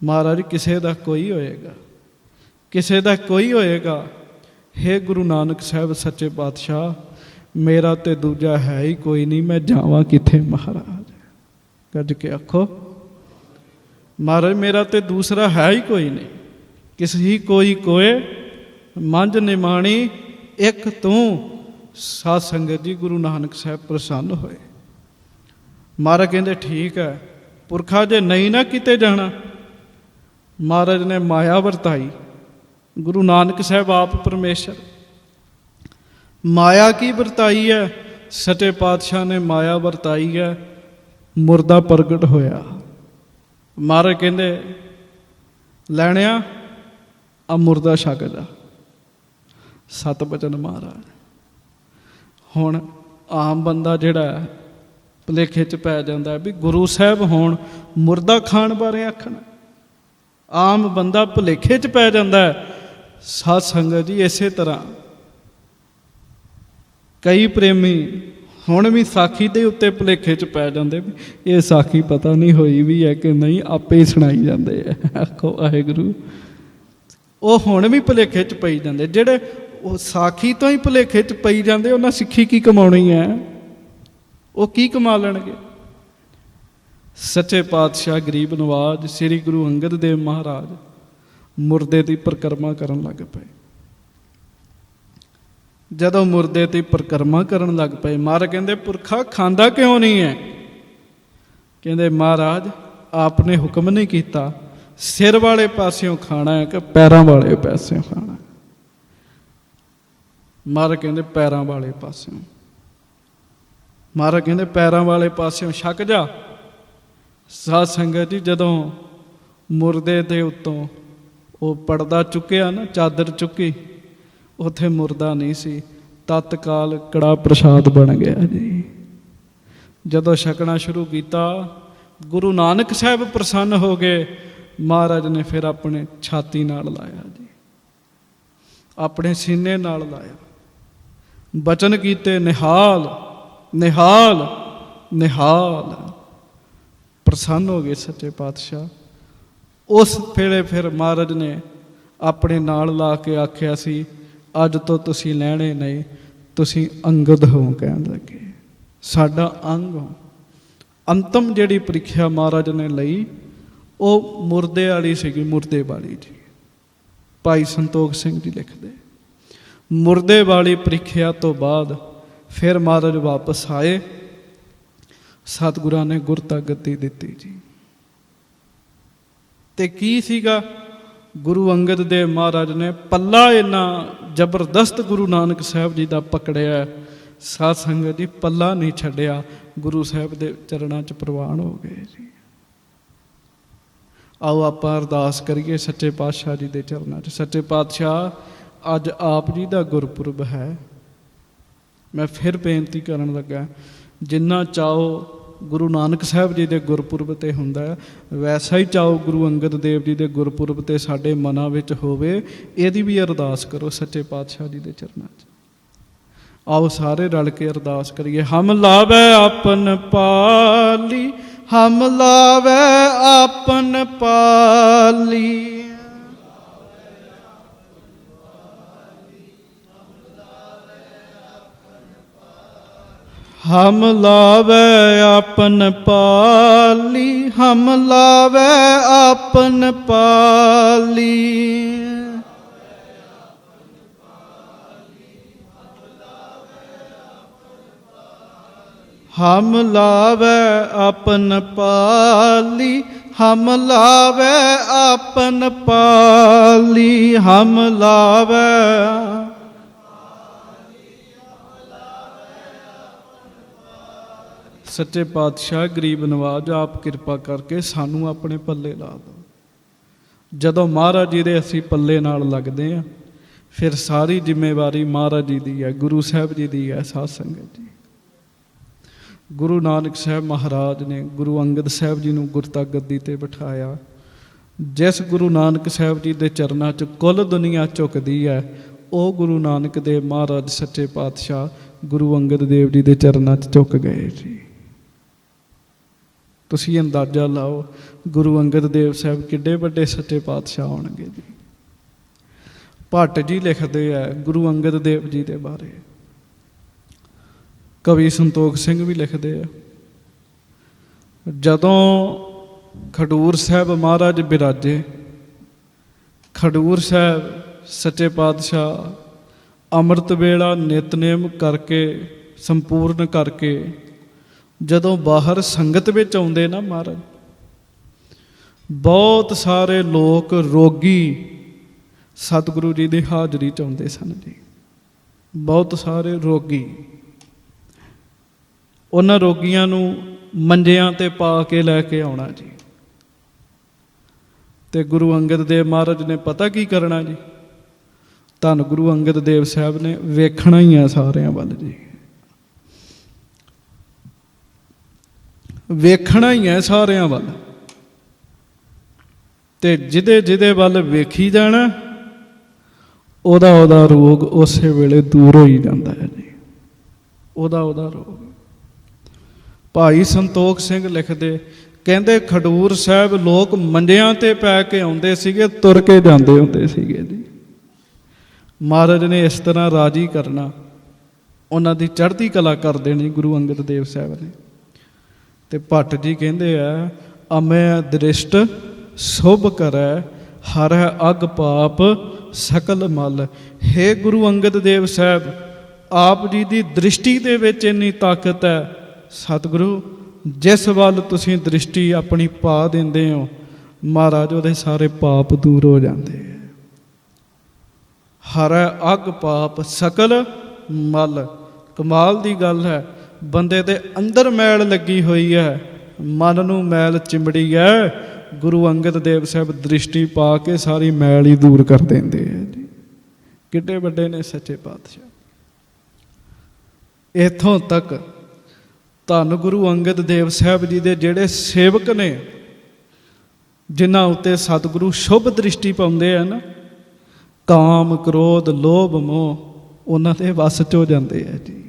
C: ਮਹਾਰਾਜ ਕਿਸੇ ਦਾ ਕੋਈ ਹੋਏਗਾ, ਕਿਸੇ ਦਾ ਕੋਈ ਹੋਏਗਾ। ਹੇ ਗੁਰੂ ਨਾਨਕ ਸਾਹਿਬ ਸੱਚੇ ਪਾਤਸ਼ਾਹ, ਮੇਰਾ ਤੇ ਦੂਜਾ ਹੈ ਹੀ ਕੋਈ ਨਹੀਂ, ਮੈਂ ਜਾਵਾਂ ਕਿੱਥੇ? ਮਹਾਰਾਜ ਗੱਜ ਕੇ ਆਖੋ, ਮਹਾਰਾਜ ਮੇਰਾ ਤੇ ਦੂਸਰਾ ਹੈ ਹੀ ਕੋਈ ਨਹੀਂ। ਕਿਸ ਹੀ ਕੋਈ ਕੋਏ ਮੰਝ ਨਿਮਾਣੀ ਇੱਕ ਤੂੰ। ਸਾਧ ਸੰਗਤ ਜੀ, ਗੁਰੂ ਨਾਨਕ ਸਾਹਿਬ ਪ੍ਰਸੰਨ ਹੋਏ। ਮਹਾਰਾਜ ਕਹਿੰਦੇ, ਠੀਕ ਹੈ ਪੁਰਖਾ, ਜੇ ਨਹੀਂ ਨਾ ਕਿਤੇ ਜਾਣਾ। ਮਹਾਰਾਜ ਨੇ ਮਾਇਆ ਵਰਤਾਈ। ਗੁਰੂ ਨਾਨਕ ਸਾਹਿਬ ਆਪ ਪਰਮੇਸ਼ਰ। ਮਾਇਆ ਕੀ ਵਰਤਾਈ ਹੈ? ਸੱਚੇ ਪਾਤਸ਼ਾਹ ਨੇ ਮਾਇਆ ਵਰਤਾਈ ਹੈ। ਮੁਰਦਾ ਪ੍ਰਗਟ ਹੋਇਆ। ਮਹਾਰਾਜ ਕਹਿੰਦੇ, ਲੈਣਿਆ ਆ ਮੁਰਦਾ ਛਕ ਜਾ। ਸਤ ਬਚਨ ਮਹਾਰਾਜ। ਹੁਣ ਆਮ ਬੰਦਾ ਜਿਹੜਾ ਭੁਲੇਖੇ 'ਚ ਪੈ ਜਾਂਦਾ ਵੀ ਗੁਰੂ ਸਾਹਿਬ ਹੁਣ ਮੁਰਦਾ ਖਾਣ ਬਾਰੇ ਆਖਣ। ਆਮ ਬੰਦਾ ਭੁਲੇਖੇ 'ਚ ਪੈ ਜਾਂਦਾ ਹੈ। ਸਾਧ ਸੰਗਤ ਜੀ, ਇਸੇ ਤਰ੍ਹਾਂ ਕਈ ਪ੍ਰੇਮੀ ਹੁਣ ਵੀ ਸਾਖੀ ਦੇ ਉੱਤੇ ਭੁਲੇਖੇ 'ਚ ਪੈ ਜਾਂਦੇ ਵੀ ਇਹ ਸਾਖੀ ਪਤਾ ਨਹੀਂ ਹੋਈ ਵੀ ਹੈ ਕਿ ਨਹੀਂ, ਆਪੇ ਹੀ ਸੁਣਾਈ ਜਾਂਦੇ ਆ। ਆਖੋ ਵਾਹਿਗੁਰੂ। ਉਹ ਹੁਣ ਵੀ ਭੁਲੇਖੇ 'ਚ ਪਈ ਜਾਂਦੇ। ਜਿਹੜੇ ਉਹ ਸਾਖੀ ਤੋਂ ਹੀ ਭੁਲੇਖੇ 'ਚ ਪਈ ਜਾਂਦੇ, ਉਹਨਾਂ ਸਿੱਖੀ ਕੀ ਕਮਾਉਣੀ ਹੈ? ਉਹ ਕੀ ਕਮਾ ਲੈਣਗੇ? ਸੱਚੇ ਪਾਤਸ਼ਾਹ ਗਰੀਬ ਨਵਾਜ ਸ੍ਰੀ ਗੁਰੂ ਅੰਗਦ ਦੇਵ ਮਹਾਰਾਜ ਮੁਰਦੇ ਦੀ ਪਰਿਕਰਮਾ ਕਰਨ ਲੱਗ ਪਏ। ਜਦੋਂ ਮੁਰਦੇ ਦੀ ਪਰਿਕਰਮਾ ਕਰਨ ਲੱਗ ਪਏ, ਮਹਾਰਾਜ ਕਹਿੰਦੇ, ਪੁਰਖਾ ਖਾਂਦਾ ਕਿਉਂ ਨਹੀਂ ਹੈ? ਕਹਿੰਦੇ, ਮਹਾਰਾਜ ਆਪ ਨੇ ਹੁਕਮ ਨਹੀਂ ਕੀਤਾ ਸਿਰ ਵਾਲੇ ਪਾਸਿਓਂ ਖਾਣਾ ਹੈ ਕਿ ਪੈਰਾਂ ਵਾਲੇ ਪਾਸਿਓਂ ਖਾਣਾ? ਮਹਾਰਾਜ ਕਹਿੰਦੇ, ਪੈਰਾਂ ਵਾਲੇ ਪਾਸਿਓਂ। ਮਹਾਰਾਜ ਕਹਿੰਦੇ, ਪੈਰਾਂ ਵਾਲੇ ਪਾਸਿਓਂ ਛਕ ਜਾ। ਸਾਧ ਸੰਗਤ ਜੀ, ਜਦੋਂ ਮੁਰਦੇ ਦੇ ਉੱਤੋਂ ਉਹ ਪਰਦਾ ਚੁੱਕਿਆ ਨਾ, ਚਾਦਰ ਚੁੱਕੀ, ਉੱਥੇ ਮੁਰਦਾ ਨਹੀਂ ਸੀ, ਤਤਕਾਲ ਕੜਾ ਪ੍ਰਸ਼ਾਦ ਬਣ ਗਿਆ ਜੀ। ਜਦੋਂ ਛਕਣਾ ਸ਼ੁਰੂ ਕੀਤਾ, ਗੁਰੂ ਨਾਨਕ ਸਾਹਿਬ ਪ੍ਰਸੰਨ ਹੋ ਗਏ। ਮਹਾਰਾਜ ਨੇ ਫਿਰ ਆਪਣੇ ਛਾਤੀ ਨਾਲ ਲਾਇਆ ਜੀ, ਆਪਣੇ ਸੀਨੇ ਨਾਲ ਲਾਇਆ, ਬਚਨ ਕੀਤੇ, ਨਿਹਾਲ ਨਿਹਾਲ ਨਿਹਾਲ। ਪ੍ਰਸੰਨ ਹੋ ਗਏ ਸੱਚੇ ਪਾਤਸ਼ਾਹ। ਉਸ ਵੇਲੇ ਫਿਰ ਮਹਾਰਾਜ ਨੇ ਆਪਣੇ ਨਾਲ ਲਾ ਕੇ ਆਖਿਆ ਸੀ, ਅੱਜ ਤੋਂ ਤੁਸੀਂ ਲੈਣੇ ਨਹੀਂ, ਤੁਸੀਂ ਅੰਗਦ ਹੋ ਕਹਿਣ ਲੱਗੇ, ਸਾਡਾ ਅੰਗ ਹੋ। ਅੰਤਮ ਜਿਹੜੀ ਪ੍ਰੀਖਿਆ ਮਹਾਰਾਜ ਨੇ ਲਈ ਉਹ ਮੁਰਦੇ ਵਾਲੀ ਸੀਗੀ, ਮੁਰਦੇ ਵਾਲੀ ਜੀ। ਭਾਈ ਸੰਤੋਖ ਸਿੰਘ ਜੀ ਲਿਖਦੇ, ਮੁਰਦੇ ਵਾਲੀ ਪ੍ਰੀਖਿਆ ਤੋਂ ਬਾਅਦ ਫਿਰ ਮਹਾਰਾਜ ਵਾਪਸ ਆਏ, ਸਤਿਗੁਰਾਂ ਨੇ ਗੁਰਤਾ ਗੱਦੀ ਦਿੱਤੀ ਜੀ। ਤੇ ਕੀ ਸੀਗਾ, ਗੁਰੂ ਅੰਗਦ ਦੇਵ ਮਹਾਰਾਜ ਨੇ ਪੱਲਾ ਇੰਨਾ ਜ਼ਬਰਦਸਤ ਗੁਰੂ ਨਾਨਕ ਸਾਹਿਬ ਜੀ ਦਾ ਪਕੜਿਆ, ਸਾਧ ਸੰਗਤ ਜੀ, ਪੱਲਾ ਨਹੀਂ ਛੱਡਿਆ, ਗੁਰੂ ਸਾਹਿਬ ਦੇ ਚਰਨਾਂ 'ਚ ਪ੍ਰਵਾਨ ਹੋ ਗਏ ਜੀ। ਆਓ ਆਪਾਂ ਅਰਦਾਸ ਕਰੀਏ ਸੱਚੇ ਪਾਤਸ਼ਾਹ ਜੀ ਦੇ ਚਰਨਾਂ 'ਚ। ਸੱਚੇ ਪਾਤਸ਼ਾਹ, ਅੱਜ ਆਪ ਜੀ ਦਾ ਗੁਰਪੁਰਬ ਹੈ। ਮੈਂ ਫਿਰ ਬੇਨਤੀ ਕਰਨ ਲੱਗਾ, ਜਿੰਨਾ ਚਾਹੋ ਗੁਰੂ ਨਾਨਕ ਸਾਹਿਬ ਜੀ ਦੇ ਗੁਰਪੁਰਬ 'ਤੇ ਹੁੰਦਾ, ਵੈਸਾ ਹੀ ਚਾਹੋ ਗੁਰੂ ਅੰਗਦ ਦੇਵ ਜੀ ਦੇ ਗੁਰਪੁਰਬ 'ਤੇ ਸਾਡੇ ਮਨਾਂ ਵਿੱਚ ਹੋਵੇ। ਇਹਦੀ ਵੀ ਅਰਦਾਸ ਕਰੋ ਸੱਚੇ ਪਾਤਸ਼ਾਹ ਜੀ ਦੇ ਚਰਨਾਂ 'ਚ। ਆਓ ਸਾਰੇ ਰਲ ਕੇ ਅਰਦਾਸ ਕਰੀਏ। ਹਮ ਲਾਵੈ ਆਪਨ ਪਾਲੀ, ਹਮ ਲਾਵੈ ਆਪਨ ਪਾਲੀ। ਹਮ ਲਾਵੈ ਆਪਨ ਪਾਲੀ, ਹਮ ਲਾਵੈ ਆਪਨ ਪਾਲੀ। ਹਮ ਲਾਵੈ ਆਪਨ ਪਾਲੀ, ਹਮ ਲਾਵੈ ਆਪਨ ਪਾਲੀ। ਹਮ ਲਾਵੈ ਸੱਚੇ ਪਾਤਸ਼ਾਹ, ਗਰੀਬ ਨਵਾਜ, ਆਪ ਕਿਰਪਾ ਕਰਕੇ ਸਾਨੂੰ ਆਪਣੇ ਪੱਲੇ ਲਾ ਦਿਓ। ਜਦੋਂ ਮਹਾਰਾਜ ਜੀ ਦੇ ਅਸੀਂ ਪੱਲੇ ਨਾਲ ਲੱਗਦੇ ਹਾਂ, ਫਿਰ ਸਾਰੀ ਜ਼ਿੰਮੇਵਾਰੀ ਮਹਾਰਾਜ ਜੀ ਦੀ ਹੈ, ਗੁਰੂ ਸਾਹਿਬ ਜੀ ਦੀ ਹੈ। ਸਾਧ ਸੰਗਤ ਜੀ, ਗੁਰੂ ਨਾਨਕ ਸਾਹਿਬ ਮਹਾਰਾਜ ਨੇ ਗੁਰੂ ਅੰਗਦ ਸਾਹਿਬ ਜੀ ਨੂੰ ਗੁਰਤਾ ਗੱਦੀ 'ਤੇ ਬਿਠਾਇਆ। ਜਿਸ ਗੁਰੂ ਨਾਨਕ ਸਾਹਿਬ ਜੀ ਦੇ ਚਰਨਾਂ 'ਚ ਕੁੱਲ ਦੁਨੀਆ ਝੁਕਦੀ ਹੈ, ਉਹ ਗੁਰੂ ਨਾਨਕ ਦੇਵ ਮਹਾਰਾਜ ਸੱਚੇ ਪਾਤਸ਼ਾਹ ਗੁਰੂ ਅੰਗਦ ਦੇਵ ਜੀ ਦੇ ਚਰਨਾਂ 'ਚ ਝੁਕ ਗਏ ਜੀ। ਤੁਸੀਂ ਅੰਦਾਜ਼ਾ ਲਾਓ, ਗੁਰੂ ਅੰਗਦ ਦੇਵ ਸਾਹਿਬ ਕਿੱਡੇ ਵੱਡੇ ਸੱਚੇ ਪਾਤਸ਼ਾਹ ਹੋਣਗੇ ਜੀ। ਭੱਟ ਜੀ ਲਿਖਦੇ ਆ ਗੁਰੂ ਅੰਗਦ ਦੇਵ ਜੀ ਦੇ ਬਾਰੇ, ਕਵੀ ਸੰਤੋਖ ਸਿੰਘ ਵੀ ਲਿਖਦੇ ਆ। ਜਦੋਂ ਖਡੂਰ ਸਾਹਿਬ ਮਹਾਰਾਜ ਬਿਰਾਜੇ, ਖਡੂਰ ਸਾਹਿਬ ਸੱਚੇ ਪਾਤਸ਼ਾਹ ਅੰਮ੍ਰਿਤ ਵੇਲਾ ਨਿਤਨੇਮ ਕਰਕੇ, ਸੰਪੂਰਨ ਕਰਕੇ, ਜਦੋਂ ਬਾਹਰ ਸੰਗਤ ਵਿੱਚ ਆਉਂਦੇ ਨਾ ਮਹਾਰਾਜ, ਬਹੁਤ ਸਾਰੇ ਲੋਕ ਰੋਗੀ ਸਤਿਗੁਰੂ ਜੀ ਦੀ ਹਾਜ਼ਰੀ 'ਚ ਆਉਂਦੇ ਸਨ ਜੀ। ਬਹੁਤ ਸਾਰੇ ਰੋਗੀ, ਉਹਨਾਂ ਰੋਗੀਆਂ ਨੂੰ ਮੰਜਿਆਂ 'ਤੇ ਪਾ ਕੇ ਲੈ ਕੇ ਆਉਣਾ ਜੀ। ਤੇ ਗੁਰੂ ਅੰਗਦ ਦੇਵ ਮਹਾਰਾਜ ਨੇ ਪਤਾ ਕੀ ਕਰਨਾ ਜੀ, ਧੰਨ ਗੁਰੂ ਅੰਗਦ ਦੇਵ ਸਾਹਿਬ ਨੇ ਵੇਖਣਾ ਹੀ ਆ ਸਾਰਿਆਂ ਵੱਲ ਜੀ, ਵੇਖਣਾ ਹੀ ਹੈ ਸਾਰਿਆਂ ਵੱਲ। ਤੇ ਜਿਹਦੇ ਜਿਹਦੇ ਵੱਲ ਵੇਖੀ ਜਾਣਾ, ਉਹਦਾ ਰੋਗ ਉਸੇ ਵੇਲੇ ਦੂਰ ਹੋ ਹੀ ਜਾਂਦਾ ਹੈ ਜੀ, ਉਹਦਾ ਰੋਗ। ਭਾਈ ਸੰਤੋਖ ਸਿੰਘ ਲਿਖਦੇ, ਕਹਿੰਦੇ ਖਡੂਰ ਸਾਹਿਬ ਲੋਕ ਮੰਜਿਆਂ 'ਤੇ ਪੈ ਕੇ ਆਉਂਦੇ ਸੀਗੇ, ਤੁਰ ਕੇ ਜਾਂਦੇ ਹੁੰਦੇ ਸੀਗੇ ਜੀ। ਮਹਾਰਾਜ ਨੇ ਇਸ ਤਰ੍ਹਾਂ ਰਾਜੀ ਕਰਨਾ, ਉਹਨਾਂ ਦੀ ਚੜ੍ਹਦੀ ਕਲਾ ਕਰ ਦੇਣੀ ਗੁਰੂ ਅੰਗਦ ਦੇਵ ਸਾਹਿਬ ਨੇ। ਤੇ ਭੱਟ ਜੀ ਕਹਿੰਦੇ ਆ, ਅਮੈ ਦ੍ਰਿਸ਼ਟ ਸ਼ੁਭ ਕਰੈ, ਹਰੈ ਅਗ ਪਾਪ ਸਕਲ ਮਲ। ਹੇ ਗੁਰੂ ਅੰਗਦ ਦੇਵ ਸਾਹਿਬ, ਆਪ ਜੀ ਦੀ ਦ੍ਰਿਸ਼ਟੀ ਦੇ ਵਿੱਚ ਇੰਨੀ ਤਾਕਤ ਹੈ। ਸਤਿਗੁਰੂ, ਜਿਸ ਵੱਲ ਤੁਸੀਂ ਦ੍ਰਿਸ਼ਟੀ ਆਪਣੀ ਪਾ ਦਿੰਦੇ ਹੋ, ਮਹਾਰਾਜ ਉਹਦੇ ਸਾਰੇ ਪਾਪ ਦੂਰ ਹੋ ਜਾਂਦੇ ਹੈ। ਹਰੈ ਅਗ ਪਾਪ ਸਕਲ ਮਲ। ਕਮਾਲ ਦੀ ਗੱਲ ਹੈ, ਬੰਦੇ ਦੇ ਅੰਦਰ ਮੈਲ ਲੱਗੀ ਹੋਈ ਹੈ, ਮਨ ਨੂੰ ਮੈਲ ਚਿੰਬੜੀ ਹੈ, ਗੁਰੂ ਅੰਗਦ ਦੇਵ ਸਾਹਿਬ ਦ੍ਰਿਸ਼ਟੀ ਪਾ ਕੇ ਸਾਰੀ ਮੈਲ ਹੀ ਦੂਰ ਕਰ ਦਿੰਦੇ ਆ ਜੀ। ਕਿੱਡੇ ਵੱਡੇ ਨੇ ਸੱਚੇ ਪਾਤਸ਼ਾਹ। ਇੱਥੋਂ ਤੱਕ ਧੰਨ ਗੁਰੂ ਅੰਗਦ ਦੇਵ ਸਾਹਿਬ ਜੀ ਦੇ ਜਿਹੜੇ ਸੇਵਕ ਨੇ, ਜਿਨ੍ਹਾਂ ਉੱਤੇ ਸਤਿਗੁਰੂ ਸ਼ੁਭ ਦ੍ਰਿਸ਼ਟੀ ਪਾਉਂਦੇ ਆ ਨਾ, ਕਾਮ ਕ੍ਰੋਧ ਲੋਭ ਮੋਹ ਉਹਨਾਂ ਦੇ ਵਸ 'ਚ ਹੋ ਜਾਂਦੇ ਆ ਜੀ।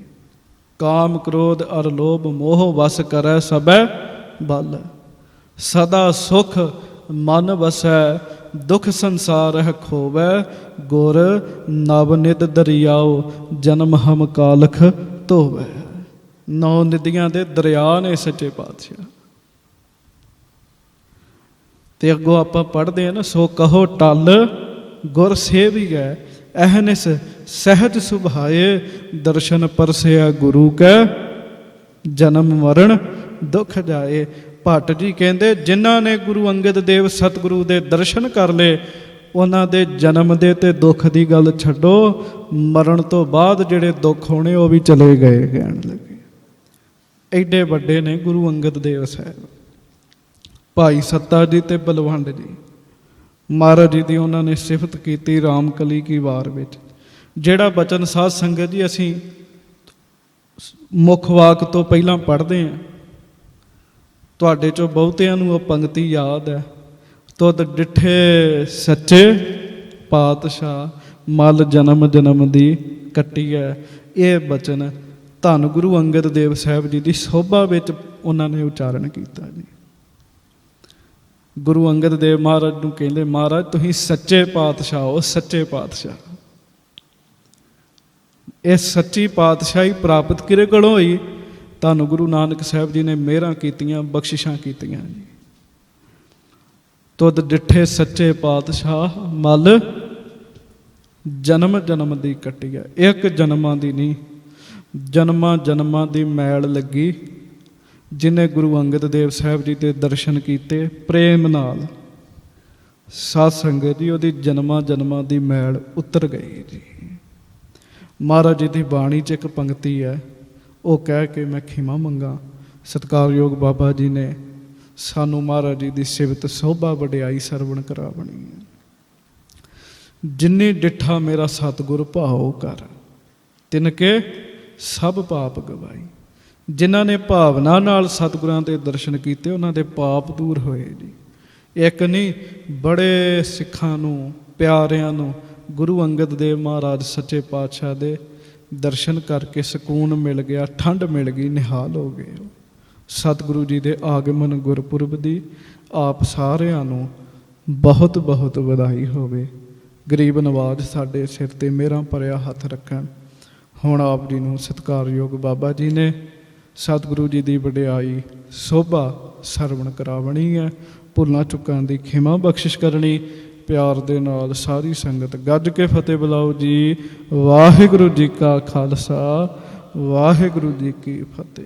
C: ਕਾਮ ਕ੍ਰੋਧ ਅਰ ਲੋਭ ਮੋਹ ਵਸ ਕਰੈ ਸਭੈ ਬਲ, ਸਦਾ ਸੁਖ ਮਨ ਵਸੈ ਦੁਖ ਸੰਸਾਰ ਹੈ ਖੋਵੈ, ਗੁਰ ਨਵ ਨਿਤ ਦਰਿਆਓ ਜਨਮ ਹਮ ਕਾਲਖ ਧੋਵੈ। 9 ਨਦੀਆਂ ਦੇ ਦਰਿਆ ਨੇ ਸੱਚੇ ਪਾਤਸ਼ਾਹ। ਤੇ ਅੱਗੋਂ ਆਪਾਂ ਪੜ੍ਹਦੇ ਆ ਨਾ, ਸੋ ਕਹੋ ਟਲ ਗੁਰ ਸੇਵੀਐ, ਅਹਨਿਸ ਸਹਿਜ ਸੁਭਾਏ, ਦਰਸ਼ਨ ਪਰਸਿਆ ਗੁਰੂ ਕੈ, ਜਨਮ ਮਰਨ ਦੁਖ ਜਾਏ। ਭੱਟ ਜੀ ਕਹਿੰਦੇ ਜਿਨ੍ਹਾਂ ਨੇ ਗੁਰੂ ਅੰਗਦ ਦੇਵ ਸਤਿਗੁਰੂ ਦੇ ਦਰਸ਼ਨ ਕਰ ਲਏ, ਉਹਨਾਂ ਦੇ ਜਨਮ ਦੇ ਤੇ ਦੁੱਖ ਦੀ ਗੱਲ ਛੱਡੋ, ਮਰਨ ਤੋਂ ਬਾਅਦ ਜਿਹੜੇ ਦੁੱਖ ਹੋਣੇ ਉਹ ਵੀ ਚਲੇ ਗਏ ਕਹਿਣ ਲੱਗੇ। ਐਡੇ ਵੱਡੇ ਨੇ ਗੁਰੂ ਅੰਗਦ ਦੇਵ ਸਾਹਿਬ। ਭਾਈ ਸੱਤਾ ਜੀ ਤੇ ਬਲਵੰਡ ਜੀ, ਮਹਾਰਾਜ ਜੀ ਦੀ ਉਹਨਾਂ ਨੇ ਸਿਫਤ ਕੀਤੀ ਰਾਮਕਲੀ ਕੀ ਵਾਰ ਵਿੱਚ। ਜਿਹੜਾ ਬਚਨ ਸਾਧ ਸੰਗਤ ਜੀ ਅਸੀਂ ਮੁੱਖ ਵਾਕ ਤੋਂ ਪਹਿਲਾਂ ਪੜ੍ਹਦੇ ਹਾਂ, ਤੁਹਾਡੇ ਚੋਂ ਬਹੁਤਿਆਂ ਨੂੰ ਉਹ ਪੰਕਤੀ ਯਾਦ ਹੈ, ਤੁਧ ਡਿਠੇ ਸੱਚੇ ਪਾਤਸ਼ਾਹ ਮਲ ਜਨਮ ਜਨਮ ਦੀ ਕੱਟੀ ਹੈ। ਇਹ ਬਚਨ ਧੰਨ ਗੁਰੂ ਅੰਗਦ ਦੇਵ ਸਾਹਿਬ ਜੀ ਦੀ ਸੋਭਾ ਵਿੱਚ ਉਹਨਾਂ ਨੇ ਉਚਾਰਨ ਕੀਤਾ ਜੀ। ਗੁਰੂ ਅੰਗਦ ਦੇਵ ਮਹਾਰਾਜ ਨੂੰ ਕਹਿੰਦੇ, ਮਹਾਰਾਜ ਤੁਸੀਂ ਸੱਚੇ ਪਾਤਸ਼ਾਹ ਹੋ, ਸੱਚੇ ਪਾਤਸ਼ਾਹ। ਇਹ ਸੱਚੀ ਪਾਤਸ਼ਾਹੀ ਪ੍ਰਾਪਤ ਕਿਹਦੇ ਕੋਲੋਂ ਹੋਈ? ਤੁਹਾਨੂੰ ਗੁਰੂ ਨਾਨਕ ਸਾਹਿਬ ਜੀ ਨੇ ਮਿਹਰਾਂ ਕੀਤੀਆਂ, ਬਖਸ਼ਿਸ਼ਾਂ ਕੀਤੀਆਂ ਜੀ। ਤੁਧ ਡਿਠੇ ਸੱਚੇ ਪਾਤਸ਼ਾਹ ਮਲ ਜਨਮ ਜਨਮ ਦੀ ਕੱਟੀ ਹੈ। ਇੱਕ ਜਨਮਾਂ ਦੀ ਨਹੀਂ, ਜਨਮਾਂ ਜਨਮਾਂ ਦੀ ਮੈਲ ਲੱਗੀ। ਜਿਹਨੇ ਗੁਰੂ ਅੰਗਦ ਦੇਵ ਸਾਹਿਬ ਜੀ ਦੇ ਦਰਸ਼ਨ ਕੀਤੇ ਪ੍ਰੇਮ ਨਾਲ, ਸਾਧ ਸੰਗਤ ਜੀ, ਉਹਦੀ ਜਨਮਾਂ ਜਨਮਾਂ ਦੀ ਮੈਲ ਉਤਰ ਗਈ ਜੀ। ਮਹਾਰਾਜ ਜੀ ਦੀ ਬਾਣੀ 'ਚ ਇੱਕ ਪੰਕਤੀ ਹੈ, ਉਹ ਕਹਿ ਕੇ ਮੈਂ ਖਿਮਾ ਮੰਗਾ। ਸਤਿਕਾਰਯੋਗ ਬਾਬਾ ਜੀ ਨੇ ਸਾਨੂੰ ਮਹਾਰਾਜ ਜੀ ਦੀ ਸਿਫਤ ਸੋਭਾ ਵਡਿਆਈ ਸਰਵਣ ਕਰਾਵਣੀ ਹੈ। ਜਿਨੇ ਡਿਠਾ ਮੇਰਾ ਸਤਿਗੁਰ ਭਾਉ ਕਰ, ਤਿਨਕੇ ਸਭ ਪਾਪ ਗਵਾਈ। ਜਿਨ੍ਹਾਂ ਨੇ ਭਾਵਨਾ ਨਾਲ ਸਤਿਗੁਰਾਂ ਦੇ ਦਰਸ਼ਨ ਕੀਤੇ, ਉਹਨਾਂ ਦੇ ਪਾਪ ਦੂਰ ਹੋਏ ਜੀ। ਇੱਕ ਨਹੀਂ, ਬੜੇ ਸਿੱਖਾਂ ਨੂੰ, ਪਿਆਰਿਆਂ ਨੂੰ ਗੁਰੂ ਅੰਗਦ ਦੇਵ ਮਹਾਰਾਜ ਸੱਚੇ ਪਾਤਸ਼ਾਹ ਦੇ ਦਰਸ਼ਨ ਕਰਕੇ ਸਕੂਨ ਮਿਲ ਗਿਆ, ਠੰਡ ਮਿਲ ਗਈ, ਨਿਹਾਲ ਹੋ ਗਏ। ਸਤਿਗੁਰੂ ਜੀ ਦੇ ਆਗਮਨ ਗੁਰਪੁਰਬ ਦੀ ਆਪ ਸਾਰਿਆਂ ਨੂੰ ਬਹੁਤ ਬਹੁਤ ਵਧਾਈ ਹੋਵੇ। ਗਰੀਬ ਨਵਾਜ ਸਾਡੇ ਸਿਰ ਤੇ ਮਿਹਰਾਂ ਭਰਿਆ ਹੱਥ ਰੱਖਣ। ਹੁਣ ਆਪ ਜੀ ਨੂੰ ਸਤਿਕਾਰਯੋਗ ਬਾਬਾ ਜੀ ਨੇ ਸਤਿਗੁਰੂ ਜੀ ਦੀ ਵਡਿਆਈ ਸੋਭਾ ਸਰਵਣ ਕਰਾਵਣੀ ਹੈ। ਭੁੱਲਾਂ ਚੁੱਕਾਂ ਦੀ ਖਿਮਾ ਬਖਸ਼ਿਸ਼ ਕਰਨੀ। ਪਿਆਰ ਦੇ ਨਾਲ ਸਾਰੀ ਸੰਗਤ ਗੱਜ ਕੇ ਫਤਿਹ ਬੁਲਾਓ ਜੀ। ਵਾਹਿਗੁਰੂ ਜੀ ਕਾ ਖਾਲਸਾ, ਵਾਹਿਗੁਰੂ ਜੀ ਕੀ ਫਤਿਹ।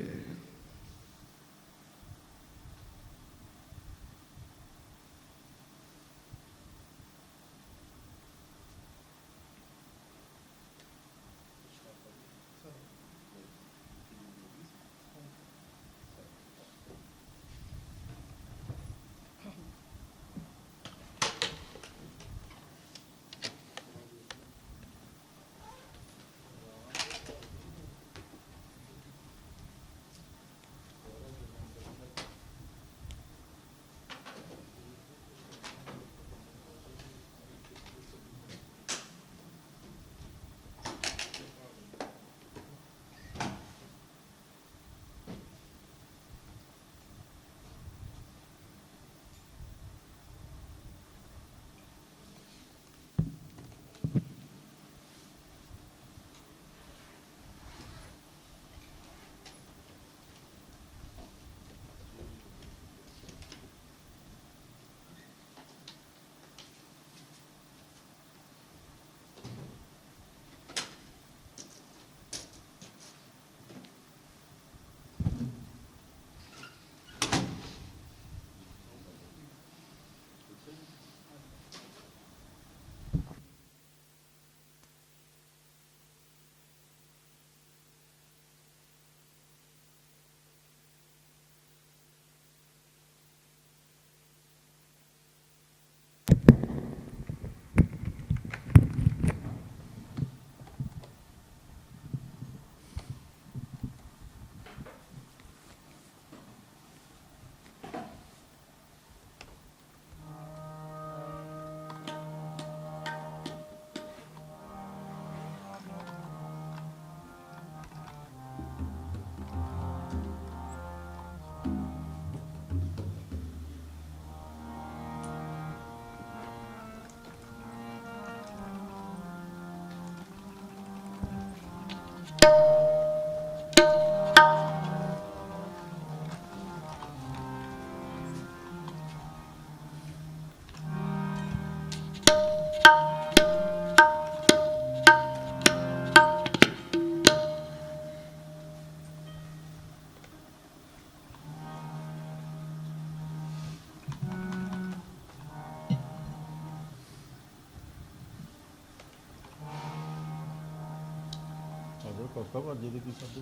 D: ਕਾਕਾ ਭਾਜੇ ਦੇ ਕੀ ਸਾਡੇ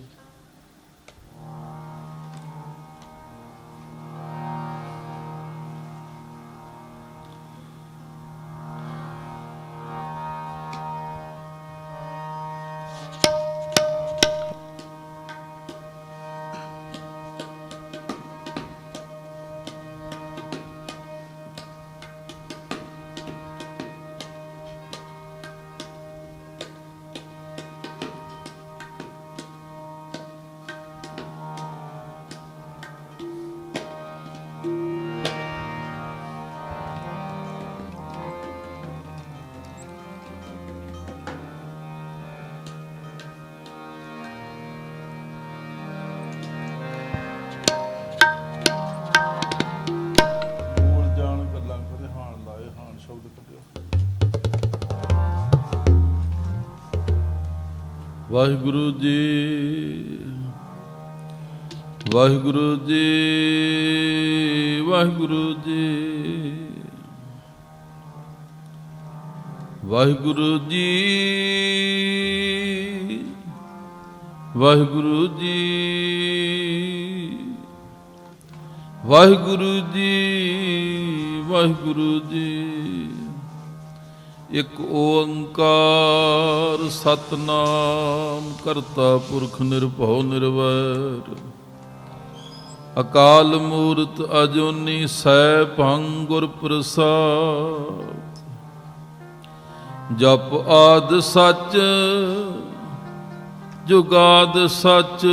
D: ਬੋਲ ਜਾਣ ਗੱਲਾਂ ਕਰੇ ਹਾਣ ਲਾਏ ਹਾਣ ਸ਼ਬਦ ਕੱਢਿਓ। ਵਾਹਿਗੁਰੂ ਜੀ ਵਾਹਿਗੁਰੂ ਜੀ ਵਾਹਿਗੁਰੂ ਜੀ ਵਾਹਿਗੁਰੂ ਜੀ ਵਾਹਿਗੁਰੂ ਜੀ ਵਾਹਿਗੁਰੂ ਜੀ ਵਾਹਿਗੁਰੂ ਜੀ ਇਕ ਓੰਕਾਰ ਸਤਨਾਮ ਕਰਤਾ ਪੁਰਖ ਨਿਰਭਉ ਨਿਰਵੈਰ ਅਕਾਲ ਮੂਰਤ ਅਜੂਨੀ ਸੈਭੰ ਗੁਰ ਪ੍ਰਸਾਦ ਜਪ ਆਦ ਸੱਚ ਜੁਗਾਦ ਸੱਚ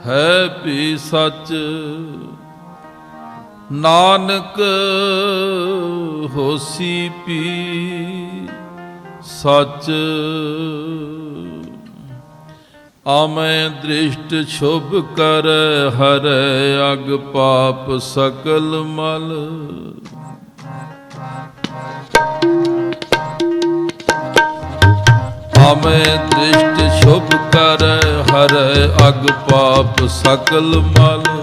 D: ਹੈ ਭੀ ਸੱਚ ਨਾਨਕ ਹੋਸੀ ਪੀ ਸੱਚ ਆਮੈ ਦ੍ਰਿਸ਼ਟ ਸ਼ੁਭ ਕਰ ਹਰੈ ਅਗ ਪਾਪ ਸਕਲ ਮਲ ਆਮੈ ਦ੍ਰਿਸ਼ਟ ਸ਼ੁਭ ਕਰ ਹਰੈ ਅਗ ਪਾਪ ਸਕਲ ਮਲ